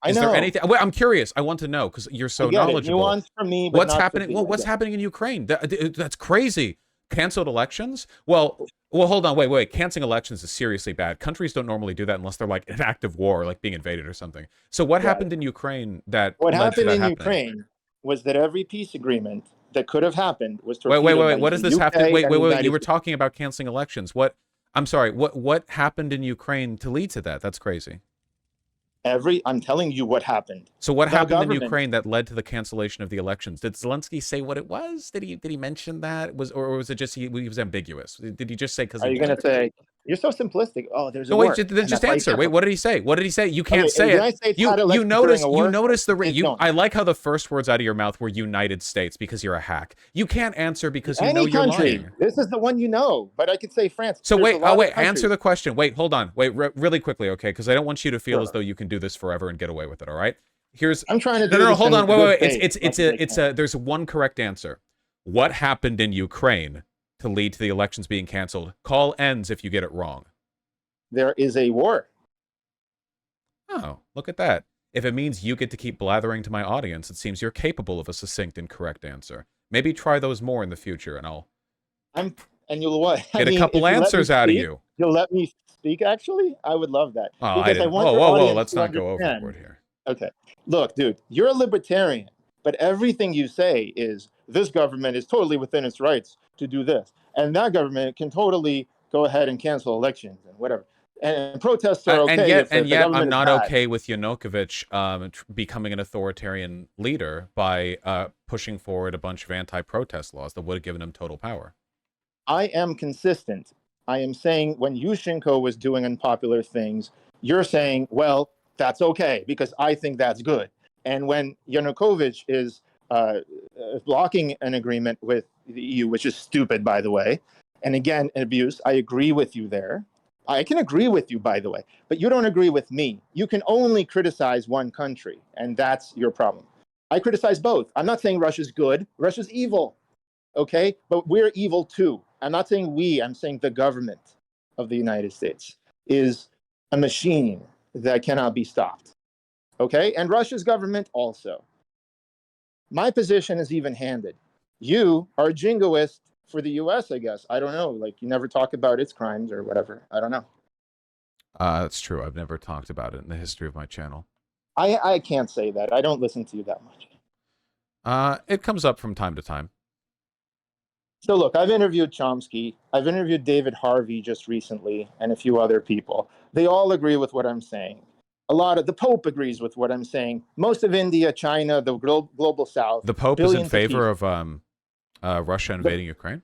Is there anything? Wait, I'm curious. I want to know because you're so knowledgeable. Nuance for me, but what's happening? Well, what's happening in Ukraine? That's crazy. Canceled elections? Well, hold on. Wait. Canceling elections is seriously bad. Countries don't normally do that unless they're like in an active war, like being invaded or something. So what happened in Ukraine that what happened in Ukraine was that every peace agreement that could have happened was wait. What does this have to? Wait. You were talking about canceling elections. What? I'm sorry. What happened in Ukraine to lead to that? That's crazy. I'm telling you what happened. So what happened in Ukraine that led to the cancellation of the elections? Did Zelensky say what it was? Did he mention that? Or was it just he was ambiguous? Did he just say because? Are you going to say you're so simplistic? Oh, there's a no. Wait, then just answer. Wait, what did he say? What did he say? You can't say it. You notice the I like how the first words out of your mouth were United States because you're a hack. You can't answer because you know you're lying. This is the one you know, but I could say France. So wait, answer the question. Wait, hold on. Wait, really quickly, okay? Because I don't want you to feel as though you can do this forever and get away with it. All right? I'm trying to do no, hold on. Wait. There's one correct answer. What happened in Ukraine to lead to the elections being canceled? Call ends if you get it wrong. There is a war. Oh, look at that. If it means you get to keep blathering to my audience, it seems you're capable of a succinct and correct answer. Maybe try those more in the future, and you'll what? Get a couple answers out of you. You'll let me speak, actually? I would love that. Oh, whoa, let's not go overboard here. Okay. Look, dude, you're a libertarian, but everything you say is this government is totally within its rights to do this, and that government can totally go ahead and cancel elections and whatever. And protests are okay. And yet I'm not okay with Yanukovych becoming an authoritarian leader by pushing forward a bunch of anti-protest laws that would have given him total power. I am consistent. I am saying when Yushchenko was doing unpopular things, you're saying, well, that's okay because I think that's good. And when Yanukovych is blocking an agreement with the EU, which is stupid, by the way, and again, abuse, I agree with you there. I can agree with you, by the way, but you don't agree with me. You can only criticize one country, and that's your problem. I criticize both. I'm not saying Russia's good. Russia's evil, okay? But we're evil too. I'm not saying we, I'm saying the government of the United States is a machine that cannot be stopped, okay? And Russia's government also. My position is even-handed. You are a jingoist for the U.S., I guess. I don't know. Like, you never talk about its crimes or whatever. I don't know. That's true. I've never talked about it in the history of my channel. I can't say that. I don't listen to you that much. It comes up from time to time. So look, I've interviewed Chomsky, I've interviewed David Harvey just recently, and a few other people. They all agree with what I'm saying. A lot of the Pope agrees with what I'm saying. Most of India, China, the global South, The Pope is in billions of favor people. of Russia invading Ukraine.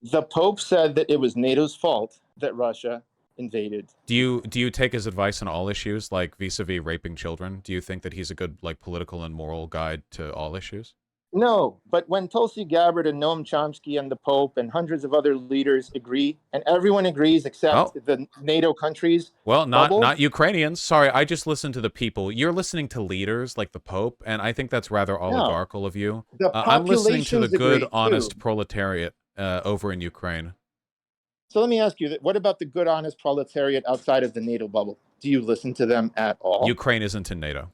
The Pope said that it was NATO's fault that Russia invaded. Do you take his advice on all issues, like vis-a-vis raping children? Do you think that he's a good like political and moral guide to all issues? No, but when Tulsi Gabbard and Noam Chomsky and the Pope and hundreds of other leaders agree, and everyone agrees except Oh, the NATO countries, well, bubble, not Ukrainians. Sorry, I just listened to the people. You're listening to leaders like the Pope, and I think that's rather no, oligarchical of you. the I'm listening to the populations good, agree honest too. proletariat over in Ukraine. So let me ask you, what about the good, honest proletariat outside of the NATO bubble? Do you listen to them at all? Ukraine isn't in NATO.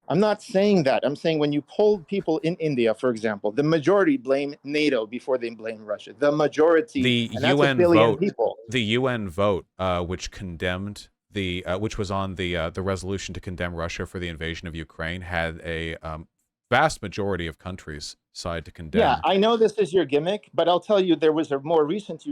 I'm not saying that. I'm saying when you poll people in India, for example, the majority blame NATO before they blame Russia. The majority, The and that's a UN billion vote, people. the UN vote, which condemned which was on the resolution to condemn Russia for the invasion of Ukraine, had a vast majority of countries side to condemn. Yeah, I know this is your gimmick, but I'll tell you there was a more recent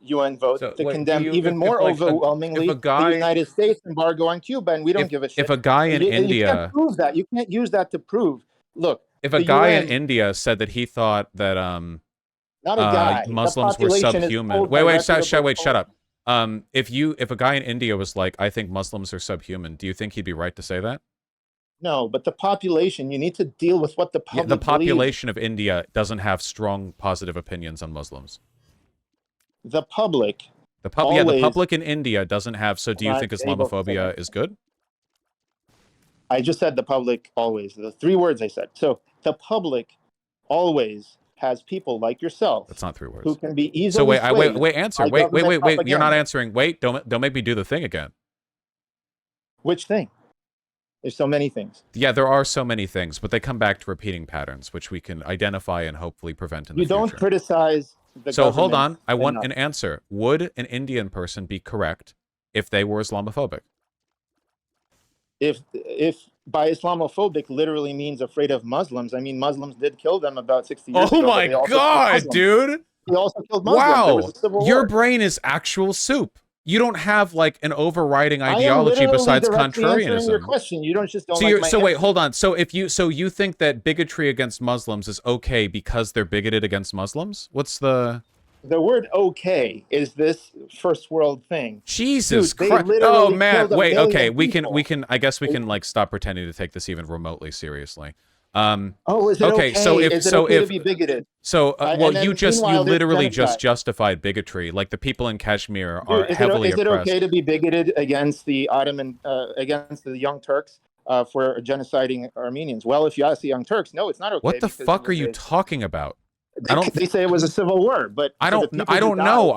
UN vote So to wait, condemn even more overwhelmingly the United States embargo on Cuba, and we don't give a shit. if a guy in You can't India, prove that. You can't use that to prove. Look, if a the guy in UN, India said that he thought that not a guy. The Muslims were population is subhuman. told by reputable Shut up. If a guy in India was like, I think Muslims are subhuman, do you think he'd be right to say that? No, but the population, you need to deal with what the Yeah, public the believes. population of India doesn't have strong positive opinions on Muslims. The public, The always public in India doesn't have. So do you not think able to say Islamophobia that. is good? I just said the public always. The three words I said. So the public always has people like yourself That's not 3 words. who can be easily So wait, swayed answer. by Wait. government You're not propaganda. answering. Wait, don't make me do the thing again. Which thing? There's so many things. Yeah, there are so many things, but they come back to repeating patterns, which we can identify and hopefully prevent in the future. You don't criticize the So hold government on, I want enough. an answer. Would an Indian person be correct if they were Islamophobic? If by Islamophobic literally means afraid of Muslims, I mean Muslims did kill them about 60 years ago. Oh my but they also killed god, Muslims. dude! They also killed Muslims. There was Wow, a civil your war. brain is actual soup. You don't have like an overriding I am ideology literally besides directly answering your contrarianism. question. You don't just don't So like you're my so wait, answer. hold on. So you think that bigotry against Muslims is okay because they're bigoted against Muslims? What's the The word "okay" is this first world thing. Jesus Dude, they Christ? literally Oh man, killed a wait. million Okay, we people. can. I guess we can like stop pretending to take this even remotely seriously. Oh, is it Okay, so if is it okay to be bigoted? well, And then you meanwhile, there's literally just genocide. justified bigotry. Like the people in Kashmir Dude, are heavily is it oppressed. okay to be bigoted against the against the Young Turks for genociding Armenians? Well, if you ask the Young Turks, no, it's not okay. What the because fuck it are was you a- talking about? I don't. They say it was a civil war, but I for the don't. people I who don't died- know.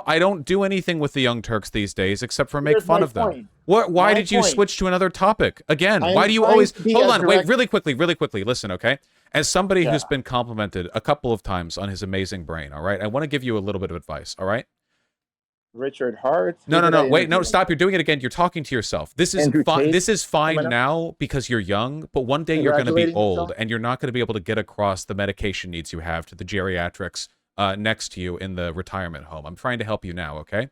I don't do anything with the Young Turks these days except for make Here's fun my of them. point. What? Why My did you point. switch to another topic again? I Why am do you trying always to be hold as on? Wait, direct- really quickly. Listen, okay. As somebody Yeah. who's been complimented a couple of times on his amazing brain, all right, I want to give you a little bit of advice, all right? Richard Hart. No, Who did I wait, no, interview? stop. You're doing it again. You're talking to yourself. This is Andrew fine. Tate This is fine coming up. now because you're young, but one day you're going to be Congratulating old yourself. and you're not going to be able to get across the medication needs you have to the geriatrics next to you in the retirement home. I'm trying to help you now, okay?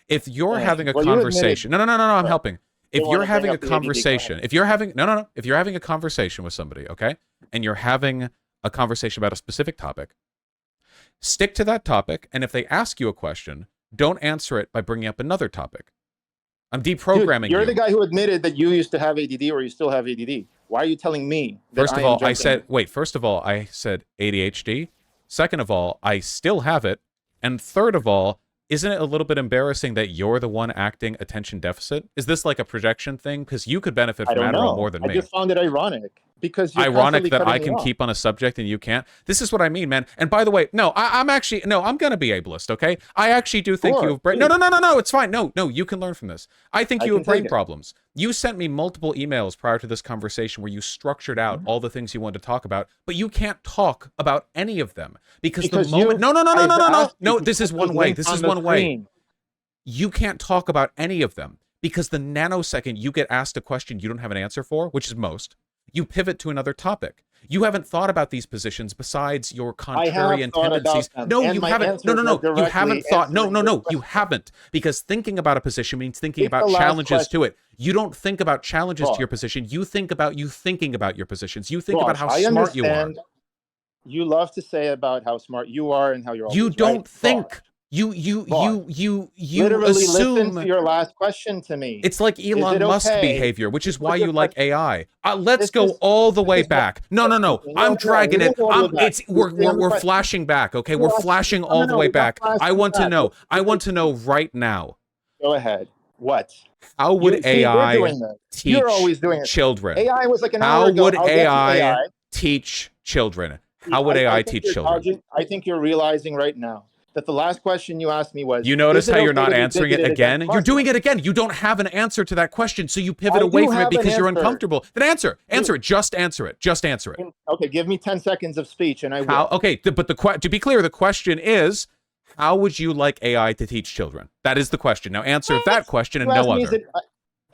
If you're Thanks. having a Well, you admitted- conversation, no, I'm Right. helping. If Don't you're wanna having bring a up the ADD conversation, comment. if you're having if you're having a conversation with somebody, okay, and you're having a conversation about a specific topic, stick to that topic, and if they ask you a question, don't answer it by bringing up another topic. I'm deprogramming Dude, you're you. the guy who admitted that you used to have ADD or you still have ADD. Why are you telling me that First of I am all, I jumping said, in? wait, first of all, I said ADHD. Second of all, I still have it. And third of all, isn't it a little bit embarrassing that you're the one acting attention deficit? Is this like a projection thing? Because you could benefit I from don't Adderall know. more than I me. just found it ironic because you're Ironic constantly that I cutting me can off. keep on a subject and you can't. This is what I mean, man. And by the way, no, I'm actually, no, I'm going to be ableist, okay? I actually do think Sure, you have brain. please. No, it's fine. No, you can learn from this. I think I you can have brain take it. problems. You sent me multiple emails prior to this conversation where you structured out Mm-hmm. all the things you wanted to talk about, but you can't talk about any of them because the Because moment. I've asked you No, to this is put one those way. links This on is the one way. screen. You can't talk about any of them because the nanosecond you get asked a question you don't have an answer for, which is most, you pivot to another topic. You haven't thought about these positions besides your I have contrarian thought tendencies. about them, No, and you my haven't. No, answers no, are no. You haven't directly thought. No, answering no, your no. You question. haven't. Because thinking about a position means thinking Take about the last challenges to question. it. You don't think about challenges to your Boss, position. You think about you thinking about your positions. You think about Boss, how I smart you are. understand you love to say about how smart you are and how you're You always right. don't Boss, think. You you boss, you you you literally listen to assume. your last question to me. It's like Is Elon it Musk okay behavior, which to is why put your you like question? AI. Let's This go is all the this way is what back. No, no, no. no, I'm no, we dragging it. didn't go all the way back. We're Stay we're, on the we're question. flashing back. Okay, we're You asked, flashing no, all no, the no, way we're not back. I flashing want to back. know. I want Wait, to know right now. go ahead. What? How would You see, you're AI doing this. You're teach always doing it. children? AI was like an hour How ago. would I'll get to AI AI. teach children? How would I AI think teach you're children? dodging. I think you're realizing right now that the last question you asked me was, You is notice it how you're okay not to be answering it bigoted against again? You're doing Muslims? it again. You don't have an answer to that question, so you pivot I away do from it have an because you're answer. uncomfortable. Then answer. Answer it. Just answer it. Just answer it. Okay, give me 10 seconds of speech and I How? will. Okay, but to be clear, the question is, how would you like AI to teach children? That is the question. Now answer that question You and asked no me, is other. it,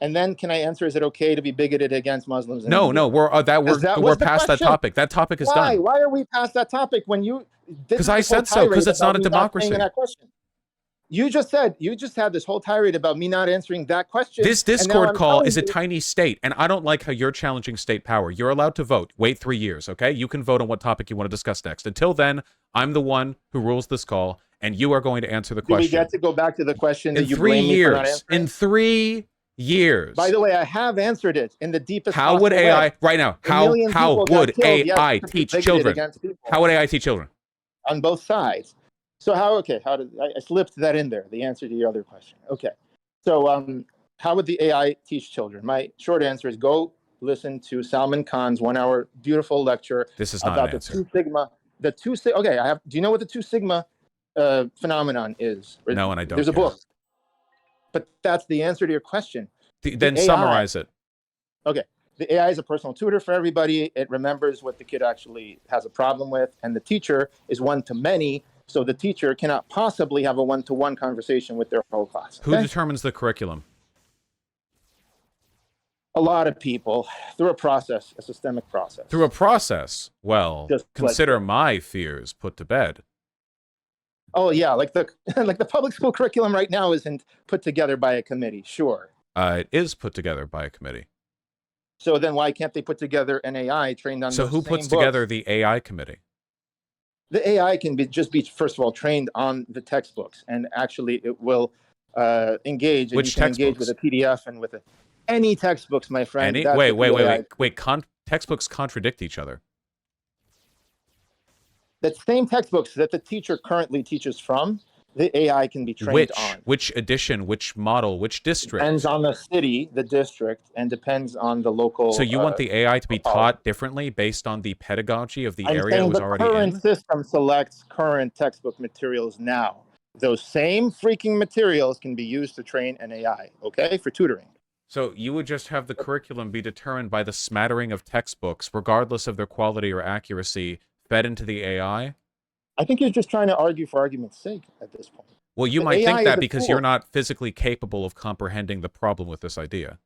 and then can I answer, is it okay to be bigoted against Muslims in No, India? no, Because that we're was the past that question. topic. That topic is Why? done. Why are we past that topic when you did Because I this whole said so. Because tirade it's about not a me not paying democracy. that question? You just had this whole tirade about me not answering that question, This and now Discord I'm call telling is a you, tiny state, and I don't like how you're challenging state power. You're allowed to vote. Wait 3 years, okay? You can vote on what topic you want to discuss next. Until then, I'm the one who rules this call, and you are going to answer the do we question. get to go back to the question that In you 3 blame me for not years, answering? in 3 By years, the way, I have answered it in the deepest how would possible way. AI, right now, A million how people got would killed, yes, AI to be teach bigoted children? against How people would AI teach children? on both sides. So how? Okay, how did I slipped that in there? The answer to your other question. Okay, so how would the AI teach children? My short answer is go listen to Salman Khan's 1 hour beautiful lecture This is not an about the answer. two sigma. The two sigma. Okay, I have. Do you know what the two sigma phenomenon is? No, and I don't There's a care. book, but that's the answer to your question. Then AI. summarize it. Okay, the AI is a personal tutor for everybody. It remembers what the kid actually has a problem with, and the teacher is one to many. So the teacher cannot possibly have a one-to-one conversation with their whole class. Who Okay? determines the curriculum? A lot of people through a process, a systemic process. Through a process. Well, Just consider like my fears put to bed. oh yeah, like the like the public school curriculum right now isn't put together by a committee. Sure. It is put together by a committee. So then why can't they put together an AI trained on So those who same puts books? together the AI committee? The AI can just be first of all trained on the textbooks, and actually it will engage, and Which you can engage with textbooks? a PDF and with any textbooks, my friend. Any? That's Wait, what wait, the wait, AI. wait, wait. Textbooks contradict each other. The same textbooks that the teacher currently teaches from, the AI can be trained on. Which edition? Which model? Which district? Depends on the city, the district, and depends on the local. So you want the AI to be policy. taught differently based on the pedagogy of the I'm area it saying was the already current in? system selects current textbook materials now. Those same freaking materials can be used to train an AI, okay, for tutoring. So you would just have the curriculum be determined by the smattering of textbooks, regardless of their quality or accuracy, fed into the AI? I think you're just trying to argue for argument's sake at this point. Well, you The might think AI is that a because tool. you're not physically capable of comprehending the problem with this idea.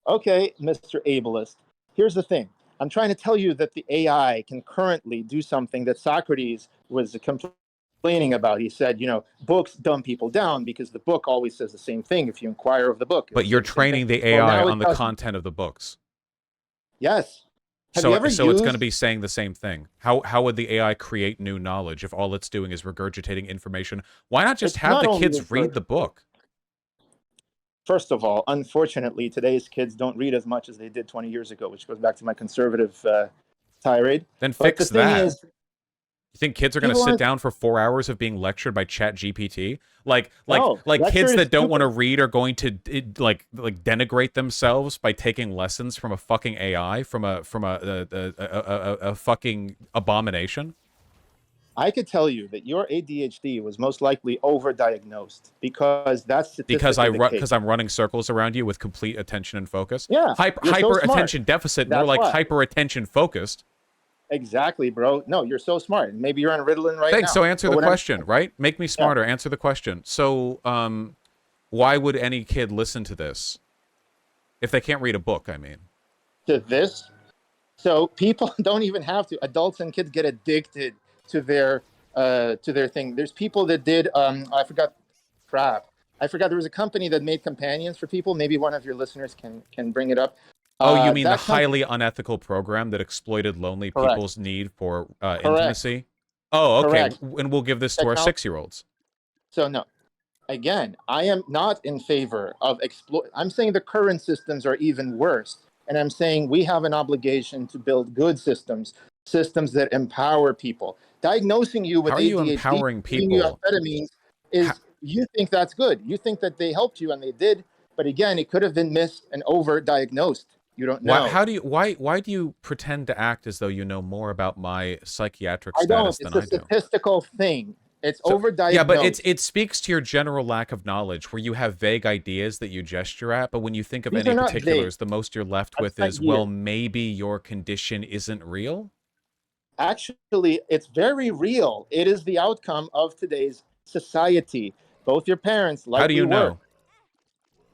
Okay, Mr. Ableist. Here's the thing. I'm trying to tell you that the AI can currently do something that Socrates was complaining about. He said, you know, books dumb people down because the book always says the same thing. If you inquire of the book, But you're training the well, AI now on it the doesn't. content of the books. Yes. Have So you ever it's used... going to be saying the same thing. How would the AI create new knowledge if all it's doing is regurgitating information? Why not just It's have not the only kids read the book? First of all, unfortunately, today's kids don't read as much as they did 20 years ago, which goes back to my conservative tirade. Then But fix the thing that. is, You think kids are going to people sit aren't... down for 4 hours of being lectured by Chat GPT? Like No, lecture kids is that don't want to stupid. read are going to like denigrate themselves by taking lessons from a fucking AI, from a fucking abomination. I could tell you that your ADHD was most likely overdiagnosed because that's Because statistically the case. I'm running circles around you with complete attention and focus. Yeah, you're so Hyper smart. attention deficit, more That's like why. hyper attention focused. Exactly, bro. No, you're so smart. Maybe you're on Ritalin right Thanks. now. So answer But the what I'm... question, right? Make me smarter. Answer the question. So, why would any kid listen to this if they can't read a book? I mean, To this, So people don't even have to. Adults and kids get addicted to their thing. There's people that did. I forgot. Crap. I forgot. There was a company that made companions for people. Maybe one of your listeners can bring it up. Oh, you mean the That company, highly unethical program that exploited lonely correct, people's need for correct, intimacy? Oh, okay. correct. And we'll give this to our Techno- 6-year-olds. so no, again, I am not in favor of exploit. I'm saying the current systems are even worse. And I'm saying we have an obligation to build good systems, systems that empower people. Diagnosing you with How are you ADHD, empowering giving you people? amphetamines How, is, you think that's good. You think that they helped you, and they did. But again, it could have been missed and over-diagnosed. You don't know. why do you pretend to act as though you know more about my psychiatric I don't. status than It's a I do? statistical thing. It's So, yeah, but over-diagnosed. it speaks to your general lack of knowledge, where you have vague ideas that you gesture at, but when you think of These any are not vague. particulars, the most you're left I've with spent is, well, years. maybe your condition isn't real. Actually, it's very real. It is the outcome of today's society. Both your parents How do likely you were. know?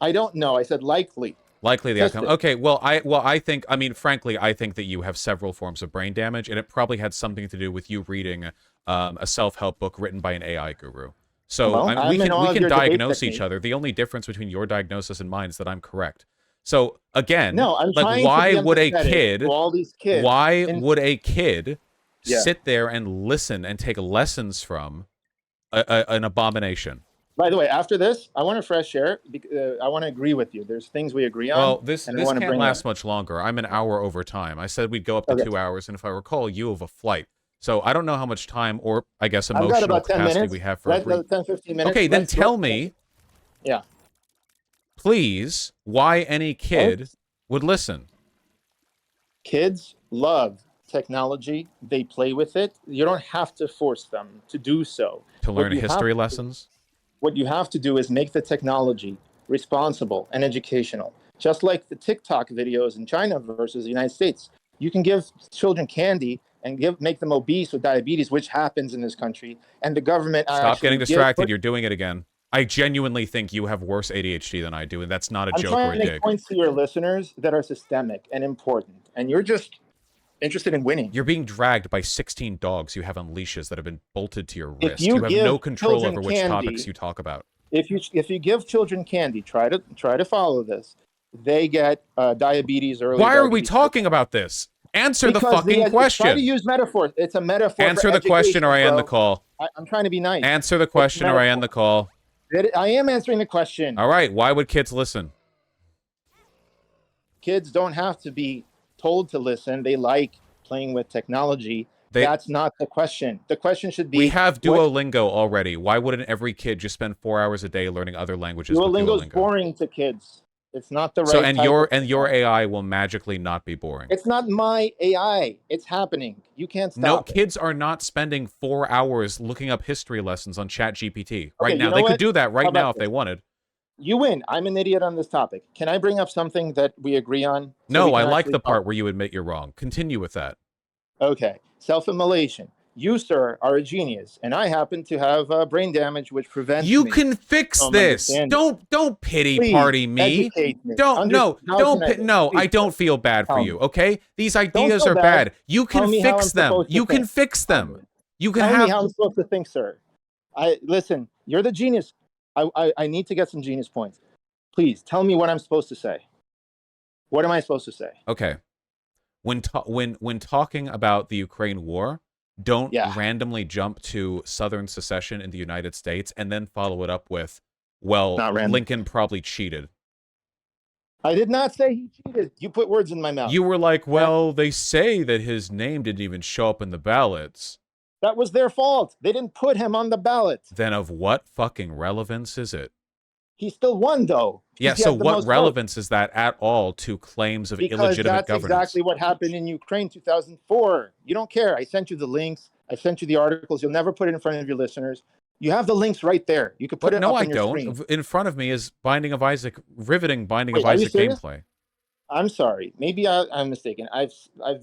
I don't know. I said likely. Likely the outcome. Statistic. Okay, I think, I mean, frankly, I think that you have several forms of brain damage, and it probably had something to do with you reading a self-help book written by an AI guru. So Well, I mean, I'm in all we of can your debate diagnose each techniques. other. The only difference between your diagnosis and mine is that I'm correct. So again, No, I'm like, trying to be empathetic to all these kids. why And would a kid yeah. sit there and listen and take lessons from an abomination? By the way, after this, I want to fresh air. I want to agree with you. There's things we agree on. Well, this and I want to can't bring last them. much longer. I'm an hour over time. I said we'd go up to Okay. 2 hours, and if I recall, you have a flight. So I don't know how much time, or I guess I've got emotional about 10 capacity minutes. we have for a brief. 10, 15 minutes. Okay, then Let's tell go. me, Yeah. please, why any kid would listen. Kids love technology. They play with it. You don't have to force them to do so. To What learn you have history to do- lessons? What you have to do is make the technology responsible and educational. Just like the TikTok videos in China versus the United States. You can give children candy and make them obese with diabetes, which happens in this country. And the government Stop getting distracted. You're doing it again. I genuinely think you have worse ADHD than I do, and that's not a I'm joke or trying a to make dig. points to your listeners that are systemic and important. And you're just interested in winning. You're being dragged by 16 dogs you have on leashes that have been bolted to your If wrist. you You have give no control children over which candy- topics you talk about. If you give children candy, try to follow this. They get diabetes early. Why are we diabetes talking about this? Answer the Because fucking Try to question. use metaphors. It's a metaphor. Answer for the question or I education, end the bro. call. I'm trying to be nice. Answer the question or I end the call. I am answering the question. All right. Why would kids listen? Kids don't have to be told to listen. They like playing with technology. That's not the question. The question should be: we have Duolingo already. Why wouldn't every kid just spend 4 hours a day learning other languages? Duolingo's boring to kids. It's not the right. So and your AI will magically not be boring. It's not my AI. It's happening. You can't stop. No, kids are not spending 4 hours looking up history lessons on ChatGPT right now. you know They what? could do that right How now about if they this? wanted. You win. I'm an idiot on this topic. Can I bring up something that we agree on? So No, we I can like actually the part talk? where you admit you're wrong. Continue with that. Okay. Self-immolation. You, sir, are a genius, and I happen to have brain damage, which prevents You me can fix from this. understanding. Don't pity Please, party me. educate me. Don't no, How don't can I- no. I please, don't feel bad for tell you. me. Okay, these ideas feel are bad. bad. You Tell can me how fix I'm them. supposed to You can think. fix them. You can Tell have. me how I'm supposed to think, sir. Listen. You're the genius. I need to get some genius points. Please tell me what I'm supposed to say. What am I supposed to say? Okay. When talking about the Ukraine war, don't randomly jump to Southern secession in the United States and then follow it up with, well, Lincoln probably cheated. I did not say he cheated. You put words in my mouth. You were like, well, they say that his name didn't even show up in the ballots. That was their fault. They didn't put him on the ballot. Then of what fucking relevance is it? He still won, though. Yeah, so what relevance is that at all to claims of illegitimate governance? That's exactly what happened in Ukraine 2004. You don't care. I sent you the links. I sent you the articles. You'll never put it in front of your listeners. You have the links right there. You could put it up on your screen. No, I don't. In front of me is riveting Binding of Isaac gameplay. I'm sorry. Maybe I'm mistaken. I've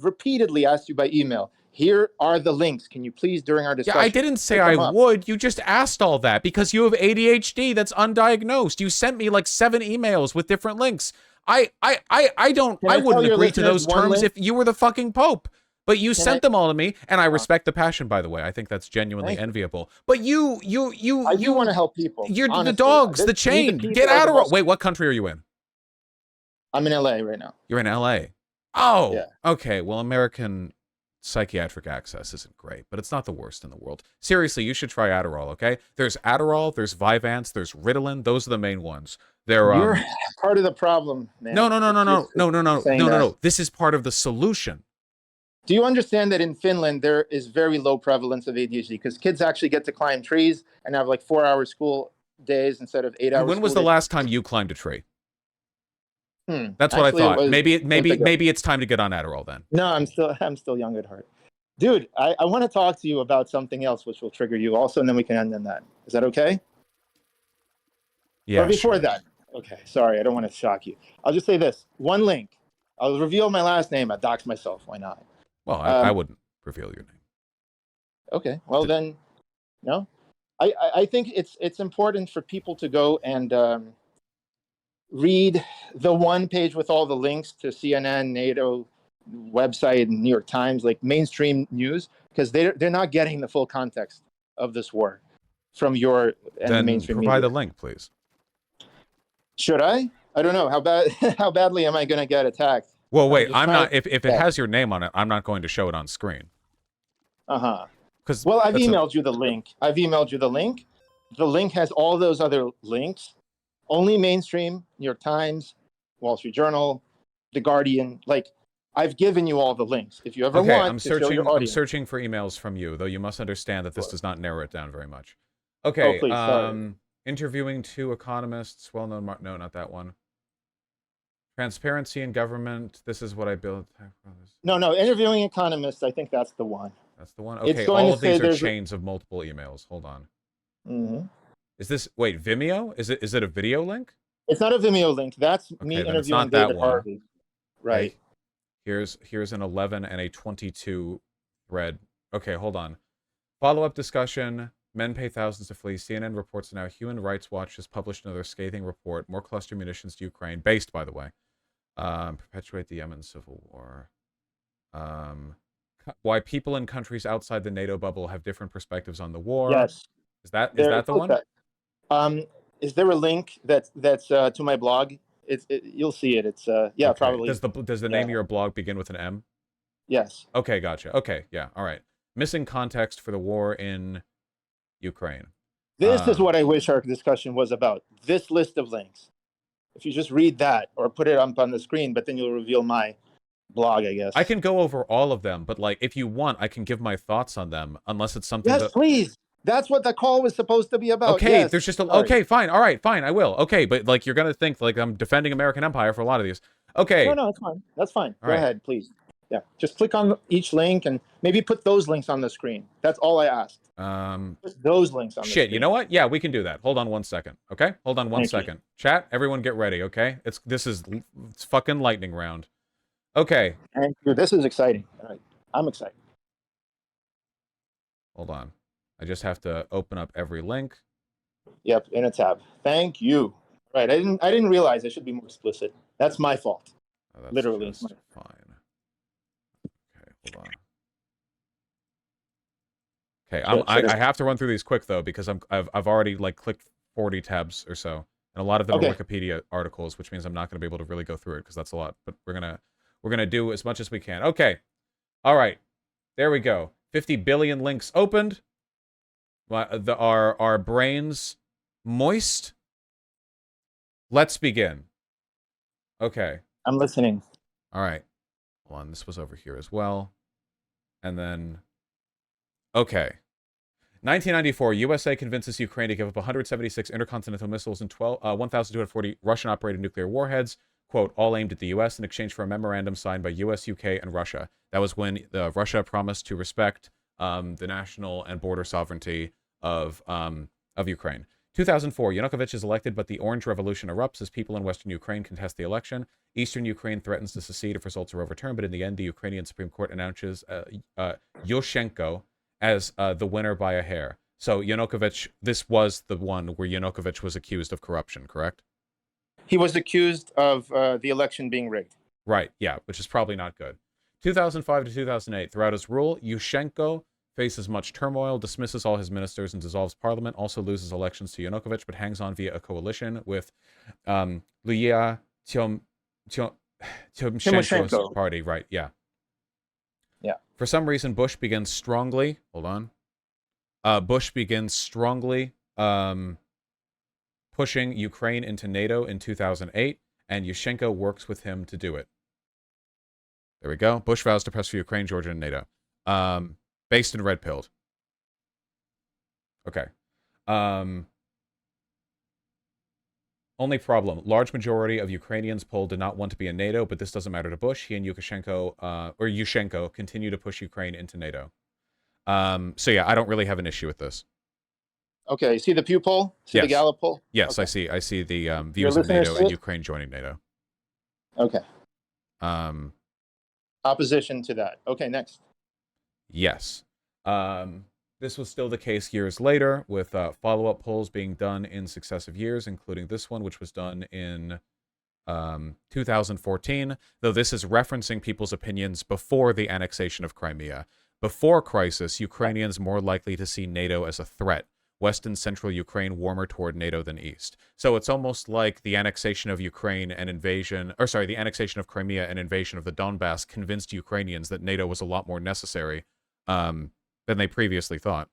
repeatedly asked you by email. Here are the links. Can you please, during our discussion? Yeah, I didn't say I would. You just asked all that because you have ADHD that's undiagnosed. You sent me like 7 emails with different links. I I tell wouldn't your agree to listeners those one terms link? if you were the fucking Pope. But you Can I? sent them all to me, and I respect the passion, by the way. I think that's genuinely Thank you. enviable. But I do want to help people. you're the Honestly, dogs, the we the chained. Get people are the Adderall. most. Wait, what country are you in? I'm in LA right now. You're in LA. Oh, Yeah. okay. Well, American psychiatric access isn't great, but it's not the worst in the world. Seriously, you should try Adderall, okay? There's Adderall, there's Vyvanse, there's Ritalin. Those are the main ones. They're You're part of the problem, no, man. no, no, no, no, It's no, no, no, saying no, no, that. no. This is part of the solution. Do you understand that in Finland there is very low prevalence of ADHD because kids actually get to climb trees and have like 4 hour school days instead of 8 hour When was school the days? last time you climbed a tree? That's what I Actually, it thought. was Maybe a month ago. maybe it's time to get on Adderall then. No, I'm still young at heart. Dude, I want to talk to you about something else which will trigger you also, and then we can end on that. Is that okay? Yeah. Or before Sure. that? Okay, sorry, I don't want to shock you. I'll just say this. One link. I'll reveal my last name. I'll dox myself. Why not? Well, I wouldn't reveal your name. Okay, well then, no. I think it's important for people to go and read the one page with all the links to CNN, NATO website, and New York Times, like mainstream news, because they're not getting the full context of this war from your and the Then mainstream provide media. the link, please. Should I? I don't know how bad how badly am I going to get attacked? Well, wait. just I'm trying not. to- If it has your name on it, I'm not going to show it on screen. Because Well, I've emailed you the link. The link has all those other links. Only mainstream, New York Times, Wall Street Journal, The Guardian. Like, I've given you all the links. If you ever Okay, want to show your I'm audience. searching for emails from you, though you must understand that this does not narrow it down very much. Oh, Okay, please, sorry. interviewing two economists, well-known, no, not that one. Transparency in government, this is what I built. No, interviewing economists. I think that's the one. That's the one? It's Okay, going all to of these say are there's- chains of multiple emails. Hold on. Mhm. Is this, wait, Vimeo? Is it a video link? It's not a Vimeo link. That's me Okay, then it's interviewing not that David one. Harvey. Right. Here's an 11 and a 22 thread. Okay, hold on. Follow-up discussion. Men pay thousands to flee. CNN reports now Human Rights Watch has published another scathing report. More cluster munitions to Ukraine. Based, by the way. Perpetuate the Yemen civil war. Why people in countries outside the NATO bubble have different perspectives on the war. Yes. Is that the one? Is there a link that's to my blog? You'll see it. It's yeah, Okay. probably. Does the name of your blog begin with an M? Yes. Okay, gotcha. Okay, yeah, all right. Missing context for the war in Ukraine. This is what I wish our discussion was about. This list of links. If you just read that or put it up on the screen, but then you'll reveal my blog, I guess. I can go over all of them, but like if you want, I can give my thoughts on them, unless it's something Yes, that... please. That's what the call was supposed to be about. Okay, yes. there's just a... Sorry. Okay, fine, all right, fine, I will. Okay, but like you're gonna think like I'm defending American Empire for a lot of these. Okay. No, it's fine. That's fine. All Go right. ahead, please. Yeah, just click on each link and maybe put those links on the screen. That's all I asked. Put those links on the screen. Shit, you know what? Yeah, we can do that. Hold on 1 second, okay? Hold on one Thank you. second. Chat, everyone get ready, okay? It's fucking lightning round. Okay. Thank you. This is exciting. All right. I'm excited. Hold on. I just have to open up every link. Yep, in a tab. Thank you. Right. I didn't realize I should be more explicit. That's my fault. Oh, that's Literally. just fine. Okay, hold on. Okay, I have to run through these quick though because I've already like clicked 40 tabs or so, and a lot of them are Wikipedia articles, which means I'm not going to be able to really go through it because that's a lot. But we're gonna do as much as we can. Okay, all right, there we go. 50 billion links opened. Our brains moist. Let's begin. Okay. I'm listening. All right. Hold on. This was over here as well. And then, okay. 1994, USA convinces Ukraine to give up 176 intercontinental missiles and 1,240 Russian-operated nuclear warheads, quote, all aimed at the U.S. in exchange for a memorandum signed by U.S., U.K., and Russia. That was when Russia promised to respect the national and border sovereignty of Ukraine. 2004, Yanukovych is elected, but the Orange Revolution erupts as people in western Ukraine contest the election. Eastern Ukraine threatens to secede if results are overturned, but in the end, the Ukrainian Supreme Court announces Yushchenko as the winner by a hair. So Yanukovych, this was the one where Yanukovych was accused of corruption, correct? He was accused of the election being rigged. Right, yeah, which is probably not good. 2005 to 2008. Throughout his rule, Yushchenko faces much turmoil, dismisses all his ministers, and dissolves parliament. Also loses elections to Yanukovych, but hangs on via a coalition with Lulia Tymoshenko's party. Right, yeah. Yeah. For some reason, Bush begins strongly. Hold on. Bush begins strongly pushing Ukraine into NATO in 2008, and Yushchenko works with him to do it. There we go. Bush vows to press for Ukraine, Georgia, and NATO. Based and red-pilled. Okay. Only problem. Large majority of Ukrainians polled did not want to be in NATO, but this doesn't matter to Bush. He and Yushchenko continue to push Ukraine into NATO. So yeah, I don't really have an issue with this. Okay, see the Pew poll? See yes. The Gallup poll? Yes, okay. I see the views of NATO and Ukraine joining NATO. Okay. Opposition to that. Okay, next. Yes. This was still the case years later, with follow-up polls being done in successive years, including this one, which was done in 2014, though this is referencing people's opinions before the annexation of Crimea. Before crisis, Ukrainians more likely to see NATO as a threat. West and central Ukraine warmer toward NATO than east. So it's almost like the annexation of Ukraine and the annexation of Crimea and invasion of the Donbass convinced Ukrainians that NATO was a lot more necessary than they previously thought.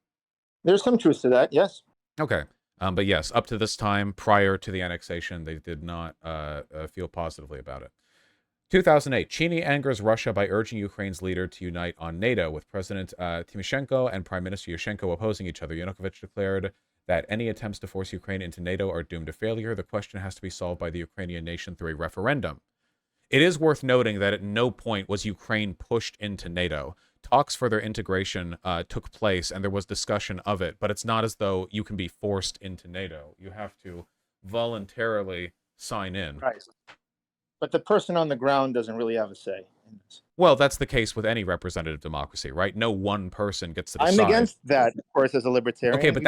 There's some truth to that, yes. Okay. But yes, up to this time, prior to the annexation, they did not feel positively about it. 2008, Cheney angers Russia by urging Ukraine's leader to unite on NATO, with President Tymoshenko and Prime Minister Yushchenko opposing each other. Yanukovych declared that any attempts to force Ukraine into NATO are doomed to failure. The question has to be solved by the Ukrainian nation through a referendum. It is worth noting that at no point was Ukraine pushed into NATO. Talks for their integration took place, and there was discussion of it, but it's not as though you can be forced into NATO. You have to voluntarily sign in. Right. But the person on the ground doesn't really have a say in this. Well, that's the case with any representative democracy, right? No one person gets to decide. I'm against that, of course, as a libertarian. Okay, but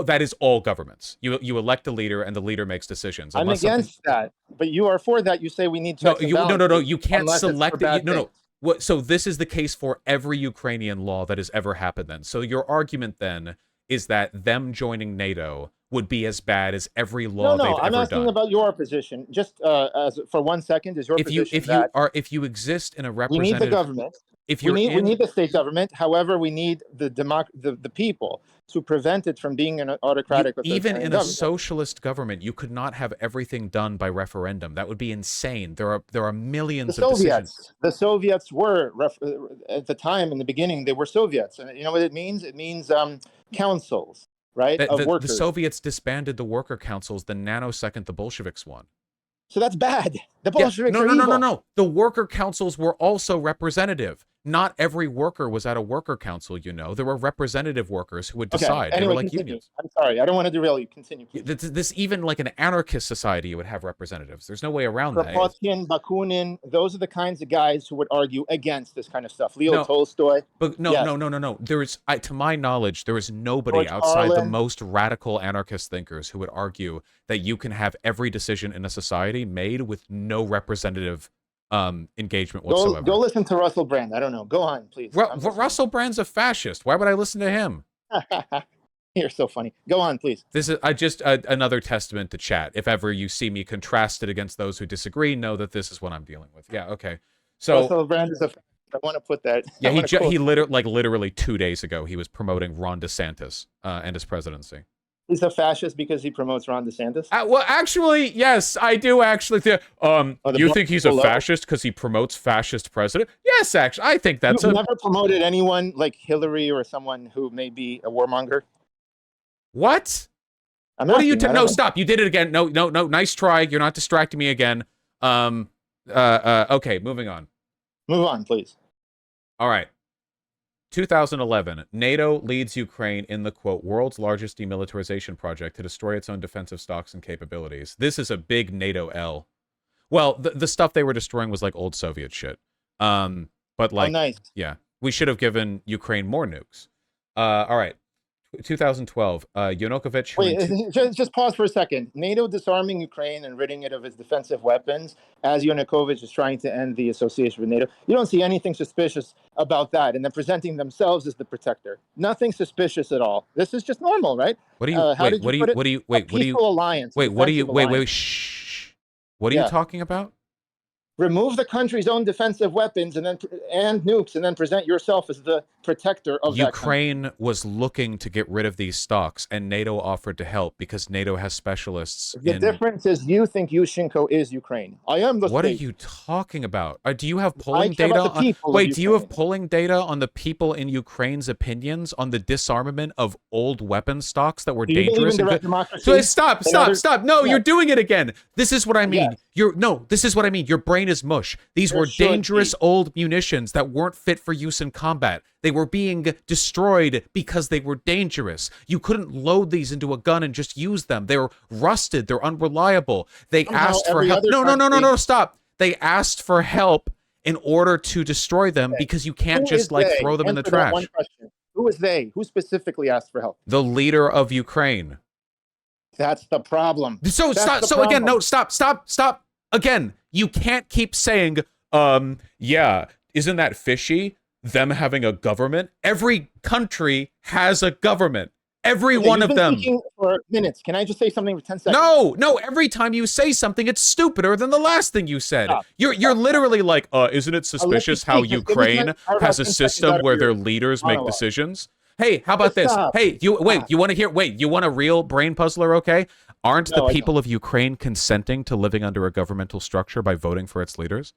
that is all governments. You elect a leader, and the leader makes decisions. I'm against that, but you are for that. You say we need to. No. You can't select it. No. So this is the case for every Ukrainian law that has ever happened. Then, so your argument then is that them joining NATO would be as bad as every law they've ever done. No, I'm asking about your position. Just as for 1 second, is your position if you exist in a representative, we need the government. We need the state government. However, we need the people to prevent it from being an autocratic. Even in a socialist government, you could not have everything done by referendum. That would be insane. There are millions of decisions. The Soviets were at the time in the beginning. They were Soviets, and you know what it means? It means councils. Right? The Soviets disbanded the worker councils the nanosecond the Bolsheviks won. So that's bad. The Bolsheviks are evil. No. The worker councils were also representative. Not every worker was at a worker council, you know. There were representative workers who would decide. Anyway, they were like continue. unions. I'm sorry. I don't want to derail you. Continue, please. This even like an anarchist society would have representatives. There's no way around that. Kropotkin, Bakunin, those are the kinds of guys who would argue against this kind of stuff. Leo Tolstoy. But no. There is, to my knowledge, there is nobody outside the most radical anarchist thinkers who would argue that you can have every decision in a society made with no representative engagement whatsoever. Go listen to Russell Brand. I don't know. Go on, please. Russell Brand's a fascist. Why would I listen to him? You're so funny. Go on, please. This is just another testament to chat. If ever you see me contrasted against those who disagree, know that this is what I'm dealing with. Yeah, okay. So Russell Brand is I want to put that. Yeah, he literally 2 days ago he was promoting Ron DeSantis and his presidency. He's a fascist because he promotes Ron DeSantis? Well, actually, yes, I do actually think. You think he's a fascist because he promotes fascist president? Yes, actually, I think that's. You've never promoted anyone like Hillary or someone who may be a warmonger? What? What are you? No, stop! You did it again. No. Nice try. You're not distracting me again. Okay, moving on. Move on, please. All right. 2011, NATO leads Ukraine in the, quote, world's largest demilitarization project to destroy its own defensive stocks and capabilities. This is a big NATO L. Well, the stuff they were destroying was like old Soviet shit. But like, nice. Yeah, we should have given Ukraine more nukes. All right. 2012. Yanukovych, who Wait, just pause for a second. NATO disarming Ukraine and ridding it of its defensive weapons as Yanukovych is trying to end the association with NATO. You don't see anything suspicious about that, and then presenting themselves as the protector. Nothing suspicious at all. This is just normal, right? What do you How wait? did you put it? A peaceful alliance. Wait? What do you Defensive wait? alliance. Shh. What are you Yeah. talking about? Remove the country's own defensive weapons and nukes, and then present yourself as the protector of that country. Ukraine was looking to get rid of these stocks, and NATO offered to help because NATO has specialists. The difference is you think Yushchenko is Ukraine. I am the What state. are you talking about? Do you have I polling care data? about the people of Wait, do you have Ukraine. polling data on the people in Ukraine's opinions on the disarmament of old weapon stocks that were Do you believe dangerous? in direct democracy? So stop. No, Yeah. you're doing it again. This is what I mean. Yeah. This is what I mean. Your brain is mush. These were dangerous old munitions that weren't fit for use in combat. They were being destroyed because they were dangerous. You couldn't load these into a gun and just use them. They're rusted. They're unreliable. They asked for help. No, stop. They asked for help in order to destroy them because you can't just like throw them in the trash. One question. Who is they? Who specifically asked for help? The leader of Ukraine. That's the problem. So stop. So again, no, stop. Again, you can't keep saying, yeah, isn't that fishy? Them having a government? Every country has a government. Every one of them. For minutes. Can I just say something for 10 seconds? No. Every time you say something, it's stupider than the last thing you said. You're literally like, isn't it suspicious how Ukraine has a system where their leaders make decisions? Hey, how about this? Hey, you want to hear? Wait, you want a real brain puzzler? Okay, aren't the people of Ukraine consenting to living under a governmental structure by voting for its leaders?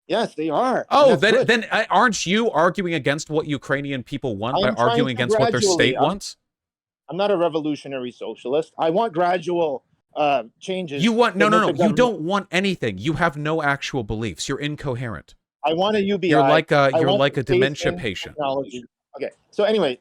Yes, they are. Oh, then aren't you arguing against what Ukrainian people want by arguing against what their state wants? I'm not a revolutionary socialist. I want gradual changes. You want no. You don't want anything. You have no actual beliefs. You're incoherent. I want a UBI. You're like a dementia patient. Technology. Okay. So anyway,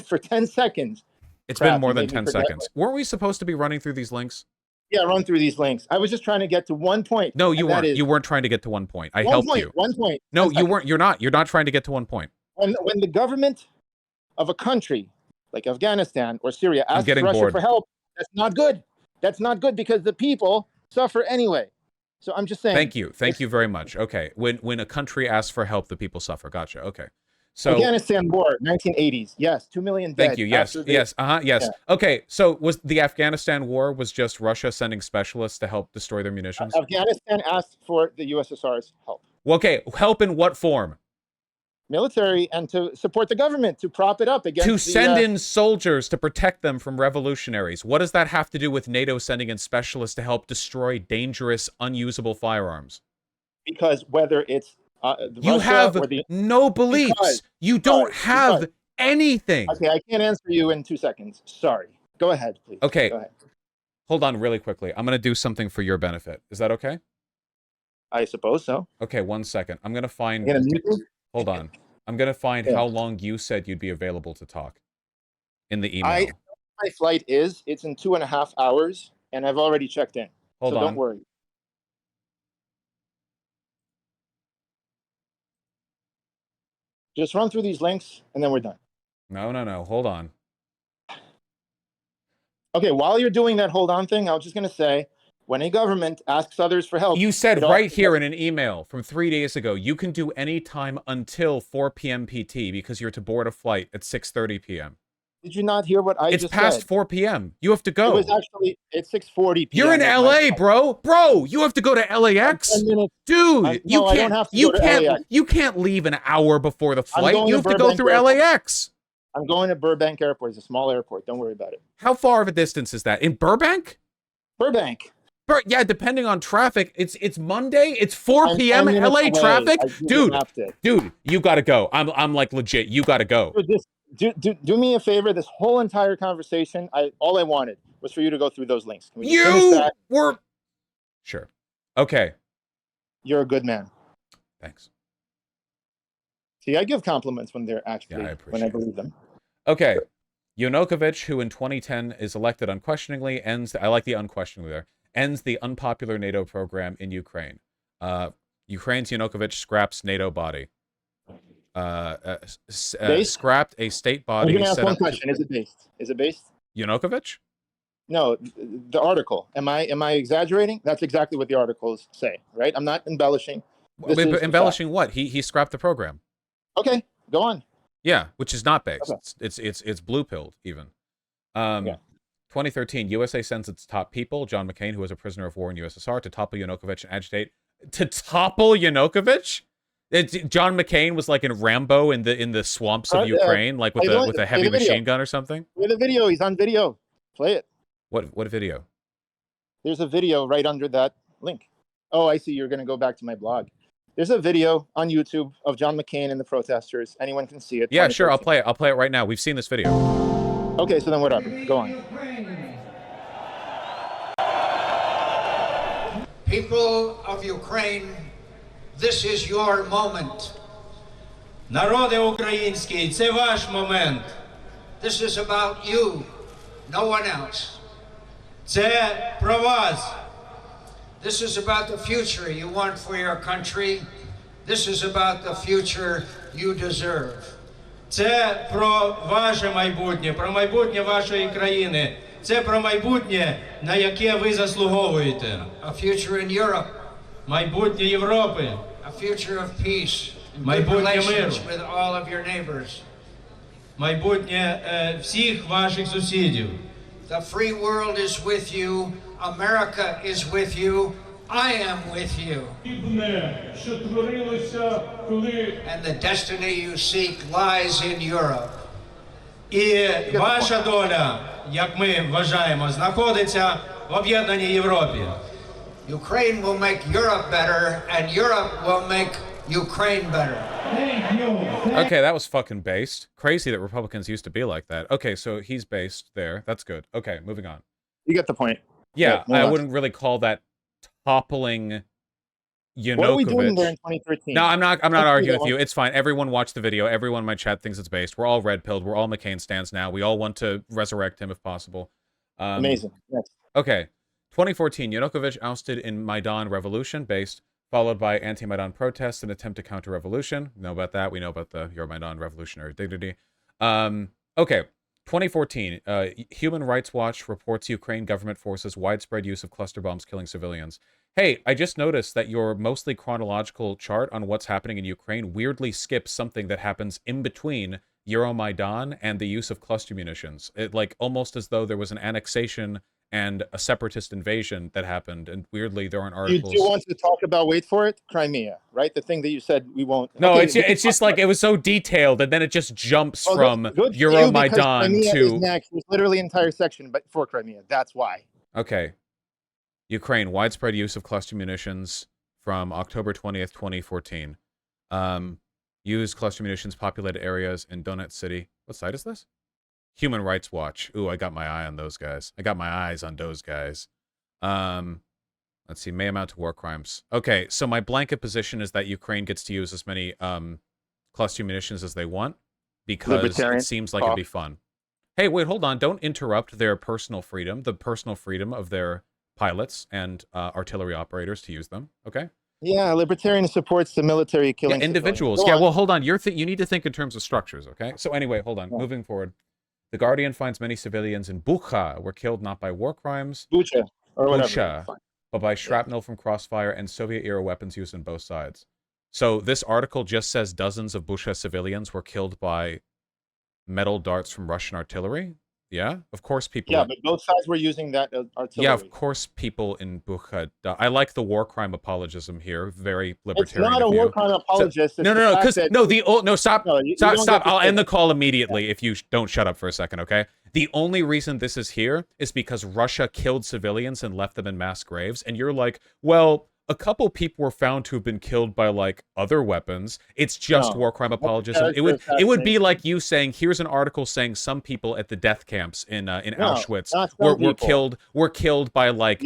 for 10 seconds. It's been more than 10 seconds. Weren't we supposed to be running through these links? Yeah, run through these links. I was just trying to get to one point. No, you weren't. You weren't trying to get to one point. I helped you. 1 point. No, you weren't. You're not. You're not trying to get to one point. When the government of a country like Afghanistan or Syria asks Russia for help, that's not good. That's not good because the people suffer anyway. So I'm just saying. Thank you. Thank you very much. Okay. When a country asks for help, the people suffer. Gotcha. Okay. So Afghanistan war, 1980s. Yes, 2 million dead. Thank you. Yes. Yes. Yes. Yeah. Okay. So was the Afghanistan war was just Russia sending specialists to help destroy their munitions? Afghanistan asked for the USSR's help. Well, okay. Help in what form? Military and to support the government, to prop it up against to send in soldiers to protect them from revolutionaries. What does that have to do with NATO sending in specialists to help destroy dangerous, unusable firearms? Because whether it's you have no beliefs. You don't have anything. Okay, I can't answer you in 2 seconds. Sorry. Go ahead, please. Okay. Go ahead. Hold on really quickly. I'm going to do something for your benefit. Is that okay? I suppose so. Okay, 1 second. I'm going to find... Hold on. I'm going to find how long you said you'd be available to talk in the email. My flight it's in 2.5 hours, and I've already checked in. Hold on. Don't worry. Just run through these links, and then we're done. No. Hold on. Okay, while you're doing that hold on thing, I was just going to say, when a government asks others for help... You said right here in an email from 3 days ago, you can do any time until 4 p.m. PT because you're to board a flight at 6:30 p.m. Did you not hear what I just said? It's past 4 p.m. You have to go. It was actually, it's 6:40 p.m. You're in LA, bro. Bro, you have to go to LAX. Dude, you can't leave an hour before the flight. You have to go through LAX. I'm going to Burbank Airport. It's a small airport. Don't worry about it. How far of a distance is that? In Burbank? Burbank. Yeah, depending on traffic. It's Monday. It's 4 p.m. LA traffic. Dude, you gotta go. I'm like legit. You gotta go. Do me a favor. This whole entire conversation, all I wanted was for you to go through those links. Can we you finish that? were sure. Okay. You're a good man. Thanks. See, I give compliments when they're actually when I believe them. Okay. Yanukovych, who in 2010 is elected unquestioningly, I like the unquestioningly there, ends the unpopular NATO program in Ukraine. Ukraine's Yanukovych scraps NATO body. scrapped a state I'm body going to ask set one up to question. Is it based? Is it based? Yanukovych. No, the article. Am I exaggerating? That's exactly what the articles say, right? I'm not embellishing. This But is embellishing what? He scrapped the program. okay. Go on. Yeah, which is not based. Okay. It's blue pilled even. Yeah. 2013, USA sends its top people, John McCain, who was a prisoner of war in USSR, to topple Yanukovych and agitate. To topple Yanukovych? John McCain was like in Rambo in the swamps of Ukraine, like with a heavy machine gun or something. Play the video. He's on video. Play it. What video? There's a video right under that link. Oh, I see. You're going to go back to my blog. There's a video on YouTube of John McCain and the protesters. Anyone can see it. Yeah, sure. I'll play it. I'll play it right now. We've seen this video. Okay, so then whatever. Go on. People of Ukraine, this is your moment. Народи український, це ваш момент. This is about you, no one else. Це про вас. This is about the future you want for your country. This is about the future you deserve. Це про ваше майбутнє, про майбутнє вашої країни. Це про майбутнє, на яке ви заслуговуєте. A future in Europe. Майбутнє Європи. A future of peace and good Майбутнє relations миру. with all of your neighbors. Майбутнє всіх ваших сусідів. The free world is with you. America is with you. I am with you. Що творилося, коли... And the destiny you seek lies in Europe. І ваша доля, як ми вважаємо, знаходиться в об'єднаній Європі. Ukraine will make Europe better, and Europe will make Ukraine better. Okay, that was fucking based. Crazy that Republicans used to be like that. Okay, so he's based there. That's good. Okay, moving on. You get the point. Yeah, Right, I wouldn't really call that toppling Yanukovych. What are we doing there in 2013? No, I'm not arguing with you. It's fine. Everyone watched the video. Everyone in my chat thinks it's based. We're all red-pilled. We're all McCain stands now. We all want to resurrect him if possible. Amazing. Yes. Okay. 2014, Yanukovych ousted in Maidan revolution, based, followed by anti-Maidan protests and attempt to counter-revolution. Know about that. We know about the Euromaidan revolutionary dignity. Okay. 2014, Human Rights Watch reports Ukraine government forces widespread use of cluster bombs killing civilians. Hey, I just noticed that your mostly chronological chart on what's happening in Ukraine weirdly skips something that happens in between Euromaidan and the use of cluster munitions. It, like, almost as though there was an annexation and a separatist invasion that happened, and weirdly there aren't articles. Do you want to talk about, wait for it, Crimea, right? The thing that you said we won't. No, okay, it's just like it was so detailed, and then it just jumps from good Euromaidan to... Is next. There's literally an entire section but for Crimea. That's why. Okay. Ukraine, widespread use of cluster munitions from October 20th, 2014. Use cluster munitions populated areas in Donetsk City. What site is this? Human Rights Watch. Ooh, I got my eye on those guys. I got my eyes on those guys. Let's see, may amount to war crimes. Okay, so my blanket position is that Ukraine gets to use as many cluster munitions as they want because it seems like it'd be fun. Hey, wait, hold on. Don't interrupt their personal freedom, the personal freedom of their pilots and artillery operators to use them, okay? Yeah, libertarian supports the military killing individuals. Yeah, well, hold on. You need to think in terms of structures, okay? So anyway, hold on. Moving forward. The Guardian finds many civilians in Bucha were killed not by war crimes, Bucha, or whatever, Bucha, but by shrapnel from crossfire and Soviet-era weapons used on both sides. So this article just says dozens of Bucha civilians were killed by metal darts from Russian artillery. Yeah, of course people... Yeah, but both sides were using that artillery. Yeah, of course people in Bucha... I like the war crime apologism here. Very libertarian. It's not a war crime apologist. So, no, because... No, stop. Stop. I'll end the call immediately if you don't shut up for a second, okay? The only reason this is here is because Russia killed civilians and left them in mass graves, and you're like, well... A couple people were found to have been killed by, like, other weapons. It's just war crime apologism. It would be like you saying, here's an article saying some people at the death camps in Auschwitz were killed by, like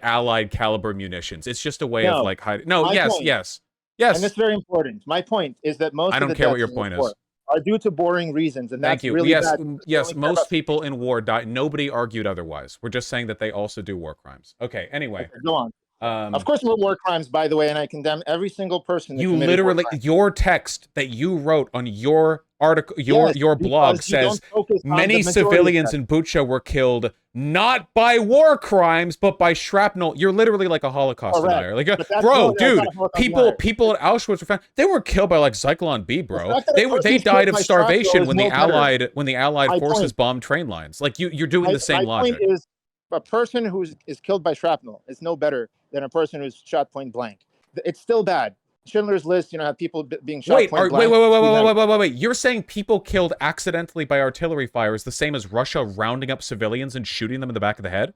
Allied caliber munitions. It's just a way of, like, hiding. No, yes. And it's very important. My point is that most I don't of the care what your point is. Are due to boring reasons, and that's Thank you. really yes, bad. Yes, most people in war die. Nobody argued otherwise. We're just saying that they also do war crimes. Okay, anyway. Okay, go on. Of course, there were war crimes, by the way, and I condemn every single person that You committed war literally, crimes. your text that you wrote on your article, your blog Because you says don't focus on many the majority of civilians them. in Bucha were killed not by war crimes, but by shrapnel. You're literally like a Holocaust Correct. denier. Like, But that's bro, not dude, a Holocaust people denier. at Auschwitz were found. They were killed by like Zyklon B, bro. fact that a They person's died killed of by shrapnel starvation is when no better. the Allied My forces point- bombed train lines. Like you're doing the same my logic. point is, a person who is killed by shrapnel is no better than a person who's shot point blank. It's still bad. Schindler's List, have people being shot Wait, point wait, blank. wait. You're saying people killed accidentally by artillery fire is the same as Russia rounding up civilians and shooting them in the back of the head?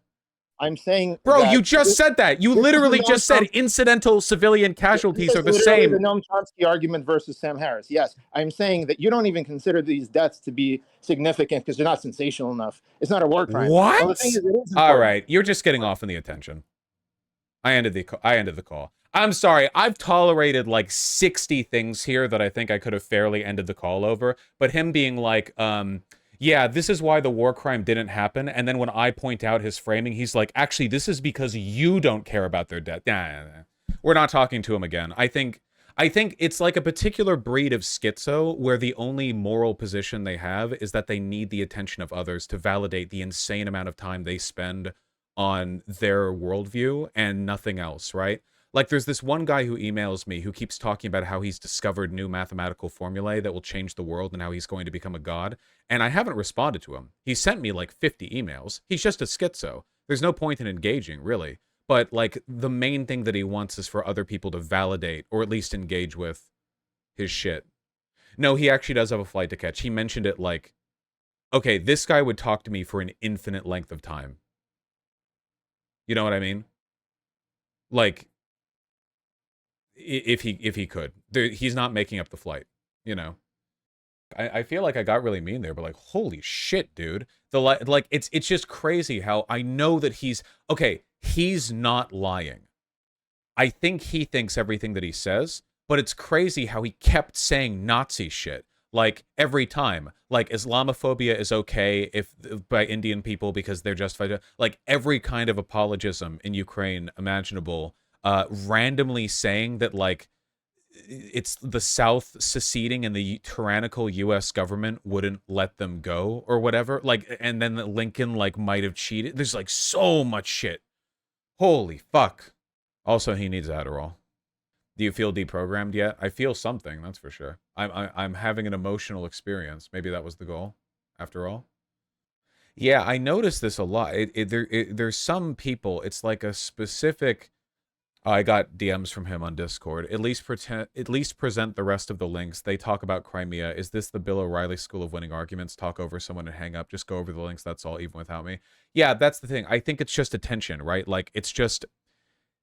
I'm saying, bro, you just said that. You this is literally the just said Noam incidental civilian casualties are the literally same. the Noam Chomsky argument versus Sam Harris. Yes, I'm saying that you don't even consider these deaths to be significant because they're not sensational enough. It's not a war crime. What? Well, the thing is, it is All important. right, you're just getting off in the attention. I ended the call. I'm sorry. I've tolerated like 60 things here that I think I could have fairly ended the call over, but him being like, yeah, this is why the war crime didn't happen, and then when I point out his framing, he's like, actually, this is because you don't care about their death. Nah. We're not talking to him again. I think it's like a particular breed of schizo where the only moral position they have is that they need the attention of others to validate the insane amount of time they spend on their worldview and nothing else, right? Like, there's this one guy who emails me who keeps talking about how he's discovered new mathematical formulae that will change the world and how he's going to become a god, and I haven't responded to him. He sent me like 50 emails. He's just a schizo. There's no point in engaging, really. But, like, the main thing that he wants is for other people to validate or at least engage with his shit. No, he actually does have a flight to catch. He mentioned it like, okay, this guy would talk to me for an infinite length of time. You know what I mean? Like, if he could. He's not making up the flight, you know? I feel like I got really mean there, but like, holy shit, dude. Like, it's just crazy how I know that he's not lying. I think he thinks everything that he says, but it's crazy how he kept saying Nazi shit. Like, every time. Like, Islamophobia is okay if by Indian people because they're justified. Like, every kind of apologism in Ukraine imaginable, randomly saying that, like, it's the South seceding and the tyrannical U.S. government wouldn't let them go or whatever. Like, and then Lincoln, like, might have cheated. There's, like, so much shit. Holy fuck. Also, he needs Adderall. Do you feel deprogrammed yet? I feel something, that's for sure. I'm having an emotional experience. Maybe that was the goal, after all. Yeah, I noticed this a lot. There's some people, it's like a specific... I got DMs from him on Discord. At least present the rest of the links. They talk about Crimea. Is this the Bill O'Reilly School of Winning Arguments? Talk over someone and hang up. Just go over the links. That's all, even without me. Yeah, that's the thing. I think it's just attention, right? Like, it's just...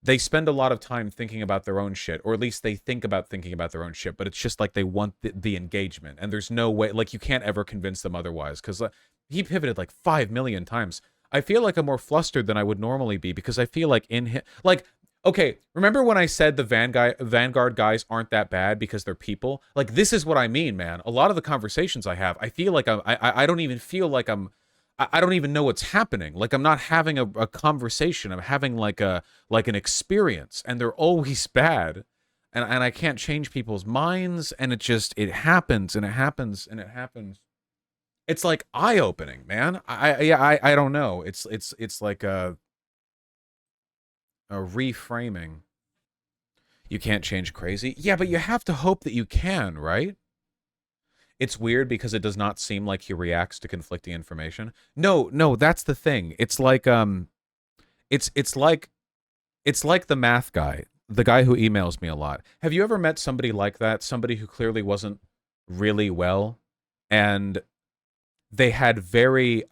They spend a lot of time thinking about their own shit, or at least they think about thinking about their own shit, but it's just like they want the engagement, and there's no way... Like, you can't ever convince them otherwise, because he pivoted like 5 million times. I feel like I'm more flustered than I would normally be, because I feel like in him... Like... Okay, remember when I said the Vanguard guys aren't that bad because they're people? Like, this is what I mean, man. A lot of the conversations I have, I feel like I don't even feel like I don't even know what's happening. Like, I'm not having a conversation. I'm having like an experience, and they're always bad. And I can't change people's minds, and it happens, and it happens, and it happens. It's like eye-opening, man. I don't know. It's like a reframing. You can't change crazy? Yeah, but you have to hope that you can, right? It's weird because it does not seem like he reacts to conflicting information. No, that's the thing. It's like it's like the math guy, the guy who emails me a lot. Have you ever met somebody like that? Somebody who clearly wasn't really well, and they had very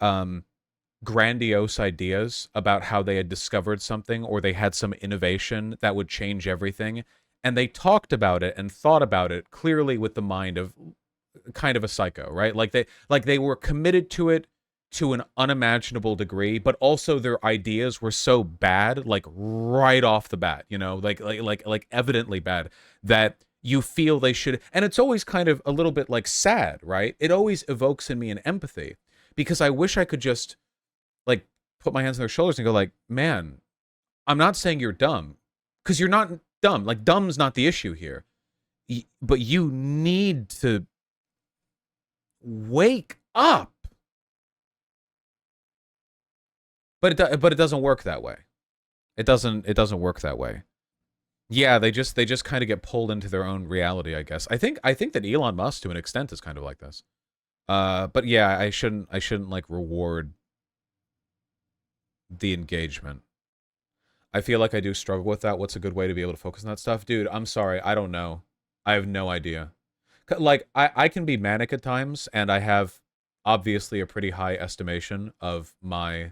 grandiose ideas about how they had discovered something, or they had some innovation that would change everything, and they talked about it and thought about it clearly with the mind of kind of a psycho, right? Like they were committed to it to an unimaginable degree, but also their ideas were so bad, like right off the bat, you know, like evidently bad, that you feel they should. And it's always kind of a little bit like sad, right? It always evokes in me an empathy, because I wish I could just like put my hands on their shoulders and go like, man, I'm not saying you're dumb. because you're not dumb. Like, dumb's not the issue here. But you need to wake up. But it doesn't work that way. It doesn't work that way. Yeah, they just kind of get pulled into their own reality, I guess. I think that Elon Musk to an extent is kind of like this. But yeah, I shouldn't like reward the engagement. I feel like I do struggle with that. What's a good way to be able to focus on that stuff? Dude, I'm sorry, I don't know. I have no idea. Like, I can be manic at times, and I have obviously a pretty high estimation of my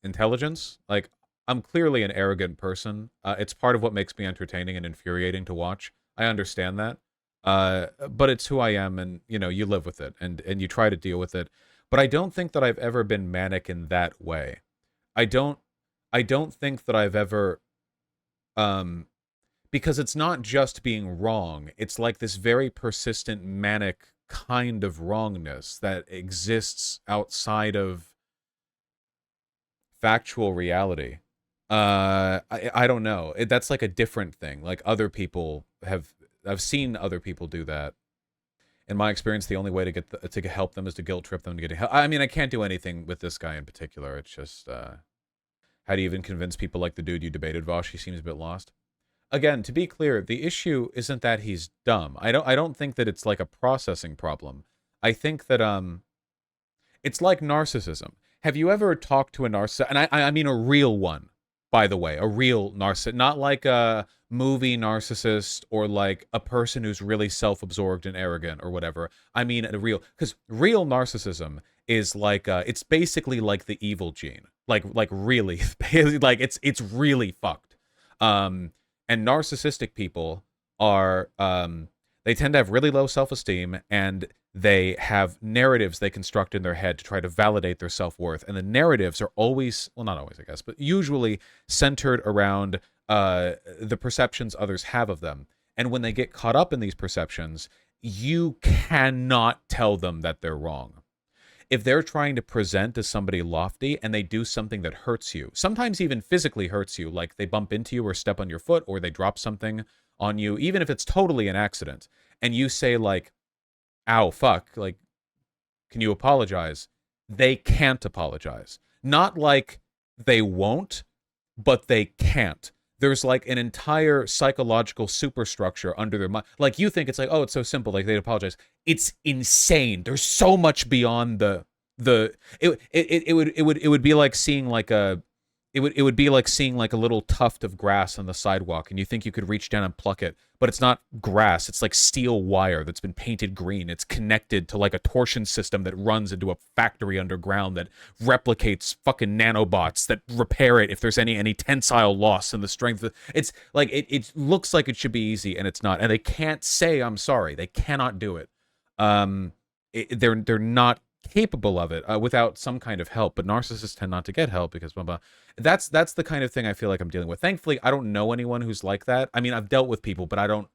intelligence. Like, I'm clearly an arrogant person. It's part of what makes me entertaining and infuriating to watch. I understand that. But it's who I am, and, you know, you live with it, and you try to deal with it. But I don't think that I've ever been manic in that way. I don't think that I've ever, because it's not just being wrong. It's like this very persistent manic kind of wrongness that exists outside of factual reality. I don't know. That's like a different thing. Like, other people I've seen other people do that. In my experience, the only way to get to help them is to guilt trip them to get help. I mean, I can't do anything with this guy in particular. It's just, how do you even convince people like the dude you debated, Vaush? He seems a bit lost. Again, to be clear, the issue isn't that he's dumb. I don't think that it's like a processing problem. I think that it's like narcissism. Have you ever talked to a narcissist? And I mean a real one, by the way, a real narcissist, not like a movie narcissist or like a person who's really self-absorbed and arrogant or whatever. I mean a real, because real narcissism is like it's basically like the evil gene. Like really, like it's really fucked. And narcissistic people are, they tend to have really low self-esteem, and they have narratives they construct in their head to try to validate their self-worth. And the narratives are always, well, not always, I guess, but usually centered around the perceptions others have of them. And when they get caught up in these perceptions, you cannot tell them that they're wrong. If they're trying to present as somebody lofty and they do something that hurts you, sometimes even physically hurts you, like they bump into you or step on your foot or they drop something on you, even if it's totally an accident, and you say like, ow, fuck, like, can you apologize? They can't apologize. Not like they won't, but they can't. There's like an entire psychological superstructure under their mind. Like, you think it's like, oh, it's so simple, like they'd apologize. It's insane. There's so much beyond it would be like seeing like it would be like seeing like a little tuft of grass on the sidewalk, and you think you could reach down and pluck it, but it's not grass. It's like steel wire that's been painted green. It's connected to like a torsion system that runs into a factory underground that replicates fucking nanobots that repair it if there's any tensile loss in the strength. It's like it looks like it should be easy, and it's not. And they can't say I'm sorry. They cannot do it. They're not capable of it without some kind of help. But narcissists tend not to get help because blah blah. That's the kind of thing I feel like I'm dealing with. Thankfully, I don't know anyone who's like that. I mean, I've dealt with people, but I don't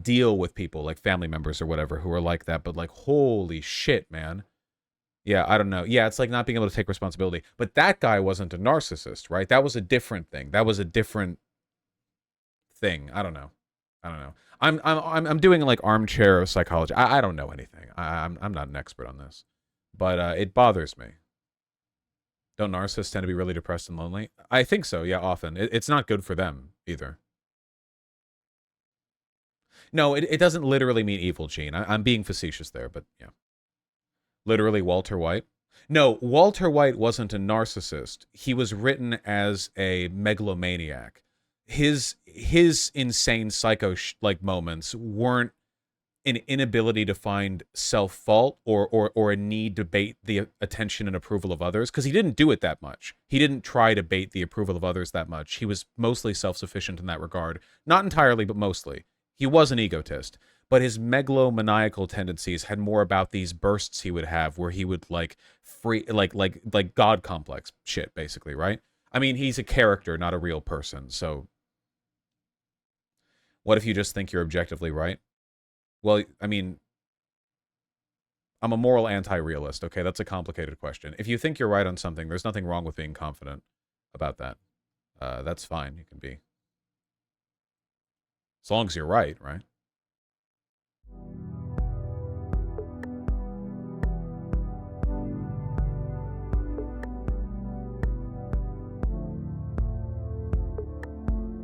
deal with people like family members or whatever who are like that. But like, holy shit, man. Yeah, I don't know. Yeah, it's like not being able to take responsibility. But that guy wasn't a narcissist, right? That was a different thing. That was a different thing. I don't know. I'm doing like armchair psychology. I don't know anything. I'm not an expert on this, but it bothers me. Don't narcissists tend to be really depressed and lonely? I think so. Yeah, often. It's not good for them either. No, it doesn't literally mean evil gene. I'm being facetious there, but yeah. Literally Walter White. No, Walter White wasn't a narcissist. He was written as a megalomaniac. His insane psycho like moments weren't an inability to find self-fault or a need to bait the attention and approval of others, because he didn't do it that much. He didn't try to bait the approval of others that much. He was mostly self-sufficient in that regard. Not entirely, but mostly. He was an egotist, but his megalomaniacal tendencies had more about these bursts he would have where he would like like God complex shit, basically, right? I mean, he's a character, not a real person, so what if you just think you're objectively right? Well, I mean, I'm a moral anti-realist, okay? That's a complicated question. If you think you're right on something, there's nothing wrong with being confident about that. That's fine, you can be. As long as you're right, right?